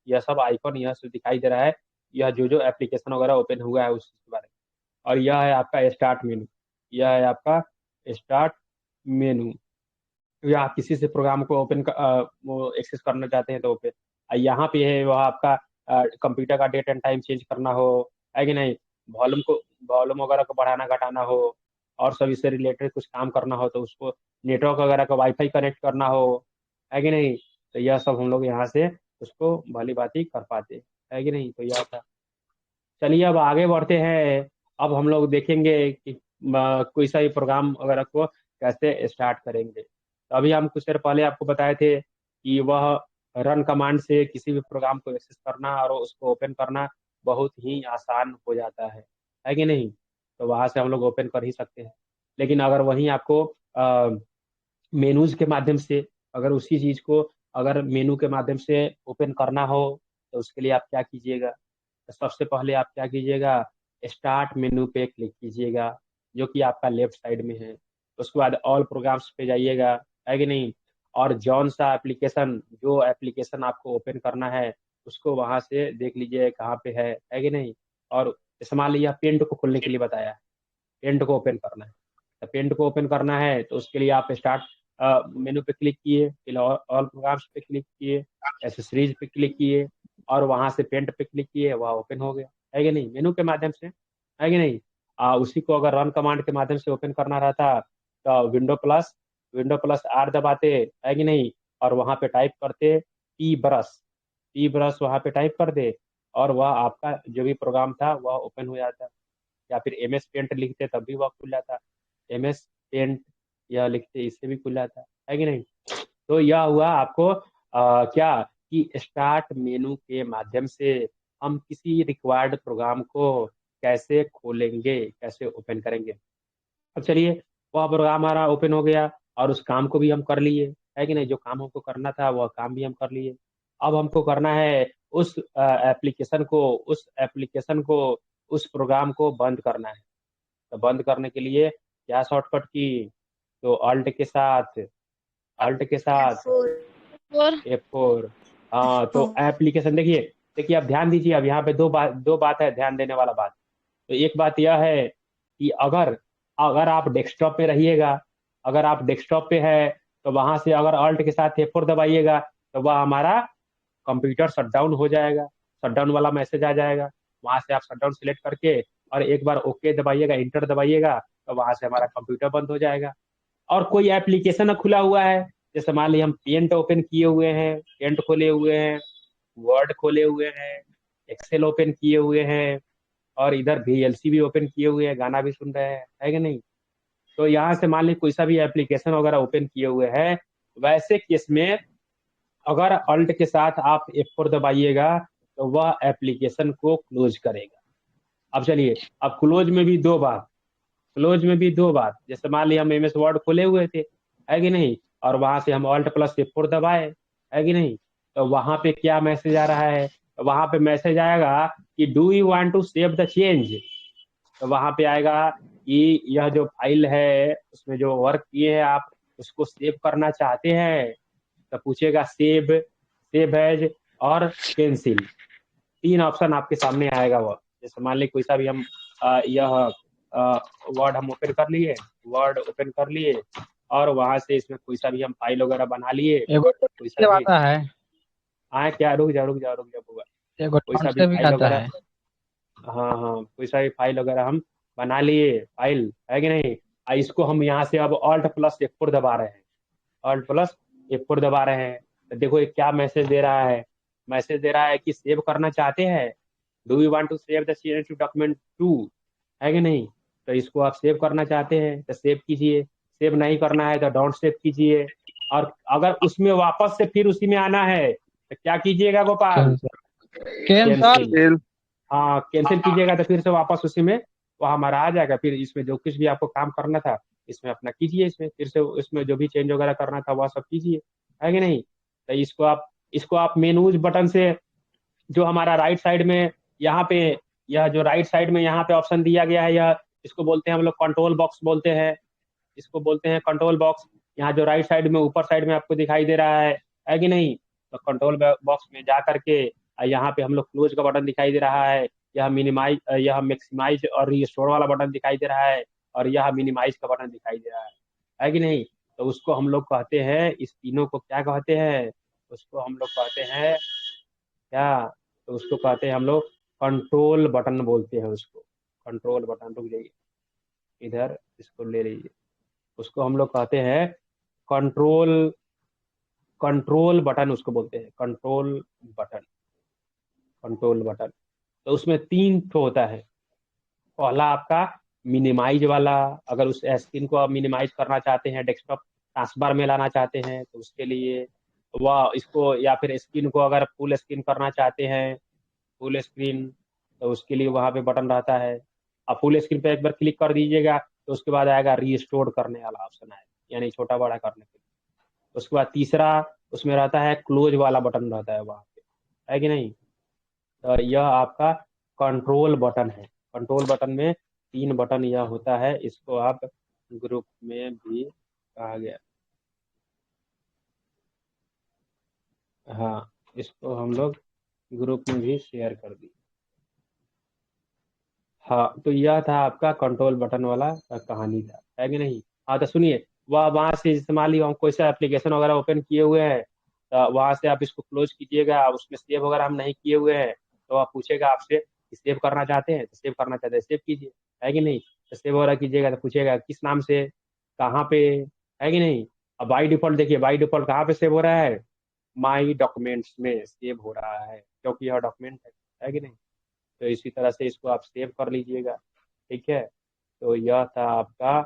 यह सब आइकॉन यह सब दिखाई दे रहा है। यह जो जो एप्लीकेशन वगैरह ओपन हुआ है उसके बारे में। और यह है आपका स्टार्ट मेनू, यह है आपका स्टार्ट मेनू। या आप किसी से प्रोग्राम को वो एक्सेस करना चाहते हैं तो ओपन। यहाँ पे है वह आपका कंप्यूटर का डेट एंड टाइम चेंज करना हो, है कि नहीं? वॉल्यूम वगैरह को बढ़ाना घटाना हो, और सब इससे रिलेटेड कुछ काम करना हो, तो उसको नेटवर्क वगैरह का वाईफाई कनेक्ट करना हो, है कि नहीं? तो यह सब हम लोग यहाँ से उसको भली भांति कर पाते, है कि नहीं? तो यह था। चलिए अब आगे बढ़ते हैं। अब हम लोग देखेंगे कि कोई सा भी प्रोग्राम वगैरह को कैसे स्टार्ट करेंगे। तो अभी हम कुछ देर पहले आपको बताए थे कि वह रन कमांड से किसी भी प्रोग्राम को एक्सेस करना और उसको ओपन करना बहुत ही आसान हो जाता है कि नहीं? तो वहाँ से हम लोग ओपन कर ही सकते हैं। लेकिन अगर वहीं आपको मेनूज के माध्यम से, अगर उसी चीज़ को अगर मेनू के माध्यम से ओपन करना हो, तो उसके लिए आप क्या कीजिएगा? तो सबसे पहले आप क्या कीजिएगा? स्टार्ट मेनू पे क्लिक कीजिएगा, जो कि आपका लेफ्ट साइड में है। उसके बाद ऑल प्रोग्राम्स पे जाइएगा, है कि नहीं? और जो एप्लीकेशन आपको ओपन करना है उसको वहां से देख लीजिए कहाँ पे है कि नहीं। और जैसे मान लीजिए पेंट को खोलने के लिए बताया है, पेंट को ओपन करना है, तो पेंट को ओपन करना है तो उसके लिए आप स्टार्ट मेनू पे क्लिक किए, फिर ऑल प्रोग्राम्स पे क्लिक किए, एसेसरीज पे क्लिक किए, और वहां से पेंट पे क्लिक किए, वह ओपन हो गया, है कि नहीं, मेनू के माध्यम से, है कि नहीं। उसी को अगर रन कमांड के माध्यम से ओपन करना रहता तो विंडो प्लस आर दबाते, है कि नहीं, और वहां पे टाइप करते पी ब्रश वहां पे टाइप कर दे, और वह आपका जो भी प्रोग्राम था वह ओपन हो जाता। या फिर एम एस पेंट लिखते तब भी वह खुल जाता, एम एस पेंट यह लिखते इससे भी खुल जाता, है कि नहीं। तो यह हुआ आपको क्या कि स्टार्ट मेनू के माध्यम से हम किसी रिक्वायर्ड प्रोग्राम को कैसे खोलेंगे, कैसे ओपन करेंगे। अब चलिए, वह प्रोग्राम हमारा ओपन हो गया और उस काम को भी हम कर लिए, है कि नहीं, जो काम हमको करना था वह काम भी हम कर लिए। अब हमको करना है उस एप्लीकेशन को उस प्रोग्राम को बंद करना है। तो बंद करने के लिए क्या शॉर्टकट की, तो अल्ट के साथ और F4। हाँ, तो एप्लीकेशन देखिए देखिए, अब ध्यान दीजिए, अब यहाँ पे दो बात है ध्यान देने वाला बात। तो एक बात यह है कि अगर अगर आप डेस्कटॉप पे रहिएगा, अगर आप डेस्कटॉप पे है तो वहां से अगर अल्ट के साथ F4 दबाइएगा तो वह हमारा कंप्यूटर शटडाउन हो जाएगा, शटडाउन वाला मैसेज आ जाएगा। वहां से आप शटडाउन सिलेक्ट करके और एक बार ओके दबाइएगा, इंटर दबाइएगा, तो वहां से हमारा कंप्यूटर बंद हो जाएगा। और कोई एप्लीकेशन खुला हुआ है, जैसे मान लीजिए हम पेंट ओपन किए हुए हैं, पेंट खोले हुए हैं, वर्ड खोले हुए हैं, एक्सेल ओपन किए हुए हैं, और इधर VLC भी ओपन किए हुए हैं, गाना भी सुन रहे हैं, है कि नहीं। तो यहाँ से मान लीजिए कोई सा भी एप्लीकेशन वगैरह ओपन किए हुए हैं, वैसे केस में अगर अल्ट के साथ आप F4 दबाइएगा तो वह एप्लीकेशन को क्लोज करेगा। अब चलिए, अब क्लोज में भी दो बात, जैसे मान लीजिए हम MS वर्ड खोले हुए थे, है कि नहीं, और वहां से हम Alt+F4 दबाए, है कि नहीं, तो वहां पे क्या मैसेज आ रहा है, तो वहां पे मैसेज आएगा कि do you want to save the change. तो वहां पे आएगा कि यह जो फाइल है उसमें जो वर्क किए हैं आप उसको सेव करना चाहते हैं, तो पूछेगा सेव एज और कैंसिल, तीन ऑप्शन आपके सामने आएगा। वह जैसे मान लीजिए कोई सा भी हम यह वर्ड हम वर्ड ओपन कर लिए, और वहां से इसमें कोई सा भी हम फाइल वगैरह बना लिए, एगो कोई सा से भी आता है, क्या, रुक जा बुआ, एगो कोई सा टॉन्ट भी से भी फाइल आता वगैरह, है। हाँ हाँ, कोई सा भी फाइल वगैरह हम बना लिए फाइल, है कि नहीं। इसको हम यहाँ से अब Alt+F4 दबा रहे हैं, Alt+F4 दबा रहे हैं, तो देखो ये क्या मैसेज दे रहा है, मैसेज दे रहा है कि सेव करना चाहते हैं, do you want to save the CNF document to, है कि नहीं। तो इसको आप सेव करना चाहते हैं तो सेव कीजिए, सेव नहीं करना है तो डोंट सेव कीजिए। और अगर उसमें वापस से फिर उसी में आना है तो क्या कीजिएगा गोपाल, कैंसल। कैंसिल। हाँ, कैंसिल कीजिएगा तो फिर से वापस उसी में वो हमारा आ जाएगा। फिर इसमें जो कुछ भी आपको काम करना था इसमें अपना कीजिए, इसमें फिर से इसमें जो भी चेंज वगैरह करना था वह सब कीजिए, है कि नहीं। तो इसको आप मेनूज बटन से, जो हमारा राइट साइड में यहाँ पे, यह जो राइट साइड में यहाँ पे ऑप्शन दिया गया है, यह इसको बोलते हैं हम लोग कंट्रोल बॉक्स बोलते हैं, इसको बोलते हैं कंट्रोल बॉक्स। यहाँ जो राइट साइड में ऊपर साइड में आपको दिखाई दे रहा है कि नहीं, तो कंट्रोल बॉक्स में जा करके यहाँ पे हम लोग क्लोज का बटन दिखाई दे रहा है, यह मैक्सिमाइज और रिस्टोर वाला बटन दिखाई दे रहा है, और यह मिनिमाइज का बटन दिखाई दे रहा है कि नहीं। तो उसको हम लोग कहते हैं, इस तीनों को क्या कहते हैं, उसको हम लोग कहते हैं क्या, तो उसको कहते हैं हम लोग कंट्रोल बटन बोलते हैं उसको, कंट्रोल बटन। रुक जाइए, इधर इसको ले लीजिए, उसको हम लोग कहते हैं कंट्रोल कंट्रोल बटन, उसको बोलते हैं बटन कंट्रोल बटन। तो उसमें तीन ठो होता है। पहला आपका मिनिमाइज वाला, अगर उस स्क्रीन को आप मिनिमाइज करना चाहते हैं, डेस्कटॉप टास्कबार में लाना चाहते हैं तो उसके लिए वह इसको, या फिर स्क्रीन को अगर फुल स्क्रीन करना चाहते हैं, फुल स्क्रीन, तो उसके लिए वहां पे बटन रहता है। आप फुल स्क्रीन पे एक बार क्लिक कर दीजिएगा तो उसके बाद आएगा रीस्टोर करने वाला ऑप्शन आएगा, यानी छोटा बड़ा करने के लिए। उसके बाद तीसरा उसमें रहता है क्लोज वाला बटन रहता है वहां पे, है कि नहीं। तो यह आपका कंट्रोल बटन है। कंट्रोल बटन में तीन बटन यह होता है, इसको आप ग्रुप में भी कहा गया। हाँ, इसको हम लोग ग्रुप में भी शेयर कर दी। हाँ, तो यह था आपका कंट्रोल बटन वाला कहानी था, है कि नहीं। हाँ, तो सुनिए, वह वहां से इस्तेमाल ही हम कोई सा एप्लीकेशन वगैरह ओपन किए हुए हैं, तो वहां से आप इसको क्लोज कीजिएगा। उसमें सेव वगैरह हम नहीं किए हुए हैं, तो आप पूछेगा आपसे कि सेव करना चाहते हैं, तो सेव करना चाहते हैं सेव कीजिए, है कि नहीं। तो सेव वगैरह कीजिएगा तो पूछेगा किस नाम से, कहाँ पे, है कि नहीं। अब बाई डिफॉल्ट देखिए, बाई डिफॉल्ट कहाँ पे सेव हो रहा है, माई डॉक्यूमेंट्स में सेव हो रहा है, क्योंकि यह डॉक्यूमेंट है कि नहीं। तो इसी तरह से इसको आप सेव कर लीजिएगा, ठीक है। तो यह था आपका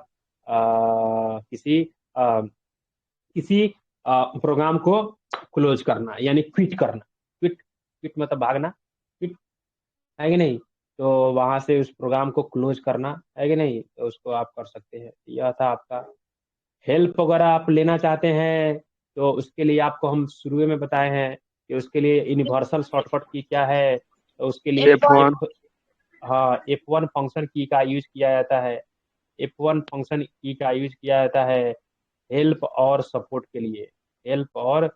किसी प्रोग्राम को क्लोज करना, यानी क्विट करना। क्विट क्विट मतलब भागना, क्विट, है कि नहीं। तो वहां से उस प्रोग्राम को क्लोज करना, है कि नहीं, तो उसको आप कर सकते हैं। यह था आपका। हेल्प वगैरह आप लेना चाहते हैं, तो उसके लिए आपको हम शुरू में बताए हैं कि उसके लिए यूनिवर्सल शॉर्टकट की क्या है। तो उसके लिए F1 हाँ, F1 फंक्शन की का यूज किया जाता है। F1 फंक्शन की का यूज किया जाता है हेल्प और सपोर्ट के लिए। हेल्प और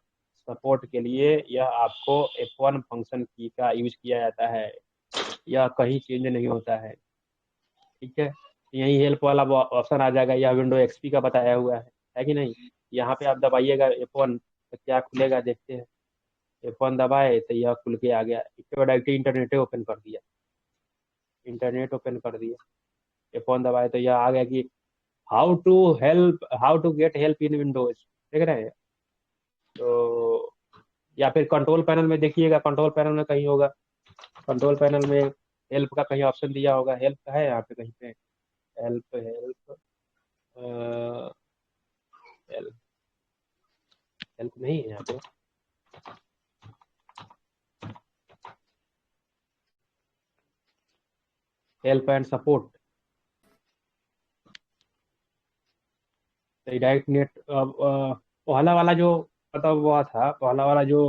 सपोर्ट के लिए यह आपको F1 फंक्शन की का यूज किया जाता है, यह कहीं चेंज नहीं होता है, ठीक है। यही हेल्प वाला ऑप्शन आ जाएगा, यह विंडो एक्सपी का बताया हुआ है कि नहीं। यहाँ पे आप दबाइएगा F1, तो क्या खुलेगा देखते हैं। F1 दबाए तो यह खुल के आ गया, इसके बाद डायरेक्टली इंटरनेट ओपन कर दिया, इंटरनेट ओपन कर दिया। F1 दबाए तो यह आ गया कि how to get help in Windows, देख रहे हैं। तो या फिर कंट्रोल पैनल में देखिएगा, कंट्रोल पैनल में कहीं होगा, कंट्रोल पैनल में हेल्प का कहीं ऑप्शन दिया होगा। हेल्प का है यहाँ पे कहीं पे, हेल्प हेल्प हेल्प हेल्प नहीं है यहाँ पे। हेल्प एंड सपोर्ट, तो डायरेक्ट नेट पहला वाला जो मतलब वो था, पहला वाला जो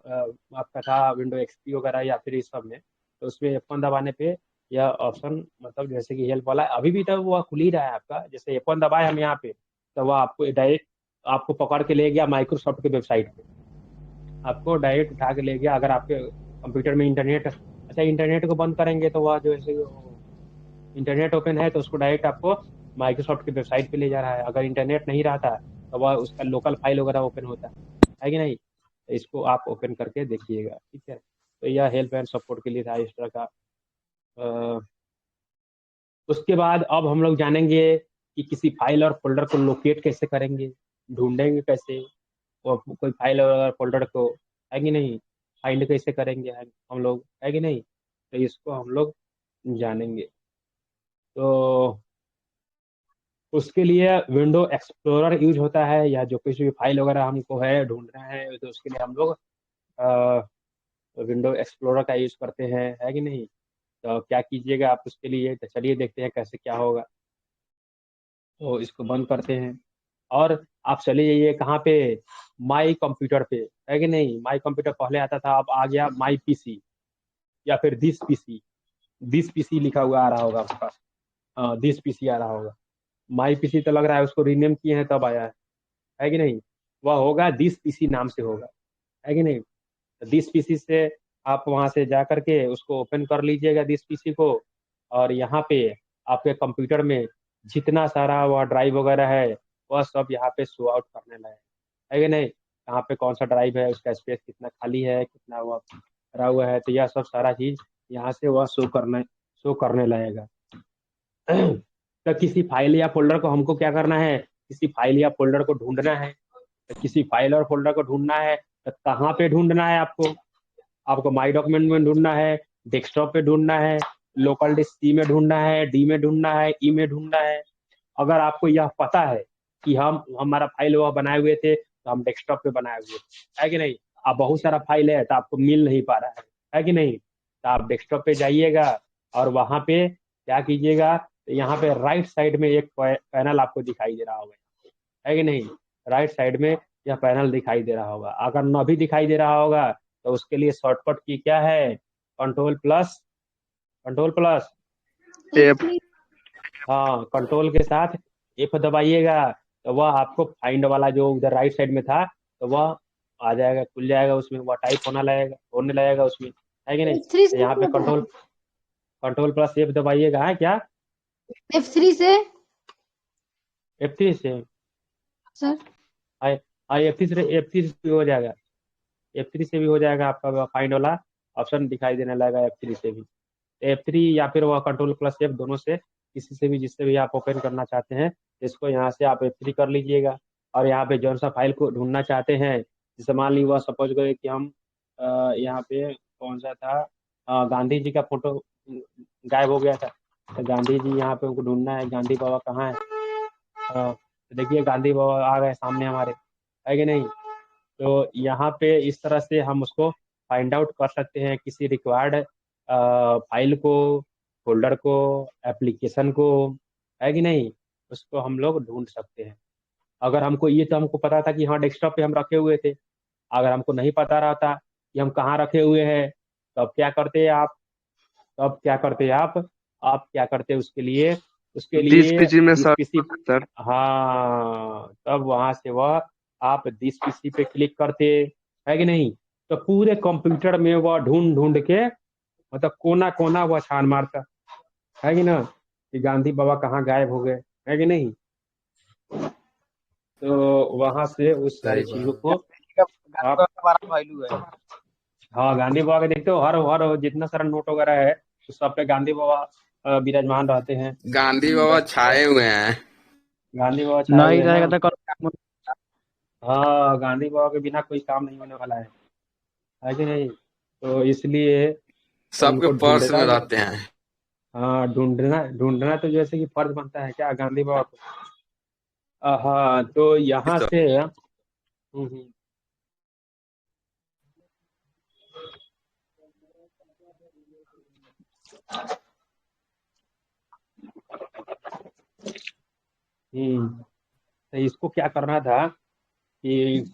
आपका था विंडो एक्सपी वगैरह या फिर इस सब में, तो उसमें F1 दबाने पे यह ऑप्शन, मतलब जैसे कि हेल्प वाला अभी भी तो वो खुल ही रहा है आपका। जैसे F1 दबाए हम यहाँ पे, तो वह आपको डायरेक्ट आपको पकड़ के ले गया माइक्रोसॉफ्ट के वेबसाइट पे, आपको डायरेक्ट उठा के ले गया। अगर आपके कंप्यूटर में इंटरनेट, अच्छा इंटरनेट को बंद करेंगे तो वह जो है इंटरनेट ओपन है तो उसको डायरेक्ट आपको माइक्रोसॉफ्ट की वेबसाइट पे ले जा रहा है। अगर इंटरनेट नहीं रहता तो वह उसका लोकल फाइल वगैरह ओपन होता है कि नहीं। तो इसको आप ओपन करके देखिएगा, ठीक है। तो यह हेल्प एंड सपोर्ट के लिए था इस तरह का। उसके बाद अब हम लोग जानेंगे कि किसी फाइल और फोल्डर को लोकेट कैसे करेंगे, ढूंढेंगे कैसे, और कोई फाइल और फोल्डर को, है कि नहीं, फाइंड कैसे करेंगे हम लोग, है कि नहीं। तो इसको हम लोग जानेंगे। तो उसके लिए विंडो एक्सप्लोरर यूज होता है, या जो किसी भी फाइल वगैरह हमको है ढूंढना है, तो उसके लिए हम लोग विंडो एक्सप्लोरर का यूज करते हैं, है कि नहीं। तो क्या कीजिएगा आप उसके लिए, तो चलिए देखते हैं कैसे क्या होगा। तो इसको बंद करते हैं और आप चले जाइए कहाँ पे, माई कंप्यूटर पे, है कि नहीं। माई कंप्यूटर पहले आता था, अब आ गया माई पीसी, या फिर दिस पीसी लिखा हुआ आ रहा होगा आपके पास। हाँ, दिस पीसी आ रहा होगा। माई पीसी तो लग रहा है उसको रीनेम किए हैं तब आया है कि नहीं। वह होगा दिस पीसी नाम से होगा, है कि नहीं। तो दिस पीसी से आप वहां से जा करके उसको ओपन कर लीजिएगा दिस पीसी को, और यहाँ पे आपके कंप्यूटर में जितना सारा वह ड्राइव वगैरह है वह सब यहाँ पे शो आउट करने लगे, है कि नहीं। यहाँ पे कौन सा ड्राइव है, उसका स्पेस कितना खाली है, कितना वह भरा हुआ है, तो यह सब सारा चीज यहाँ से वह शो करने लगेगा। तो किसी फाइल या फोल्डर को हमको क्या करना है, किसी फाइल या फोल्डर को ढूंढना है। तो किसी फाइल और फोल्डर को ढूंढना है तो कहाँ पे ढूंढना है आपको, आपको माई डॉक्यूमेंट में ढूंढना है, डेस्कटॉप पे ढूंढना है, लोकल डिस्क सी में ढूंढना है, डी में ढूंढना है, ई में ढूंढना है। अगर आपको यह पता है कि हमारा फाइल वह बनाए हुए थे तो हम डेस्कटॉप पे बनाए हुए थे, है कि नहीं। अब बहुत सारा फाइल है तो आपको मिल नहीं पा रहा है कि नहीं। तो आप डेस्कटॉप पे जाइएगा और वहां पे क्या कीजिएगा, तो यहाँ पे राइट साइड में एक पैनल आपको दिखाई दे रहा होगा, है कि नहीं। राइट साइड में यह पैनल दिखाई दे रहा होगा। अगर न भी दिखाई दे रहा होगा तो उसके लिए शॉर्टकट की क्या है, control plus, control plus F हाँ, कंट्रोल के साथ F दबाइएगा तो वह आपको फाइंड वाला जो उधर राइट साइड में था, तो वह आ जाएगा, खुल जाएगा, उसमें वह टाइप होने लगेगा उसमें, है कि नहीं। F3 तो से यहाँ नहीं पे होता है? Control plus F दबाइएगा। है क्या? F3 से F3 से सर? आई आई F3 से भी हो जाएगा। F3 से भी हो जाएगा, आपका फाइंड वाला ऑप्शन दिखाई देने लगेगा F3 से भी। F3 या फिर वह कंट्रोल प्लस F दोनों से किसी से भी, जिससे भी आप ओपन करना चाहते हैं, इसको यहाँ से आप F3 कर लीजिएगा। और यहाँ पे जौन सा फाइल को ढूंढना चाहते हैं, जैसे मान ली वह सपोज करें कि हम यहाँ पे कौन सा था, गांधी जी का फोटो गायब हो गया था, तो गांधी जी यहाँ पे उनको ढूंढना है, गांधी बाबा कहाँ है। तो देखिए गांधी बाबा आ गए सामने हमारे, है कि नहीं। तो यहाँ पे इस तरह से हम उसको फाइंड आउट कर सकते हैं, किसी रिक्वायर्ड फाइल को, फोल्डर को, एप्लीकेशन को, है कि नहीं, उसको हम लोग ढूंढ सकते हैं। अगर हमको ये तो हमको पता था कि हाँ डेस्कटॉप पे हम रखे हुए थे, अगर हमको नहीं पता रहता कि हम कहाँ रखे हुए हैं, तब क्या करते आप, आप क्या करते उसके दिस लिए पीसी में जिस पीसी, सर। हाँ, तब वहां से वह आप दिस पीसी पे क्लिक करते, है कि नहीं। तो पूरे कंप्यूटर में वह ढूंढ ढूंढ के, मतलब कोना कोना वह छान मारता, है कि ना, कि गांधी बाबा कहाँ गायब हो गए, है कि नहीं। तो वहां से उस सारी सही चीजों बात। को आप, वैल्यू है। हाँ, गांधी बाबा के देखते हो, हर हर जितना सारा नोट वगैरह है, तो सब पे गांधी बाबा विराजमान रहते हैं। गांधी बाबा छाए हुए हैं। गांधी बाबा छाए नहीं हुए हैं रहेगा ना। तो काम हाँ, गांधी बाबा के बिना कोई काम नहीं होने वाला है कि नहीं। तो इसलिए सबके उनको पर्स ढूंढना, में रहते हैं। हाँ, ढूंढना ढूंढना तो जैसे कि फर्ज बनता है क्या गांधी बाबा को। हाँ, तो यहाँ तो से तो इसको क्या करना था कि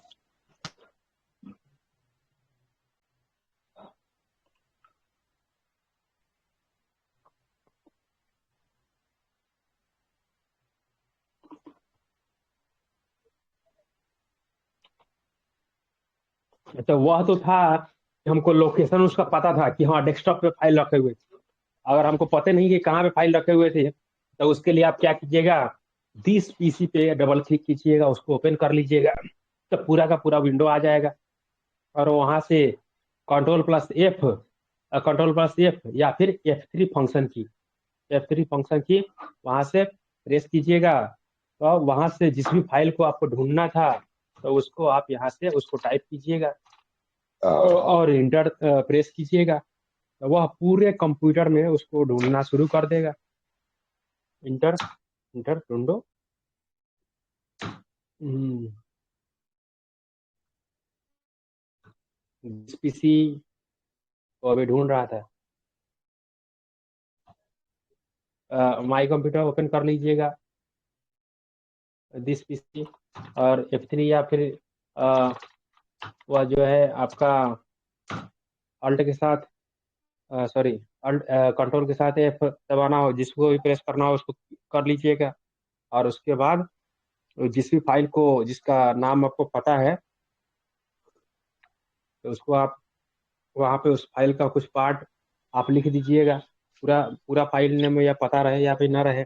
तो वह तो था कि हमको लोकेशन उसका पता था कि हाँ डेस्कटॉप पे फाइल रखे हुए थे। अगर हमको पता नहीं कि कहाँ पे फाइल रखे हुए थे, तो उसके लिए आप क्या कीजिएगा, दिस पीसी पे डबल क्लिक कीजिएगा, उसको ओपन कर लीजिएगा, तो पूरा का पूरा विंडो आ जाएगा। और वहां से कंट्रोल प्लस एफ या फिर F3 फंक्शन की वहां से प्रेस कीजिएगा। तो वहां से जिस भी फाइल को आपको ढूंढना था, तो उसको आप यहाँ से उसको टाइप कीजिएगा और इंटर प्रेस कीजिएगा, तो वह पूरे कंप्यूटर में उसको ढूंढना शुरू कर देगा। इंटर इंटर ढूंढो। पीसी को अभी ढूंढ रहा था। माई कंप्यूटर ओपन कर लीजिएगा, दिस पीसी, और F3 या फिर वह जो है आपका अल्ट के साथ, सॉरी, अल्ट कंट्रोल के साथ F दबाना हो, जिसको भी प्रेस करना हो उसको कर लीजिएगा। और उसके बाद जिस भी फाइल को, जिसका नाम आपको पता है, तो उसको आप वहाँ पे उस फाइल का कुछ पार्ट आप लिख दीजिएगा। पूरा पूरा फाइल नेम या पता रहे या फिर ना रहे।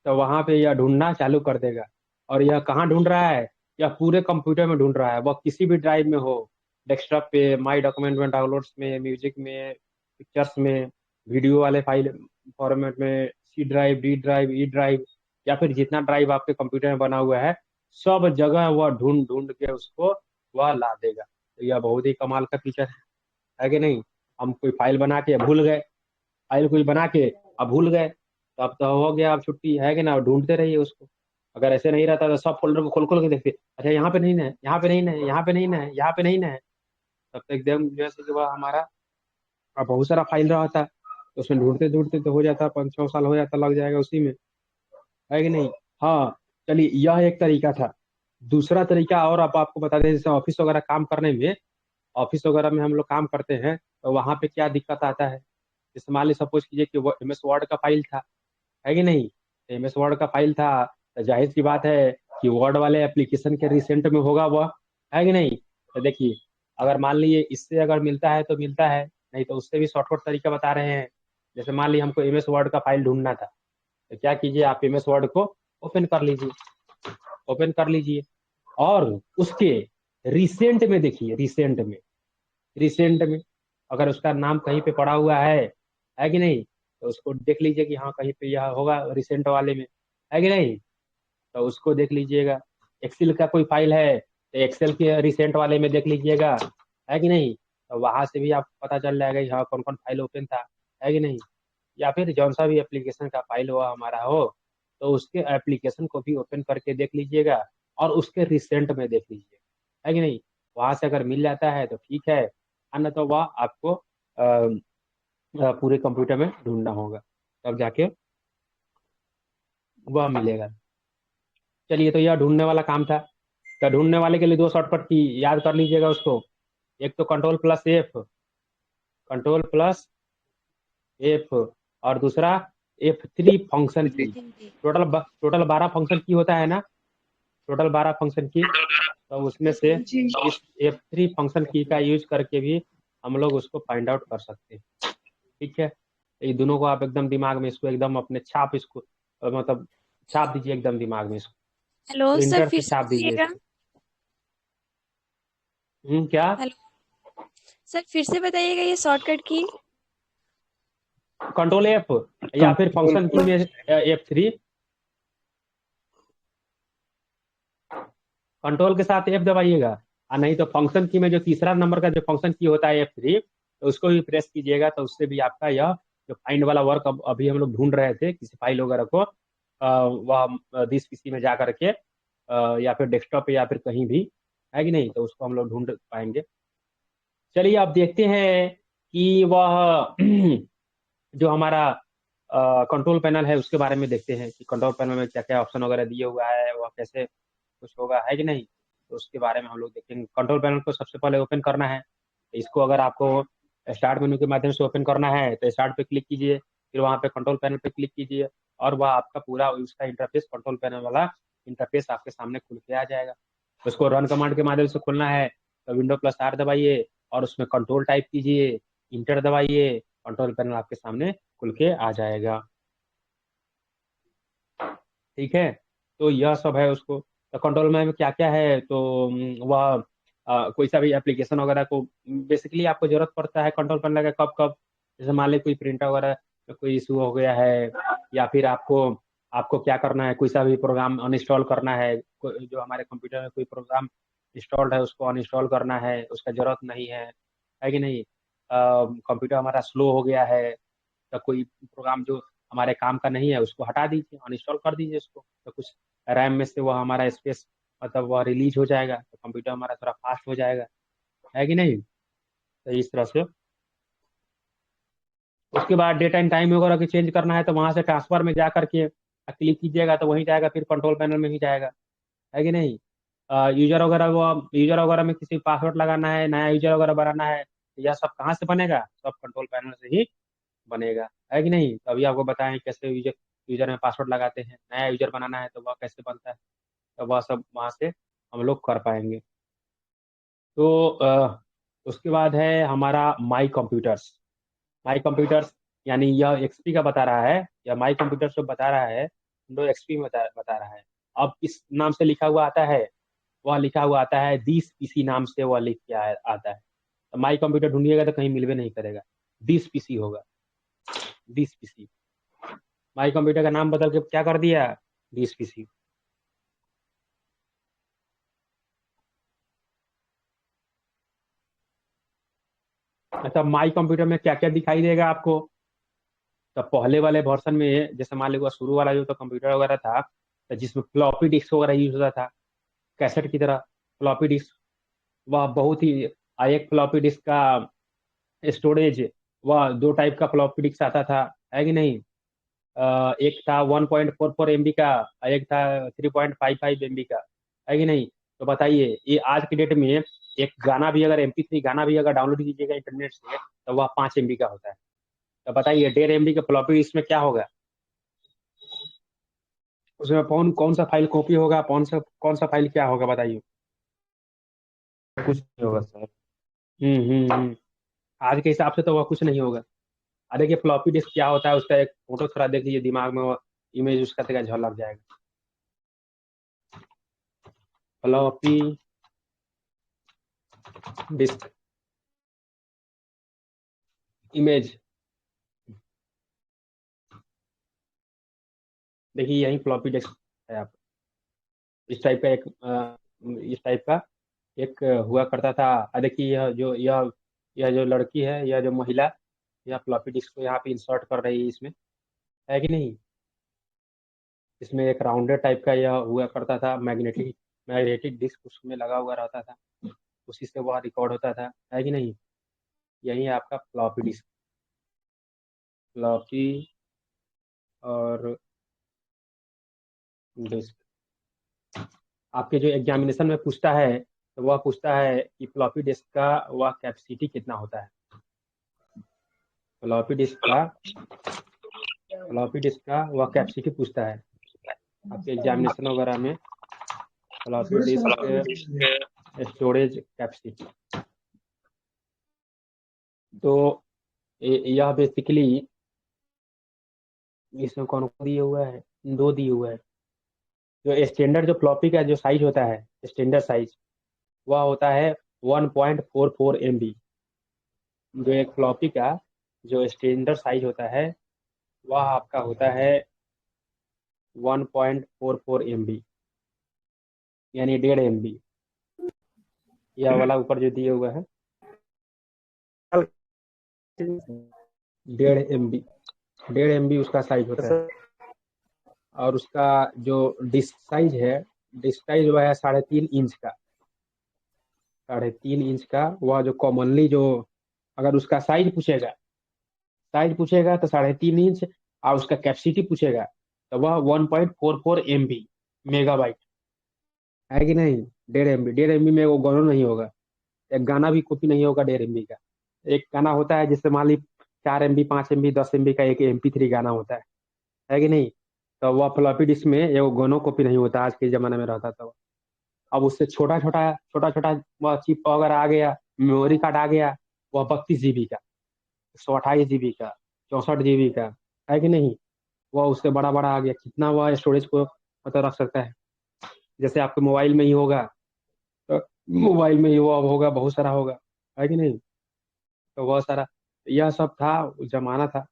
तो वहाँ पे यह ढूंढना चालू कर देगा। और यह कहाँ ढूंढ रहा है, यह पूरे कंप्यूटर में ढूंढ रहा है, वह किसी भी ड्राइव में हो, डेस्कटॉप पे, माई डॉक्यूमेंट में, डाउनलोड्स में, म्यूजिक में, पिक्चर्स में, वीडियो वाले फाइल फॉर्मेट में, C drive, D drive, E drive, या फिर जितना ड्राइव आपके कंप्यूटर में बना हुआ है, सब जगह वह ढूंढ ढूंढ के उसको वह ला देगा। तो यह बहुत ही कमाल का फीचर है कि नहीं। हम कोई फाइल बना के भूल गए, फाइल कोई बना के अब भूल गए, तो अब तो हो गया, अब छुट्टी, है कि ना, ढूंढते रहिए उसको। अगर ऐसे नहीं रहता तो सब फोल्डर को खोल खोल के देखते, अच्छा यहाँ पे नहीं ना है, यहाँ पे नहीं ना है, यहाँ पे नहीं ना है, यहाँ पे नहीं ना है, तब तक एकदम जैसे कि वह हमारा बहुत सारा फाइल रहा था, तो उसमें ढूंढते ढूंढते तो हो जाता, 5-6 साल हो जाता, लग जाएगा उसी में, है कि नहीं। हाँ, चलिए, यह एक तरीका था। दूसरा तरीका और अब आपको बता दें, जैसे ऑफिस वगैरह काम करने में, ऑफिस वगैरह में हम लोग काम करते हैं, तो वहाँ पे क्या दिक्कत आता है। जैसे मान ली सपोज कीजिए कि वो MS वर्ड का फाइल था, है कि नहीं। MS वर्ड का फाइल था, तो जाहिर सी बात है कि वर्ड वाले एप्लीकेशन के रिसेंट में होगा वह, है कि नहीं। तो देखिए, अगर मान लीजिए इससे अगर मिलता है तो मिलता है, नहीं तो उससे भी शॉर्टकट तरीका बता रहे हैं। जैसे मान लीजिए हमको एमएस वर्ड का फाइल ढूंढना था, तो क्या कीजिए, आप एमएस वर्ड को ओपन कर लीजिए, ओपन कर लीजिए, और उसके रिसेंट में देखिए, रिसेंट में अगर उसका नाम कहीं पे पड़ा हुआ है कि नहीं, तो उसको देख लीजिए कि हाँ कहीं पे यह होगा रिसेंट वाले में, है कि नहीं। तो उसको देख लीजिएगा। एक्सेल का कोई फाइल है तो एक्सेल के रिसेंट वाले में देख लीजिएगा, है कि नहीं। तो वहां से भी आपको पता चल जाएगा कि हाँ कौन कौन फाइल ओपन था, है कि नहीं। या फिर जौन सा भी एप्लीकेशन का फाइल हुआ हमारा हो, तो उसके एप्लीकेशन को भी ओपन करके देख लीजिएगा और उसके रिसेंट में देख लीजिएगा, है कि नहीं। वहां से अगर मिल जाता है तो ठीक है, अन्य तो वह आपको पूरे कंप्यूटर में ढूंढना होगा, तब जाके वह मिलेगा। चलिए, तो यह ढूंढने वाला काम था। तो ढूंढने वाले के लिए दो शॉर्टकट की याद कर लीजिएगा उसको। एक तो कंट्रोल प्लस एफ और दूसरा F3 फंक्शन की। टोटल 12 फंक्शन की होता है ना, टोटल 12 फंक्शन की। तो उसमें से इस F3 फंक्शन की का यूज करके भी हम लोग उसको फाइंड आउट कर सकते हैं। ठीक है, ये दोनों को आप एकदम दिमाग में इसको एकदम अपने छाप इसको मतलब छाप दीजिए एकदम दिमाग में इसको, हेलो सर, प्रिंटर फिर से से छाप दीजिए बताइएगा। इसको। क्या? हेलो सर, फिर से बताइएगा ये शॉर्टकट की। कंट्रोल F या फिर फंक्शन की में F3, कंट्रोल के साथ F दबाइएगा, और नहीं तो फंक्शन की में जो तीसरा नंबर का जो फंक्शन की होता है F3, तो उसको भी प्रेस कीजिएगा। तो उससे भी आपका यह जो फाइंड वाला वर्क अभी हम लोग ढूंढ रहे थे किसी फाइल वगैरह को, वह दिस पीसी में जा करके या फिर डेस्कटॉप पे या फिर कहीं भी, है कि नहीं, तो उसको हम लोग ढूंढ पाएंगे। चलिए अब देखते हैं कि वह जो हमारा कंट्रोल पैनल है उसके बारे में देखते हैं कि कंट्रोल पैनल में क्या क्या ऑप्शन वगैरह दिए हुआ है, वह कैसे कुछ होगा, है कि नहीं। तो उसके बारे में हम लोग देखेंगे। कंट्रोल पैनल को सबसे पहले ओपन करना है। इसको अगर आपको स्टार्ट मेनू के माध्यम से ओपन करना है तो स्टार्ट पे क्लिक कीजिए, फिर वहाँ पे कंट्रोल पैनल पे क्लिक कीजिए, और वह आपका पूरा उसका इंटरफेस, कंट्रोल पैनल वाला इंटरफेस आपके सामने खुल के आ जाएगा। उसको रन कमांड के माध्यम से खोलना है तो Windows+R दबाइए और उसमें कंट्रोल टाइप कीजिए, इंटर दबाइए, कंट्रोल पैनल आपके सामने खुल के आ जाएगा। ठीक है, तो यह सब है उसको। तो कंट्रोल में क्या क्या है, तो वह कोई सा भी एप्लीकेशन वगैरह को बेसिकली आपको जरूरत पड़ता है कंट्रोल पैनल का कब कब। जैसे मान ली कोई प्रिंटर वगैरह में कोई इशू हो गया है, या फिर आपको आपको क्या करना है, कोई सा भी प्रोग्राम अनइंस्टॉल करना है, जो हमारे कंप्यूटर में कोई प्रोग्राम इंस्टॉल्ड है उसको अनइंस्टॉल करना है, उसका जरूरत नहीं है कि नहीं। कंप्यूटर हमारा स्लो हो गया है, तो कोई प्रोग्राम जो हमारे काम का नहीं है उसको हटा दीजिए, अनइंस्टॉल कर दीजिए उसको, तो कुछ रैम में से वह हमारा स्पेस मतलब वह रिलीज हो जाएगा, तो कंप्यूटर हमारा थोड़ा फास्ट हो जाएगा, है कि नहीं। तो इस तरह से उसके बाद डेट एंड टाइम वगैरह की चेंज करना है तो वहां से ट्रांसफर में जा करके क्लिक कीजिएगा तो वहीं जाएगा, फिर कंट्रोल पैनल में ही जाएगा, है कि नहीं। यूजर वगैरह में किसी पासवर्ड लगाना है, नया यूजर वगैरह बनाना है, यह सब कहाँ से बनेगा, सब कंट्रोल पैनल से ही बनेगा, है कि नहीं। तो अभी आपको बताएं कैसे यूजर यूजर में पासवर्ड लगाते हैं, नया यूजर बनाना है तो वह कैसे बनता है, तो वह सब वहाँ से हम लोग कर पाएंगे। तो उसके बाद है हमारा माई कंप्यूटर्स, यानी यह एक्सपी का बता रहा है, या माई कंप्यूटर्स जो बता रहा है विंडोज एक्सपी में बता रहा है। अब किस नाम से लिखा हुआ आता है, वह लिखा हुआ आता है दिस पीसी नाम से वह लिख के आता है। तो माई कंप्यूटर ढूंढिएगा तो कहीं मिलवे नहीं करेगा, दिस पीसी होगा, दिस पीसी। माई कंप्यूटर का नाम बदल के क्या कर दिया, दिस पीसी। अच्छा, माई कंप्यूटर में क्या क्या दिखाई देगा आपको। तो पहले वाले वर्जन में जैसे मान लीजिए शुरू वाला जो तो कंप्यूटर वगैरह था, तो जिसमें फ्लॉपी डिस्क वगैरह यूज होता था, कैसेट की तरह फ्लॉपी डिस्क, वह बहुत ही एक फ्लॉपी डिस्क का स्टोरेज, वह दो टाइप का फ्लॉपी डिस्क आता था, है कि नहीं। एक था 1.44 MB का, एक था 3.55 MB का, है कि नहीं। तो बताइए, ये आज की डेट में एक गाना भी अगर MP3 गाना भी अगर डाउनलोड कीजिएगा इंटरनेट से तो वह 5 MB का होता है। तो बताइए 1.5 MB का फ्लॉपी डिस्क में क्या होगा। उसमें कौन सा फाइल कॉपी होगा, कौन सा फाइल क्या होगा बताइए। कुछ नहीं होगा सर। आज के हिसाब से तो वह कुछ नहीं होगा। अरे देखिए फ्लॉपी डिस्क क्या होता है, उसका एक फोटो थोड़ा देख लीजिए, दिमाग में वो इमेज उसका तेरा झलक जाएगा। फ्लॉपी डिस्क इमेज, देखिए यही फ्लॉपी डिस्क है। आप इस टाइप का एक हुआ करता था। देखिए यह जो लड़की है, यह जो महिला, यह फ्लॉपी डिस्क को यहाँ पे इंसर्ट कर रही है इसमें, है कि नहीं। इसमें एक राउंडेड टाइप का यह हुआ करता था, मैग्नेटिक डिस्क उसमें लगा हुआ रहता था, उसी से वह रिकॉर्ड होता था, है कि नहीं। यही है आपका फ्लॉपी डिस्क। फ्लॉपी और डिस्क आपके जो एग्जामिनेशन में पूछता है, तो वह पूछता है कि फ्लॉपी डिस्क का वह कैपेसिटी कितना होता है। फ्लॉपी डिस्क का वह कैपेसिटी पूछता है आपके एग्जामिनेशन वगैरह में। फ्लॉपी डिस्क स्टोरेज कैपेसिटी, तो यह बेसिकली इसमें कौन दिए हुआ है, 2 दिए हुआ है। जो स्टैंडर्ड जो फ्लॉपी का जो साइज होता है, स्टैंडर्ड साइज, वह होता है 1.44 MB। जो एक फ्लॉपी का जो स्टैंडर्ड साइज होता है वह आपका होता है 1.44 MB, यानी 1.5 MB। यह वाला ऊपर जो दिए हुआ है 1.5 MB उसका साइज होता है। और उसका जो डिस्क साइज है, डिस्क साइज वह है 3.5 इंच का। 3.5 इंच का वह जो कॉमनली जो, अगर उसका साइज पूछेगा तो 3.5 इंच, और उसका कैपेसिटी पूछेगा तो वह 1.44 MB मेगाबाइट, है कि नहीं। 1.5 MB में वो गाना नहीं होगा, एक गाना भी कॉपी नहीं होगा 1.5 MB का। एक गाना होता है जिससे मान ली 4 MB 5 MB 10 MB का एक MP3 गाना होता है कि नहीं। तो वह फ्लॉपी डिस्क में एगो गानो कॉपी नहीं होता, आज के जमाने में रहता था। अब उससे छोटा छोटा वह चिप अगर आ गया, मेमोरी कार्ड आ गया, वह 32 GB का, 128 GB का, 64 GB का, है कि नहीं। वह उससे बड़ा बड़ा आ गया, कितना वह स्टोरेज को मतलब रख सकता है। जैसे आपके मोबाइल में ही होगा, तो मोबाइल में ही वो अब होगा, बहुत सारा होगा, है कि नहीं। तो वह सारा, यह सब था, जमाना था,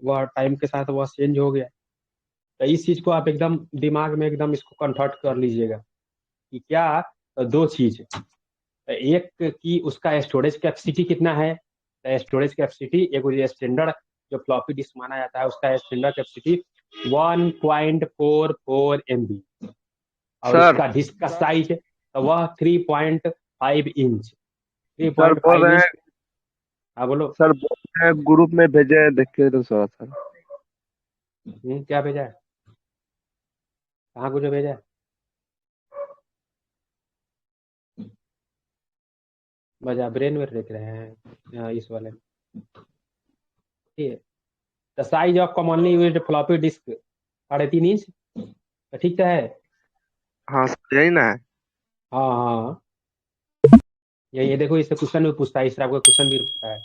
वह टाइम के साथ वह चेंज हो गया। तो इस चीज को आप एकदम दिमाग में एकदम इसको कन्वर्ट कर लीजिएगा कि क्या, तो 2 चीज, एक कि उसका स्टोरेज कैपेसिटी कितना है। स्टोरेज कैपेसिटी एक स्टैंडर्ड जो फ्लॉपी डिस्क माना जाता है उसका स्टैंडर्ड कैपेसिटी 1.44 MB, और उसका डिस्क का साइज तो वह 3.5 इंच। 3.5 इंच। हाँ बोलो सर, बोल रहे हैं ग्रुप में भेजे, देख के तो सर। क्या भेजा है, कहाँ को जो भेजा है। बजा ब्रेन वेयर देख रहे हैं इस वाले में, ठीक है। The size of commonly used floppy disk 3.5 inch, तो ठीक है। हाँ सर, यही ना है। हाँ, ये देखो, इससे क्वेश्चन भी पूछता है, इस तरह का क्वेश्चन भी पूछता है।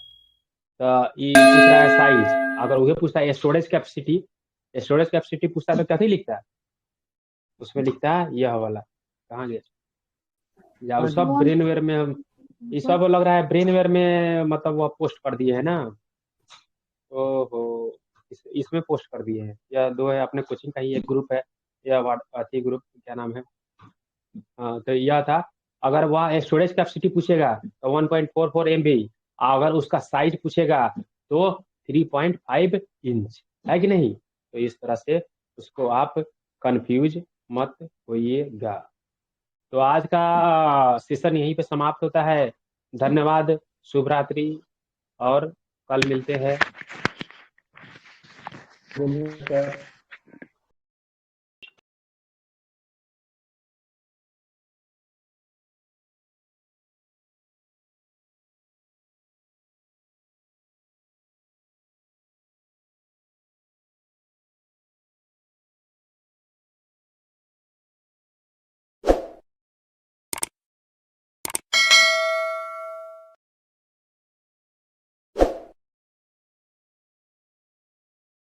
तो ये पूछ रहा है साइज, अगर वही पूछता है स्टोरेज कैपेसिटी पूछता है तो क्या लिखता है, उसमें लिखता है यह वाला, कहाँ गया, या वो सब ब्रेनवेयर में हम, ये सब लग रहा है ब्रेनवेयर में, मतलब वो पोस्ट कर दिए है ना। ओहो, इसमें पोस्ट कर दिए हैं। यह 2 है, अपने कोचिंग का ही एक ग्रुप है, यह अति ग्रुप, क्या नाम है। हाँ, तो यह था, अगर वह स्टोरेज कैपेसिटी पूछेगा तो 1.44 MB, अगर उसका साइज पूछेगा तो 3.5 इंच, है कि नहीं। तो इस तरह से उसको आप कंफ्यूज मत होइएगा। तो आज का सेशन यहीं पे समाप्त होता है। धन्यवाद, शुभ रात्रि, और कल मिलते हैं।